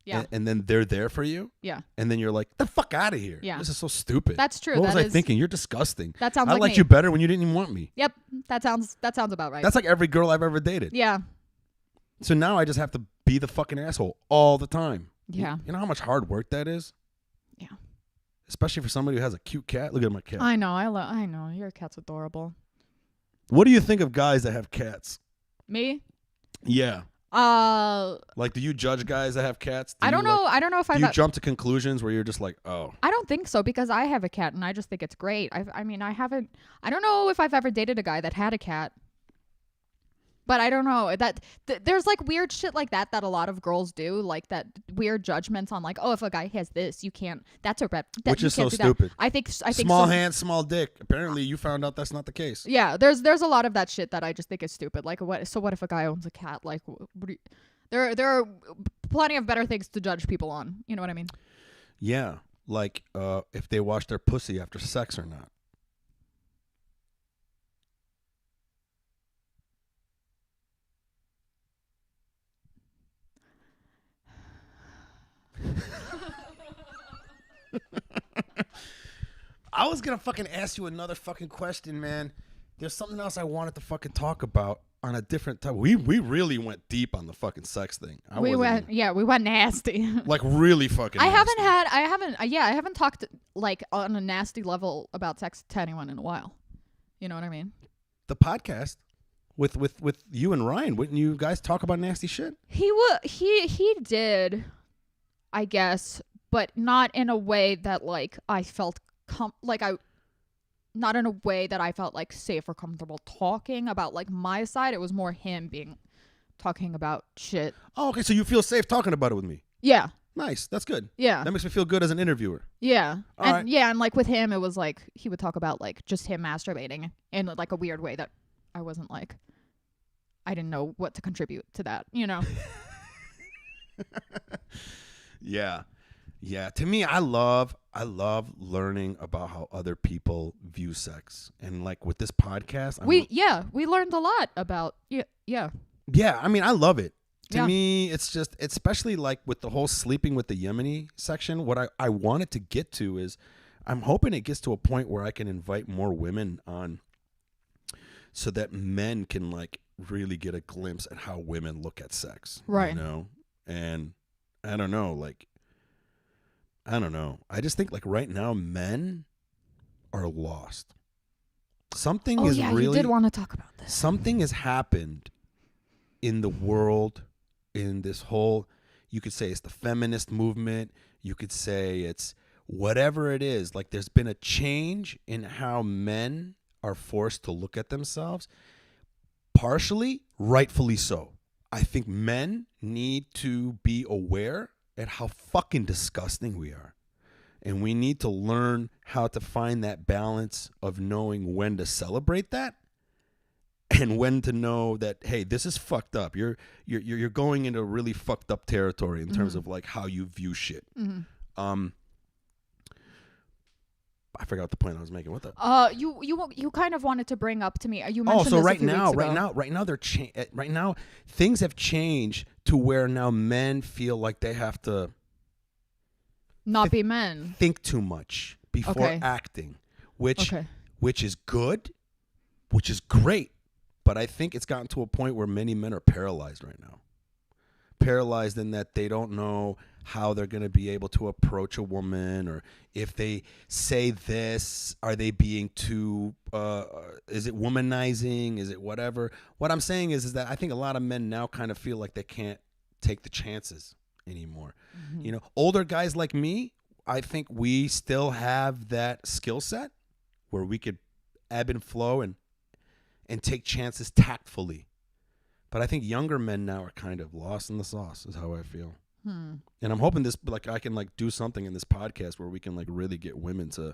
Yeah. And then they're there for you. Yeah. And then you're like, the fuck out of here. Yeah. This is so stupid. That's true. What was That I is- thinking? You're disgusting. That sounds I like liked me. you better when you didn't even want me. Yep. That sounds about right. That's like every girl I've ever dated. yeah. So now I just have to be the fucking asshole all the time. Yeah. You know how much hard work that is? Yeah. Especially for somebody who has a cute cat. Look at my cat. I know. I know. Your cat's adorable. What do you think of guys that have cats? Me? Yeah. I Like, do you judge guys that have cats? don't know. I don't know if Do I've. you jump to conclusions where you're just like, oh. I don't think so because I have a cat and I just think it's great. I don't know if I've ever dated a guy that had a cat. But I don't know there's like weird shit like that a lot of girls do, like that weird judgments on like, oh, if a guy has this, you can't. That's a rep. Which you is can't so do that. stupid. I think Small so, hand, small dick. Apparently, you found out that's not the case. Yeah, there's a lot of that shit that I just think is stupid. Like, what if a guy owns a cat? Like, there are plenty of better things to judge people on. You know what I mean? Yeah, like if they wash their pussy after sex or not. I was gonna fucking ask you another fucking question, man. There's something else I wanted to fucking talk about on a different time. We really went deep on the fucking sex thing. We went nasty. like really fucking. I nasty. haven't talked like on a nasty level about sex to anyone in a while. You know what I mean? The podcast with you and Ryan. Wouldn't you guys talk about nasty shit? He did, I guess, but not in a way that like I felt not in a way that I felt like safe or comfortable talking about like my side. It was more him talking about shit. Oh, okay. So you feel safe talking about it with me? Yeah. Nice. That's good. Yeah. That makes me feel good as an interviewer. Yeah. All and right. yeah, and like with him it was like he would talk about like just him masturbating in like a weird way that I wasn't like I didn't know what to contribute to that, you know. Yeah. Yeah. To me, I love learning about how other people view sex. And like with this podcast, we learned a lot about yeah. Yeah, I mean, I love it. To Yeah. me, it's just, especially like with the whole sleeping with the Yemeni section, what I wanted to get to is I'm hoping it gets to a point where I can invite more women on so that men can like really get a glimpse at how women look at sex. Right. You know? And I don't know, like, I don't know. I just think like right now men are lost. Something Oh is yeah, really you did want to talk about this. something has happened in the world, in this whole, you could say it's the feminist movement, you could say it's whatever it is, like there's been a change in how men are forced to look at themselves, partially, rightfully so. I think men need to be aware at how fucking disgusting we are. And we need to learn how to find that balance of knowing when to celebrate that and when to know that, hey, this is fucked up. You're going into really fucked up territory in terms of like how you view shit. I forgot the point I was making. What the? You kind of wanted to bring up to me. You Oh, mentioned so this a right few weeks now, ago. right now, things have changed to where now men feel like they have to Not be men. think too much before Okay. acting, which Okay. which is good, which is great, but I think it's gotten to a point where many men are paralyzed right now. Paralyzed in that they don't know how they're going to be able to approach a woman, or if they say this, are they being too is it womanizing, is it whatever. What I'm saying is that I think a lot of men now kind of feel like they can't take the chances anymore. You know, older guys like me, I think we still have that skill set where we could ebb and flow and take chances tactfully. But I think younger men now are kind of lost in the sauce, is how I feel. And I'm hoping this, like, I can like do something in this podcast where we can like really get women to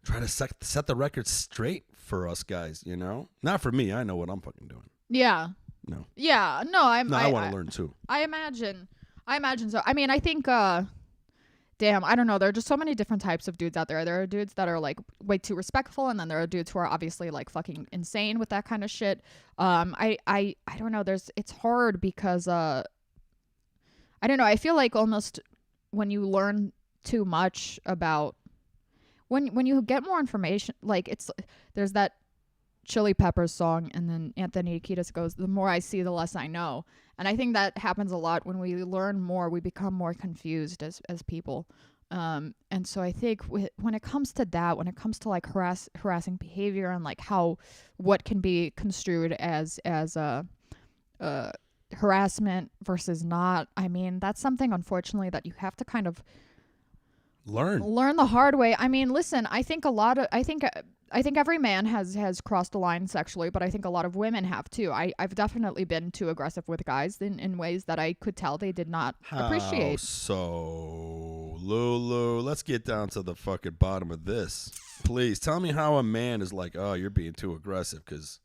try to set the record straight for us guys, you know? Not for me. I know what I'm fucking doing. Yeah. No. Yeah. No, I want to learn too. I imagine so. I mean, I think damn, I don't know. There are just so many different types of dudes out there. There are dudes that are like way too respectful, and then there are dudes who are obviously like fucking insane with that kind of shit. I don't know. It's hard because I don't know. I feel like almost when you learn too much about when you get more information, like there's that Chili Peppers song, and then Anthony Kiedis goes, "The more I see, the less I know." And I think that happens a lot when we learn more. We become more confused as people. And so I think when it comes to that, when it comes to like harassing behavior and like what can be construed as harassment versus not, I mean, that's something unfortunately that you have to kind of learn the hard way. I mean, listen, I think every man has crossed a line sexually, but I think a lot of women have too. I've definitely been too aggressive with guys in ways that I could tell they did not appreciate. So, Lulu, let's get down to the fucking bottom of this. Please tell me how a man is like, oh, you're being too aggressive, because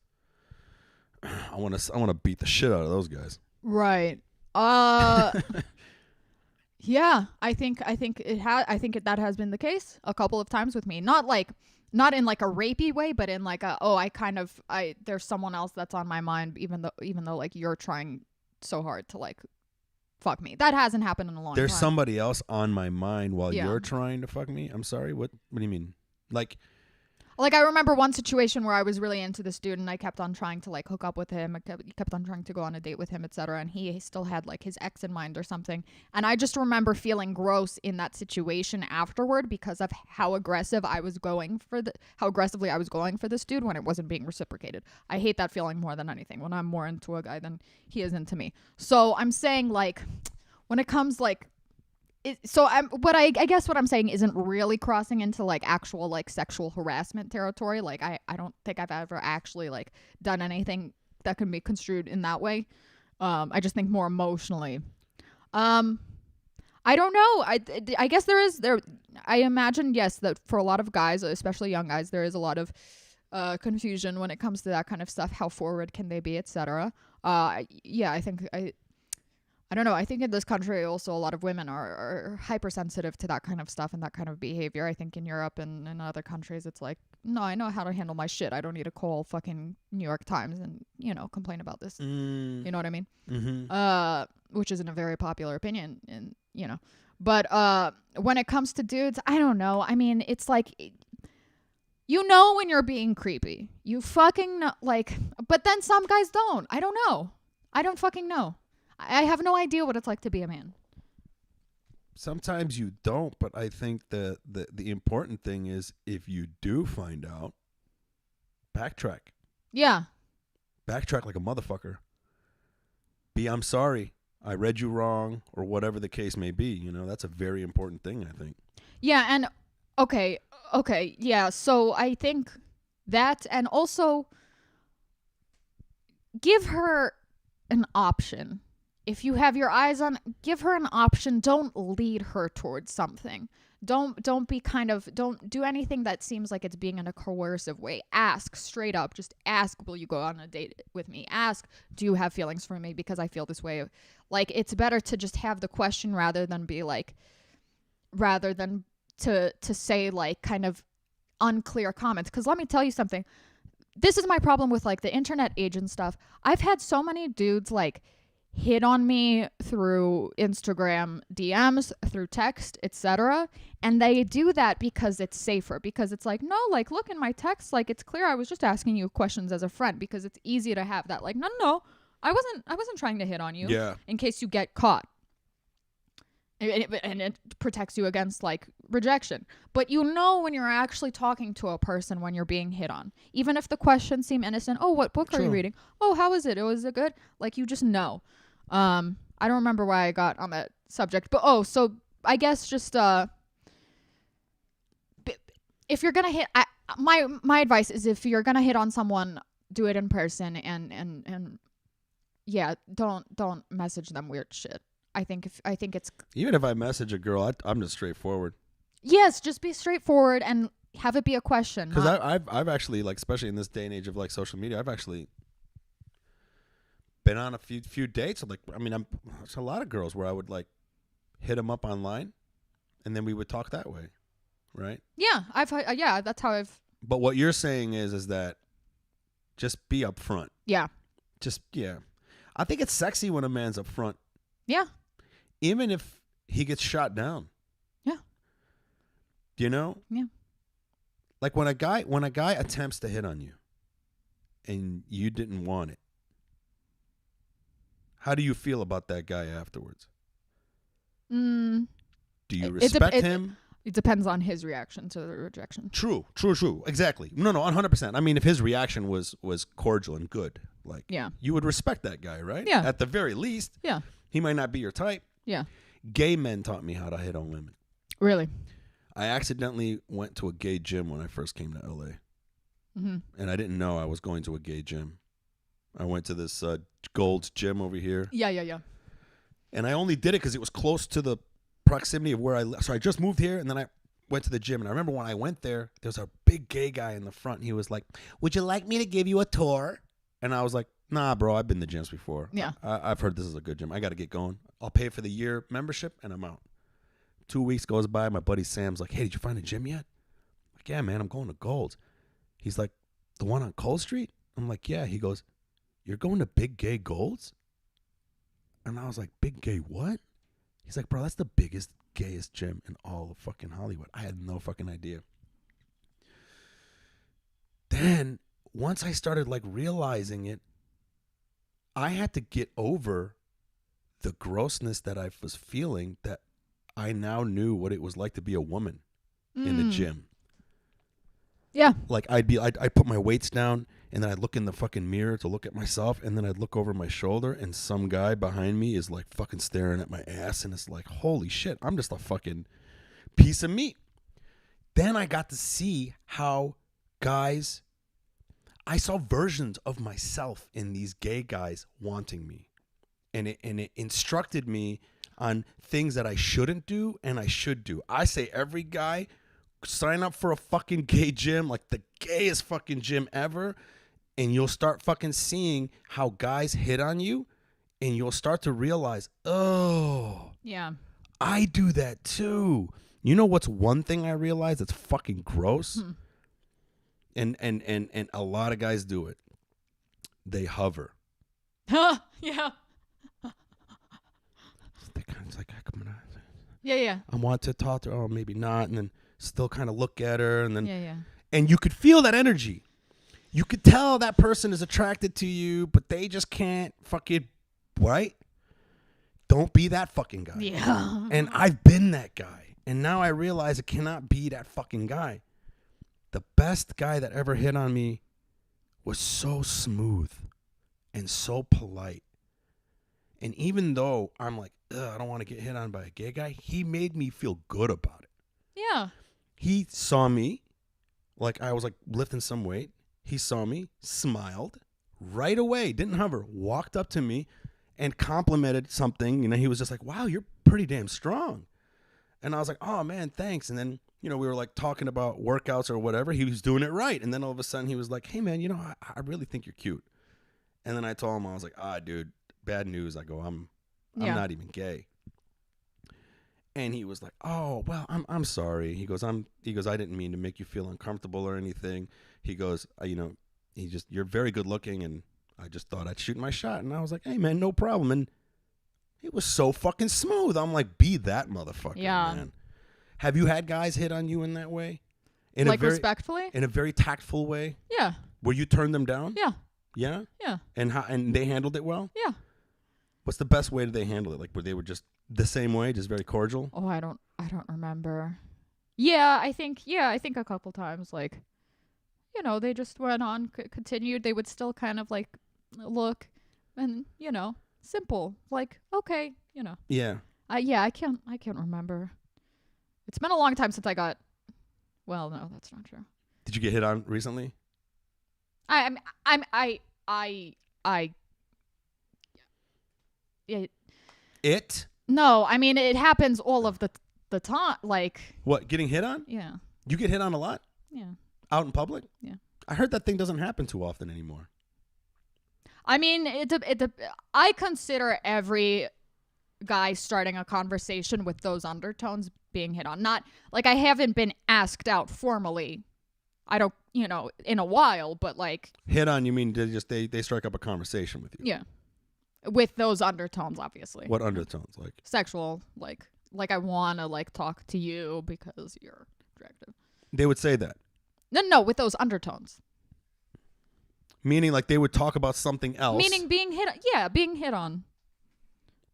I want to beat the shit out of those guys. Right. Yeah, I think that has been the case a couple of times with me. Not in like a rapey way, but in like there's someone else that's on my mind, even though like you're trying so hard to like fuck me. That hasn't happened in a long time. There's somebody else on my mind while Yeah. you're trying to fuck me? I'm sorry, what do you mean? Like I remember one situation where I was really into this dude, and I kept on trying to like hook up with him. I kept on trying to go on a date with him, etc. And he still had like his ex in mind or something. And I just remember feeling gross in that situation afterward because of how aggressively I was going for this dude when it wasn't being reciprocated. I hate that feeling more than anything, when I'm more into a guy than he is into me. So I'm saying like when it comes like I guess what I'm saying isn't really crossing into like actual like sexual harassment territory. Like I don't think I've ever actually like done anything that can be construed in that way. I just think more emotionally. I don't know. I guess I imagine, yes, that for a lot of guys, especially young guys, there is a lot of confusion when it comes to that kind of stuff. How forward can they be, etc. Yeah, I don't know. I think in this country also a lot of women are hypersensitive to that kind of stuff and that kind of behavior. I think in Europe and in other countries it's like, no, I know how to handle my shit. I don't need to call fucking New York Times and, complain about this. You know what I mean? Mm-hmm. Which isn't a very popular opinion, and But when it comes to dudes, I don't know. I mean, it's like, you know when you're being creepy. You fucking know, like, but then some guys don't. I don't know. I don't fucking know. I have no idea what it's like to be a man. Sometimes you don't, but I think the important thing is if you do find out, backtrack. Yeah. Backtrack like a motherfucker. I'm sorry. I read you wrong, or whatever the case may be. You know, that's a very important thing, I think. Yeah, and okay, yeah. So I think that, and also give her an option. If you have your eyes on, give her an option. Don't lead her towards something. Don't do anything that seems like it's being in a coercive way. Ask straight up. Just ask, will you go on a date with me? Ask, do you have feelings for me because I feel this way? Like, it's better to just have the question rather than to say like kind of unclear comments. Because let me tell you something. This is my problem with like the internet age and stuff. I've had so many dudes like hit on me through Instagram DMs, through text, etc. And they do that because it's safer, because it's like, no, like, look in my text, like, it's clear I was just asking you questions as a friend, because it's easy to have that, like, no, I wasn't trying to hit on you. Yeah. In case you get caught. And it protects you against like rejection. But you know when you're actually talking to a person when you're being hit on. Even if the questions seem innocent. Oh, what book are you reading? Oh, how is it? Oh, is it good? Like, you just know. I don't remember why I got on that subject. But so I guess just if you're gonna hit, my advice is, if you're gonna hit on someone, do it in person, and yeah, don't message them weird shit. I think it's, even if I message a girl, I'm just straightforward. Yes, just be straightforward and have it be a question. Because I've actually, like, especially in this day and age of like social media, I've actually been on a few dates. Like, I mean, there's a lot of girls where I would like hit them up online, and then we would talk that way, right? Yeah, that's how I've. But what you're saying is that just be upfront. Yeah. I think it's sexy when a man's upfront. Yeah. Even if he gets shot down. Yeah. You know? Yeah. Like when a guy attempts to hit on you and you didn't want it, how do you feel about that guy afterwards? Do you respect him? It depends on his reaction to the rejection. True. Exactly. No, 100%. I mean, if his reaction was cordial and good, like, yeah, you would respect that guy, right? Yeah. At the very least. Yeah. He might not be your type. Yeah. Gay men taught me how to hit on women. Really? I accidentally went to a gay gym when I first came to LA. Mm-hmm. And I didn't know I was going to a gay gym. I went to this Gold's gym over here. Yeah. And I only did it because it was close to the proximity of where I lived. So I just moved here, and then I went to the gym. And I remember when I went there was a big gay guy in the front. And he was like, "Would you like me to give you a tour?" And I was like, "Nah, bro, I've been to gyms before. Yeah. I've heard this is a good gym. I got to get going. I'll pay for the year membership, and I'm out." 2 weeks goes by. My buddy Sam's like, "Hey, did you find a gym yet?" I'm like, "Yeah, man, I'm going to Gold's." He's like, "The one on Cole Street?" I'm like, "Yeah." He goes, "You're going to Big Gay Gold's?" And I was like, "Big Gay what?" He's like, "Bro, that's the biggest, gayest gym in all of fucking Hollywood." I had no fucking idea. Then, once I started like realizing it, I had to get over the grossness that I was feeling, that I now knew what it was like to be a woman in the gym. Yeah. Like I'd put my weights down, and then I'd look in the fucking mirror to look at myself, and then I'd look over my shoulder, and some guy behind me is like fucking staring at my ass, and it's like, holy shit, I'm just a fucking piece of meat. Then I got to see how guys, I saw versions of myself in these gay guys wanting me. And it instructed me on things that I shouldn't do and I should do. I say every guy, sign up for a fucking gay gym, like the gayest fucking gym ever, and you'll start fucking seeing how guys hit on you, and you'll start to realize, oh, yeah, I do that too. You know what's one thing I realized that's fucking gross? And a lot of guys do it. They hover. Yeah. They kind of like, come on. Yeah. I want to talk to her, or maybe not, and then still kind of look at her, and then Yeah. and you could feel that energy. You could tell that person is attracted to you, but they just can't fucking, right? Don't be that fucking guy. Yeah. And I've been that guy. And now I realize I cannot be that fucking guy. The best guy that ever hit on me was so smooth and so polite. And even though I'm like, I don't want to get hit on by a gay guy, he made me feel good about it. Yeah. He saw me, like I was like lifting some weight. He saw me, smiled right away, didn't hover, walked up to me and complimented something. You know, he was just like, wow, you're pretty damn strong. And I was like, oh man, thanks. And then, you know, we were like talking about workouts or whatever. He was doing it right. And then all of a sudden he was like, hey man, you know, I really think you're cute. And then I told him, I was like, dude, bad news. I go, I'm not even gay. And he was like, oh, well, I'm sorry. He goes, I didn't mean to make you feel uncomfortable or anything. He goes, you're very good looking, and I just thought I'd shoot my shot. And I was like, hey man, no problem. And it was so fucking smooth. I'm like, be that motherfucker, man. Have you had guys hit on you in that way? Like respectfully? In a very tactful way? Yeah. Where you turned them down? Yeah. Yeah? Yeah. And they handled it well? Yeah. What's the best way did they handle it? Like, were they just the same way, just very cordial? Oh, I don't remember. Yeah, I think a couple times, like, you know, they just went on, continued. They would still kind of like look, and you know, simple, like, okay, you know. Yeah. I can't remember. It's been a long time since I got. Well, no, that's not true. Did you get hit on recently? It? No, I mean it happens all of the time. Like What? Getting hit on? yeah, You get hit on a lot yeah, out in public? yeah. I heard that thing doesn't happen too often anymore. I mean I consider every guy starting a conversation with those undertones being hit on. Not like I haven't been asked out formally. I don't, you know, in a while, but like Hit on? You mean they strike up a conversation with you? yeah, with those undertones, obviously. What undertones? Like Sexual, like I want to like talk to you because you're attractive. they would say that, No, with those undertones. meaning like they would talk about something else. Meaning being hit. Yeah, being hit on.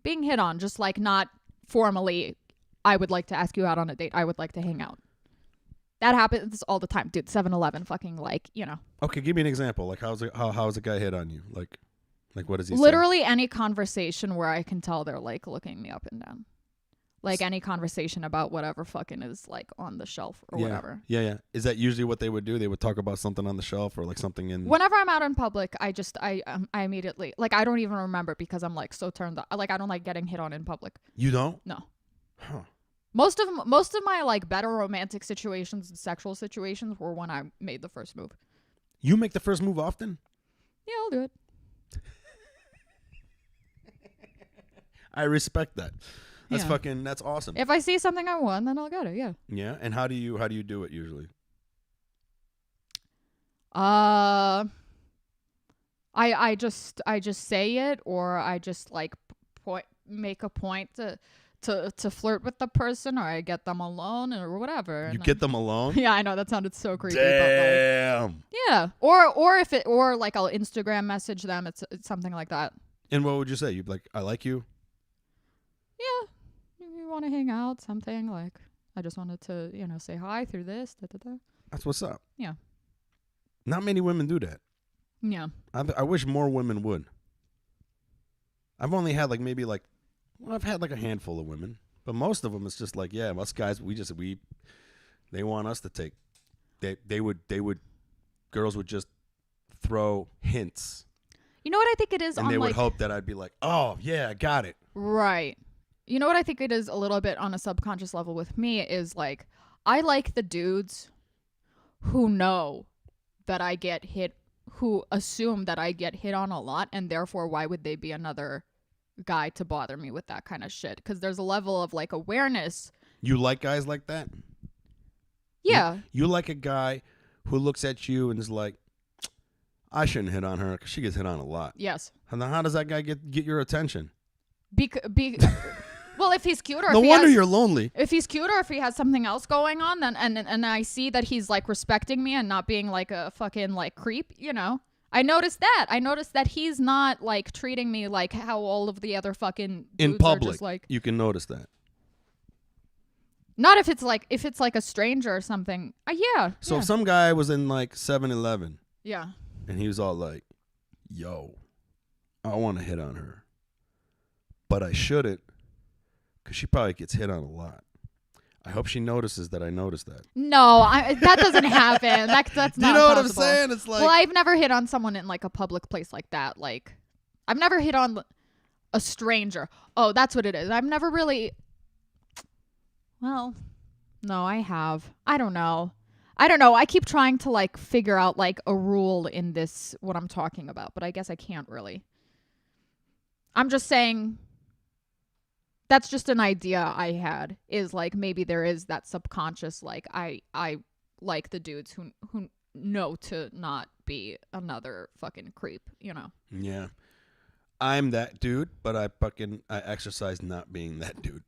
Being hit on, just like not formally. I would like to ask you out on a date. I would like to hang out. That happens all the time, dude. 7-Eleven, fucking like, you know. Okay, give me an example. Like how's a guy hit on you? Like what does he say? Literally any conversation where I can tell they're like looking me up and down. Like any conversation about whatever fucking is like on the shelf or whatever. Yeah. Is that usually what they would do? They would talk about something on the shelf or like something in. Whenever I'm out in public, I immediately like I don't even remember because I'm like so turned up. Like I don't like getting hit on in public. You don't? No. Huh. Most of my like better romantic situations and sexual situations were when I made the first move. You make the first move often? Yeah, I'll do it. I respect that. That's Yeah. that's awesome. If I see something I want, then I'll get it. Yeah. Yeah. And how do you do it usually? I just say it, or I just like make a point to flirt with the person, or I get them alone or whatever. You get them alone? Yeah, I know that sounded so creepy. Damn. But like, yeah. Or like I'll Instagram message them. It's something like that. And what would you say? You'd be like, I like you? Yeah. You want to hang out, something like I just wanted to, you know, say hi through this. Da, da, da. That's what's up. Yeah. Not many women do that. Yeah. I wish more women would. I've only had like maybe like, I've had like a handful of women, but most of them it's just like, yeah, us guys, they want us to take, girls would just throw hints. You know what I think it is? And they would hope that I'd be like, oh yeah, I got it. Right. You know what I think it is a little bit on a subconscious level with me is like, I like the dudes who know that I get hit, who assume that I get hit on a lot, and therefore why would they be another guy to bother me with that kind of shit? Because there's a level of like awareness. You like guys like that? Yeah. You like a guy who looks at you and is like, I shouldn't hit on her because she gets hit on a lot. Yes. And then how does that guy get your attention? Well, if he's cute or No if he wonder has, you're lonely. if he's cute or if he has something else going on, then and I see that he's like respecting me and not being like a fucking like creep, you know. I noticed that. I noticed that he's not like treating me like how all of the other fucking dudes In are public, just like. you can notice that. Not if it's like a stranger or something. Yeah. So yeah. if some guy was in like 7-Eleven Yeah. and he was all like, yo, I want to hit on her, but I shouldn't because she probably gets hit on a lot. I hope she notices that I noticed that. No, that doesn't happen. That's Do not you know what I'm possible. saying? It's like, Well, I've never hit on someone in like a public place like that. Like, I've never hit on a stranger. Oh, that's what it is. I've never really. Well, no, I have. I don't know. I keep trying to like figure out like a rule in this, what I'm talking about, but I guess I can't really. I'm just saying. That's just an idea I had, is like maybe there is that subconscious like I like the dudes who know to not be another fucking creep, you know. yeah, I'm that dude, but I exercise not being that dude.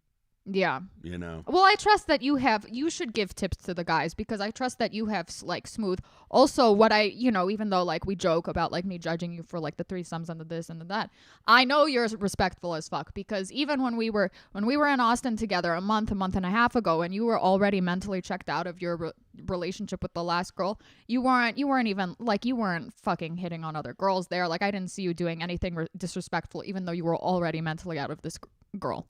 Yeah. You know. Well, I trust that you should give tips to the guys because I trust that you have like smooth. Also, what even though like we joke about like me judging you for like the threesomes and the this and the that, I know you're respectful as fuck because even when we were in Austin together a month and a half ago and you were already mentally checked out of your relationship with the last girl, you weren't even like you weren't fucking hitting on other girls there. Like I didn't see you doing anything disrespectful even though you were already mentally out of this girl.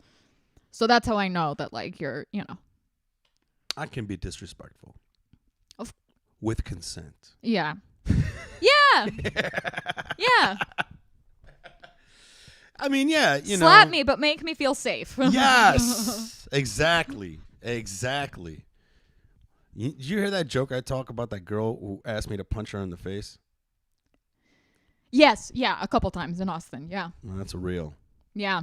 So that's how I know that, like, you're, you know. I can be disrespectful. Of- With consent. Yeah. Yeah. Yeah. I mean, yeah, you know. Slap me, but make me feel safe. Yes. Exactly. Exactly. Did you hear that joke I talk about that girl who asked me to punch her in the face? Yes. Yeah. A couple times in Austin. Yeah. Well, that's real. Yeah.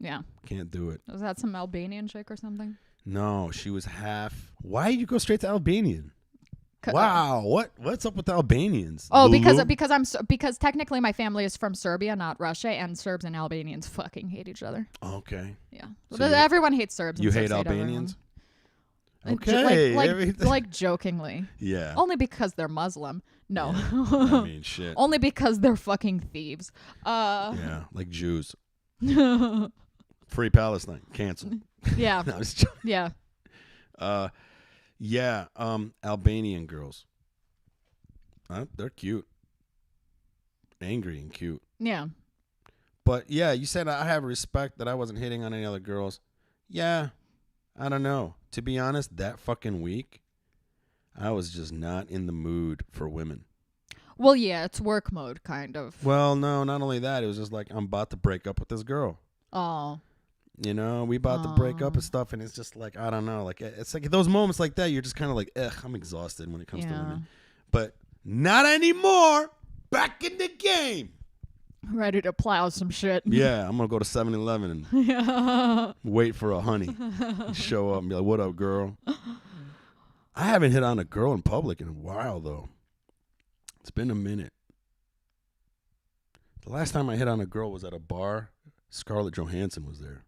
Yeah. Can't do it. Was that some Albanian chick or something? No, she was half. Why did you go straight to Albanian? Wow, what's up with the Albanians? Oh, Lulu? because technically my family is from Serbia, not Russia, and Serbs and Albanians fucking hate each other. Okay. Yeah. So Everyone hates Serbs. You and hate Serbs Albanians? everyone. Okay. Like jokingly. Yeah. Only because they're Muslim. No. I mean, shit. Only because they're fucking thieves. Yeah, like Jews. Free Palestine. Cancel. Yeah. No, I'm just joking. Yeah. Yeah, Albanian girls. They're cute. Angry and cute. Yeah. But yeah, you said I have respect that I wasn't hitting on any other girls. Yeah, I don't know. To be honest, that fucking week, I was just not in the mood for women. Well, yeah, it's work mode, kind of. Well, no, not only that. It was just like, I'm about to break up with this girl. Oh. You know, we about to break up and stuff, and it's just like, I don't know. Like, it's like those moments like that, you're just kind of like, I'm exhausted when it comes to women. But not anymore. Back in the game. Ready to plow some shit. Yeah, I'm going to go to 7-Eleven and wait for a honey. Show up and be like, what up, girl? I haven't hit on a girl in public in a while, though. It's been a minute. The last time I hit on a girl was at a bar. Scarlett Johansson was there.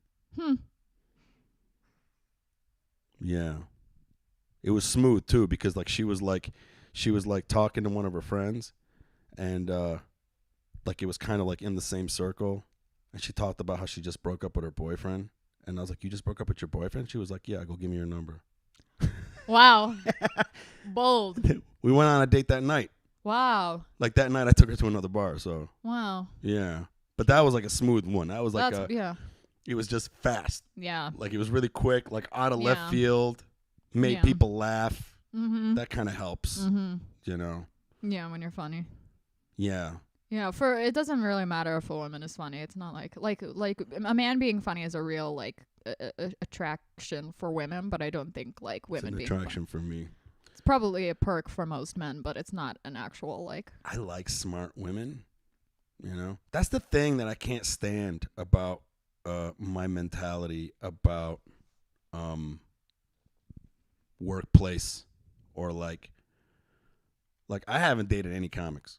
Yeah. It was smooth too because like she was like talking to one of her friends and like it was kind of like in the same circle and she talked about how she just broke up with her boyfriend and I was like, you just broke up with your boyfriend? She was like, yeah, go give me your number. Wow. Bold. We went on a date that night. Wow. Like that night I took her to another bar, so. Wow. Yeah. But that was like a smooth one. That was like yeah. It was just fast. Yeah. Like it was really quick, like out of left field, made people laugh. Mm-hmm. That kind of helps, you know. Yeah, when you're funny. Yeah. Yeah, it doesn't really matter if a woman is funny. It's not like a man being funny is a real like attraction for women, but I don't think like women it's an being attraction for me. It's probably a perk for most men, but it's not an actual like. I like smart women. You know, that's the thing that I can't stand about my mentality about workplace or like I haven't dated any comics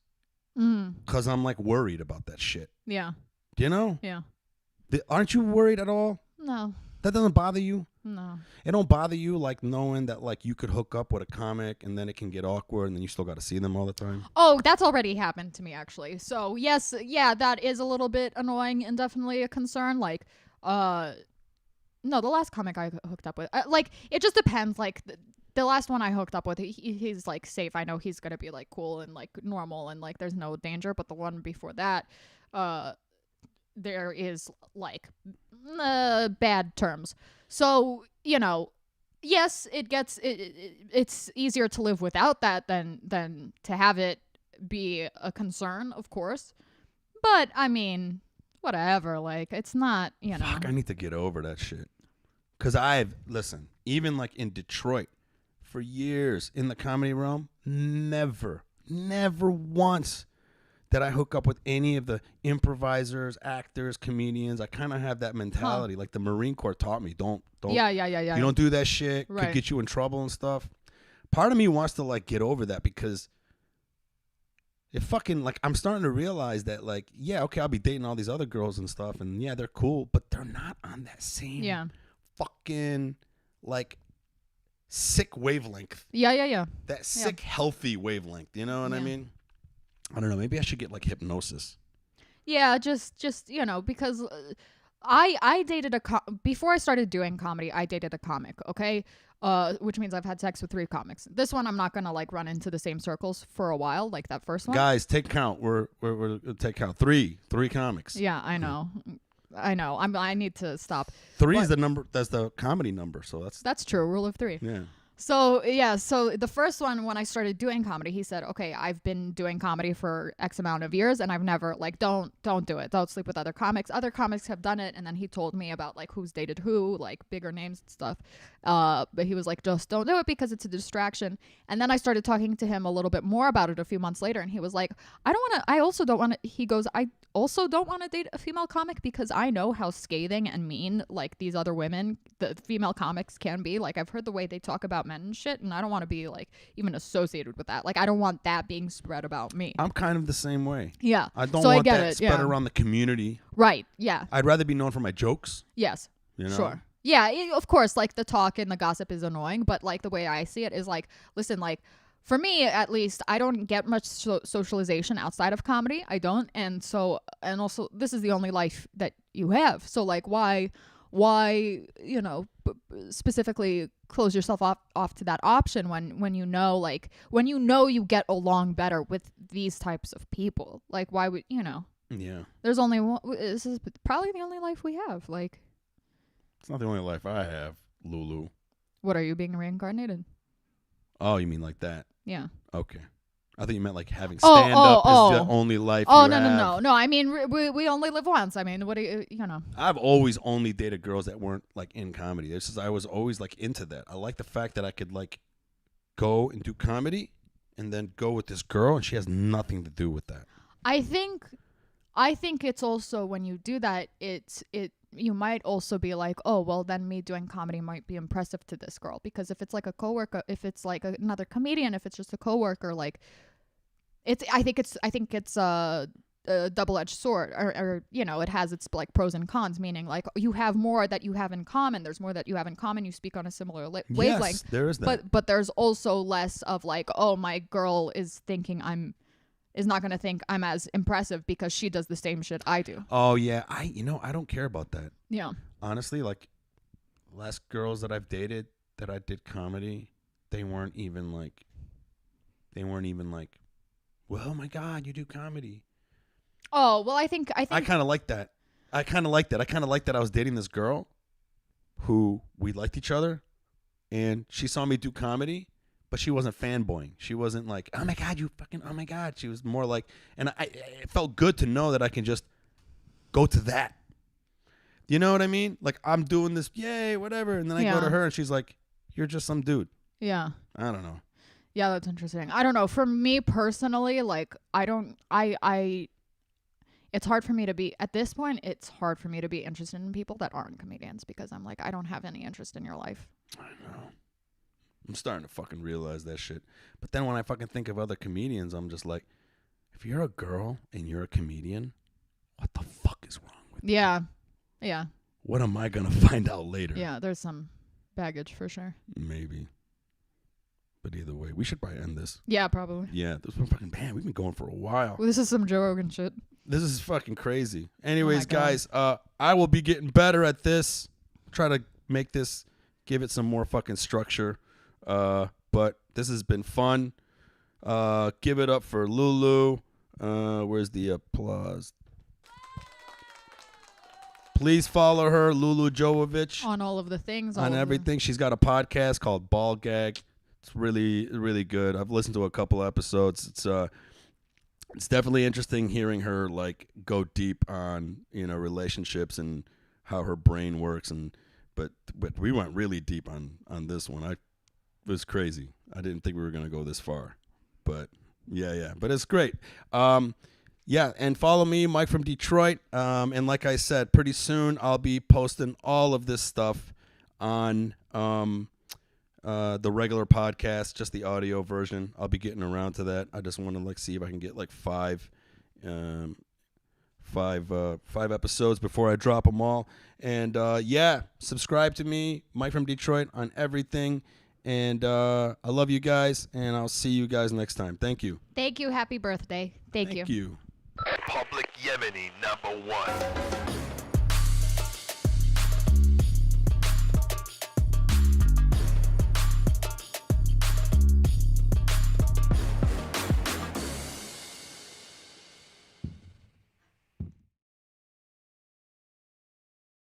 because I'm like worried about that shit. Yeah. Do you know? Yeah. Aren't you worried at all? No, That doesn't bother you? No. It don't bother you like knowing that like you could hook up with a comic and then it can get awkward and then you still got to see them all the time? Oh, that's already happened to me actually. So yes, yeah, that is a little bit annoying and definitely a concern. Like, no, the last comic I hooked up with, like, it just depends. Like, the last one I hooked up with, he's like safe. I know he's gonna be like cool and like normal and like there's no danger. But the one before that, there is like bad terms. So, you know, yes, it's easier to live without that than to have it be a concern, of course. But I mean, whatever. Like, it's not, you know. Fuck, I need to get over that shit. Cause listen, even like in Detroit, for years in the comedy realm, never once did I hook up with any of the improvisers, actors, comedians. I kind of have that mentality. Like the Marine Corps taught me, don't. Yeah. You don't do that shit. Right. Could get you in trouble and stuff. Part of me wants to like get over that because it fucking like I'm starting to realize that like, yeah, okay, I'll be dating all these other girls and stuff, and yeah, they're cool, but they're not on that same fucking like sick wavelength. Yeah. That sick, healthy wavelength. You know what I mean? I don't know. Maybe I should get like hypnosis. Yeah, just you know, because I dated before I started doing comedy, I dated a comic, okay? Which means I've had sex with 3 comics. This one I'm not gonna like run into the same circles for a while, like that first one. Guys, take count. We're take count. 3 comics. Yeah, I know. I need to stop. 3 is the number. That's the comedy number. So that's true. Rule of 3. Yeah. So, yeah, so the first one, when I started doing comedy, he said, okay, I've been doing comedy for X amount of years, and I've never, like, don't do it. Don't sleep with other comics. Other comics have done it, and then he told me about, like, who's dated who, like, bigger names and stuff. But he was like, just don't do it because it's a distraction. And then I started talking to him a little bit more about it a few months later, and he was like, I also don't want to date a female comic because I know how scathing and mean, like, these other women, the female comics can be. Like, I've heard the way they talk about men and shit, and I don't want to be like even associated with that. Like, I don't want that being spread about me. I'm kind of the same way. Yeah. I don't so want I get that it. spread Yeah. around the community. Right. Yeah. I'd rather be known for my jokes. Yes. You know? Sure. Yeah. Of course, like the talk and the gossip is annoying, but like the way I see it is like, listen, like for me at least, I don't get much socialization outside of comedy. I don't, and also this is the only life that you have. So like, why, you know, specifically close yourself off to that option when you know, like, when you know you get along better with these types of people. Like, why would, you know? Yeah. There's only one. This is probably the only life we have. Like, It's not the only life I have, Lulu. what are you, being reincarnated? Oh, you mean like that? Yeah. Okay. I thought you meant like having stand-up is the only life you have. No. I mean, we only live once. I mean, what do you know? I've always only dated girls that weren't like in comedy. It's just I was always like into that. I like the fact that I could like go and do comedy and then go with this girl and she has nothing to do with that. I think it's also when you do that, you might also be like, oh, well, then me doing comedy might be impressive to this girl, because if it's like a coworker, if it's like another comedian, if it's just a coworker, like I think it's a double-edged sword, or you know, it has its like pros and cons, meaning like you have more that you have in common. There's more that you have in common. You speak on a similar wavelength. Yes, there is that. But there's also less of like, oh, my girl is not going to think I'm as impressive because she does the same shit I do. Oh yeah, I don't care about that. Yeah. Honestly, like last girls that I've dated that I did comedy, they weren't even like, well, oh my God, you do comedy. Oh, well, I think I kind of like that. I kind of like that I was dating this girl who we liked each other and she saw me do comedy, but she wasn't fanboying. She wasn't like, oh my God, oh my God. She was more like, and it felt good to know that I can just go to that. You know what I mean? Like, I'm doing this, yay, whatever. And then I go to her and she's like, you're just some dude. Yeah. I don't know. Yeah, that's interesting. I don't know. For me personally, like, it's hard for me to be, at this point, it's hard for me to be interested in people that aren't comedians, because I'm like, I don't have any interest in your life. I know. I'm starting to fucking realize that shit. But then when I fucking think of other comedians, I'm just like, if you're a girl and you're a comedian, what the fuck is wrong with you? Yeah. Yeah. what am I gonna find out later? Yeah, there's some baggage for sure. Maybe. But either way, we should probably end this. Yeah, probably. Yeah, this one fucking we've been going for a while. Well, this is some Joe Rogan shit. This is fucking crazy. Anyways, God. guys, I will be getting better at this. Try to make this, give it some more fucking structure. But this has been fun. Give it up for Lulu. Where's the applause? Please follow her, Lulu Jovovich, On all of the things. all on of the- everything. She's got a podcast called BALL GAG. It's really, really good. I've listened to a couple episodes. It's definitely interesting hearing her like go deep on, you know, relationships and how her brain works. But we went really deep on this one. It was crazy. I didn't think we were gonna go this far, but yeah. But it's great. Yeah, and follow me, Mike from Detroit. And like I said, pretty soon I'll be posting all of this stuff on the regular podcast, just the audio version. I'll be getting around to that. I just want to like see if I can get like five episodes before I drop them all. And yeah, subscribe to me, Mike from Detroit, on everything. And I love you guys, and I'll see you guys next time. Thank you. Thank you. Happy birthday. Thank you. Thank you. Public Yemeni #1.